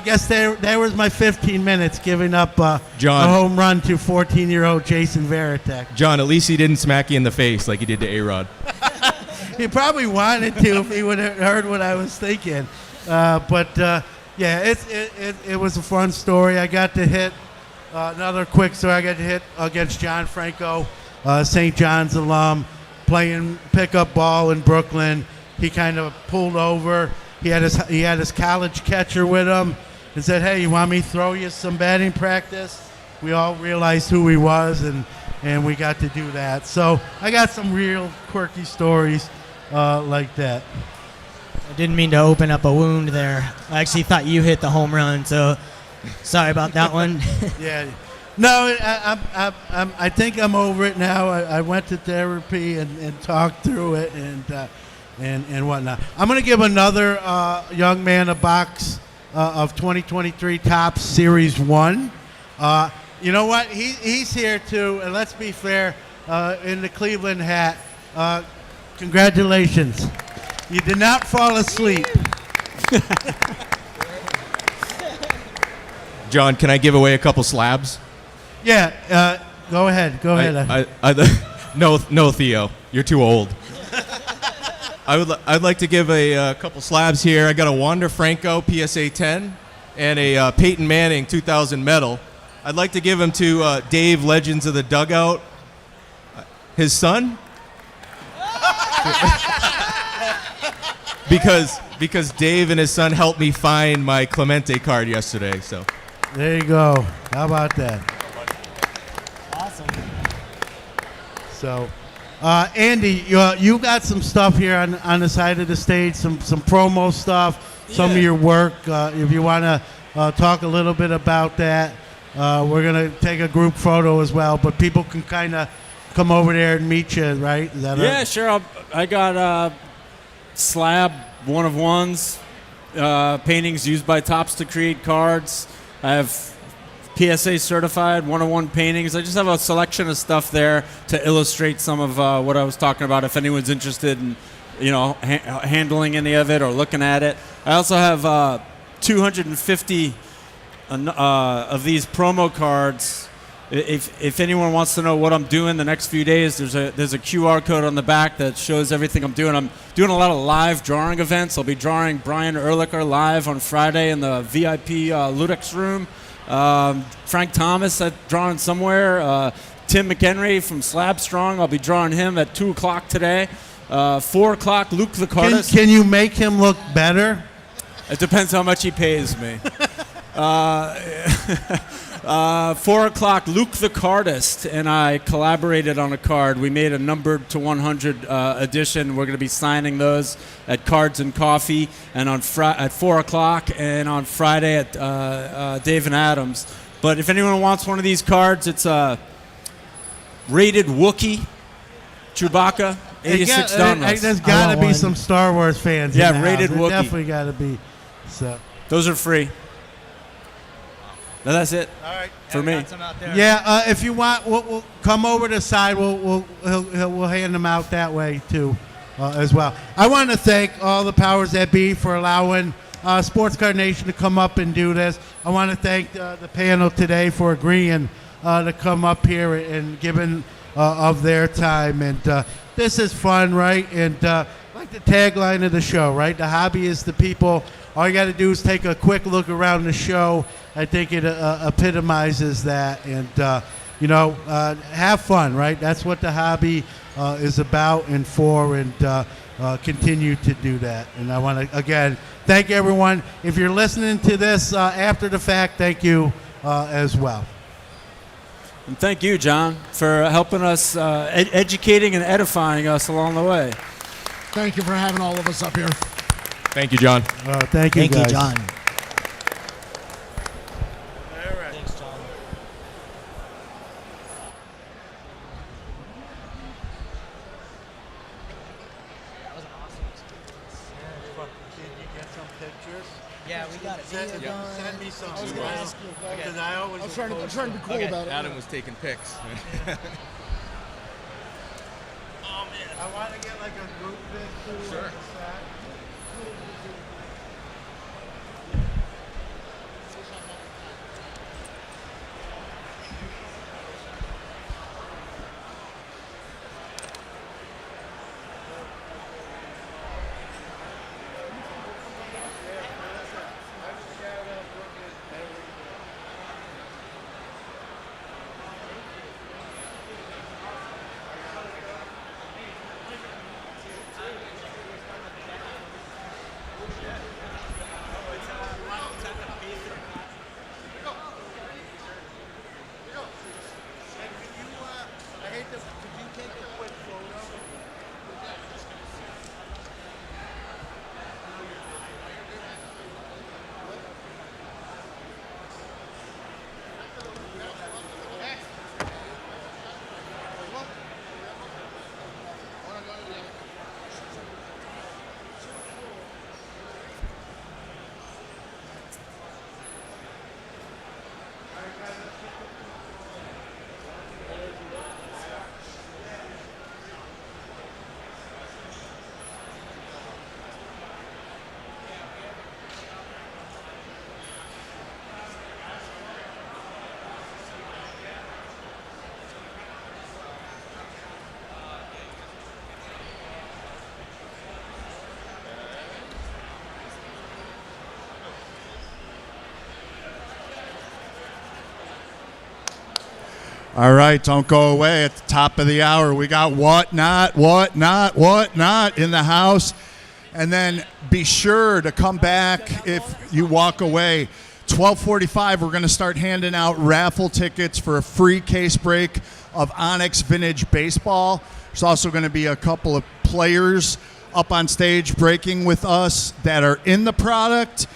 guess there was my 15 minutes giving up a home run to 14-year-old Jason Varitek. John, at least he didn't smack you in the face like he did to A-Rod. He probably wanted to if he would have heard what I was thinking. Yeah, it was a fun story. I got to hit another quick story. I got to hit against John Franco, St. John's alum, playing pickup ball in Brooklyn. He kind of pulled over. He had his college catcher with him and said, "Hey, you want me to throw you some batting practice?" We all realized who he was, and we got to do that. So I got some real quirky stories like that. I didn't mean to open up a wound there. I actually thought you hit the home run, so sorry about that one. Yeah. No, I think I'm over it now. I went to therapy and talked through it and whatnot. I'm going to give another young man a box of 2023 Topps Series 1. You know what? He's here too, and let's be fair, in the Cleveland hat. Congratulations. You did not fall asleep. John, can I give away a couple slabs? Yeah, go ahead. No, Theo, you're too old. I'd like to give a couple slabs here. I got a Wander Franco PSA 10 and a Peyton Manning 2000 medal. I'd like to give them to Dave, Legends of the Dugout, his son. because Dave and his son helped me find my Clemente card yesterday. So There you go. How about that? Awesome. So, Andy, you got some stuff here on the side of the stage, some promo stuff, some of your work. If you want to talk a little bit about that, we're going to take a group photo as well, but people can kind of come over there and meet you, right? Is that Yeah, sure. I got slab one-of-ones, paintings used by Topps to create cards. I have PSA certified one-of-one paintings. I just have a selection of stuff there to illustrate some of what I was talking about. If anyone's interested in, handling any of it or looking at it, I also have 250 of these promo cards. If anyone wants to know what I'm doing the next few days, there's a QR code on the back that shows everything I'm doing. I'm doing a lot of live drawing events. I'll be drawing Brian Ehrlicher live on Friday in the VIP Ludex room. Frank Thomas, I'm drawing somewhere. Tim McHenry from Slab Strong, I'll be drawing him at 2 o'clock today. 4 o'clock, Luke the Cardist. Can you make him look better? It depends how much he pays me. 4 o'clock, Luke the Cardist and I collaborated on a card. We made a numbered to 100 edition. We're going to be signing those at Cards and Coffee and at 4 o'clock and on Friday at Dave and Adams. But if anyone wants one of these cards, it's a rated Wookiee, Chewbacca, 86 Donruss. There's got to be some Star Wars fans. Yeah, in the rated house. Wookiee. There definitely got to be. So those are free. No, that's it. All right. For me. Yeah, if you want, we'll come over to the side. We'll hand them out that way too, as well. I want to thank all the powers that be for allowing Sports Card Nation to come up and do this. I want to thank the panel today for agreeing to come up here and giving of their time. And this is fun, right? And like the tagline of the show, right? The hobby is the people. All you got to do is take a quick look around the show. I think it epitomizes that, and have fun, right? That's what the hobby is about and for, and continue to do that. And I want to again thank everyone. If you're listening to this after the fact, thank you as well. And thank you, John, for helping us, educating and edifying us along the way. Thank you for having all of us up here. Thank you, John. Thank you, guys. John. Yeah, we got it. Send me some. I was going to ask you about it. Because I always I was trying to be cool about it. Adam was taking pics. Oh man, I want to get like a group pic too. Sure. Like a set. All right, don't go away. At the top of the hour, we got Whatnot in the house. And then be sure to come back if you walk away. 12:45, we're going to start handing out raffle tickets for a free case break of Onyx Vintage Baseball. There's also going to be a couple of players up on stage breaking with us that are in the product.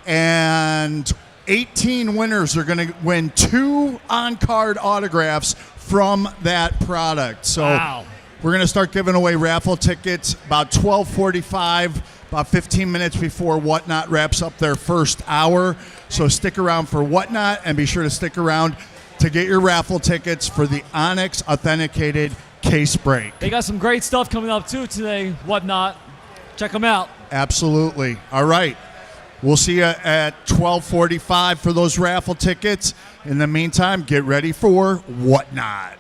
And 18 winners are going to win 2 on-card autographs from that product. So we're going to start giving away raffle tickets about 12:45, about 15 minutes before Whatnot wraps up their first hour. So stick around for Whatnot, and be sure to stick around to get your raffle tickets for the Onyx Authenticated Case Break. They got some great stuff coming up too today, Whatnot. Check them out. Absolutely. All right. We'll see you at 12:45 for those raffle tickets. In the meantime, get ready for Whatnot.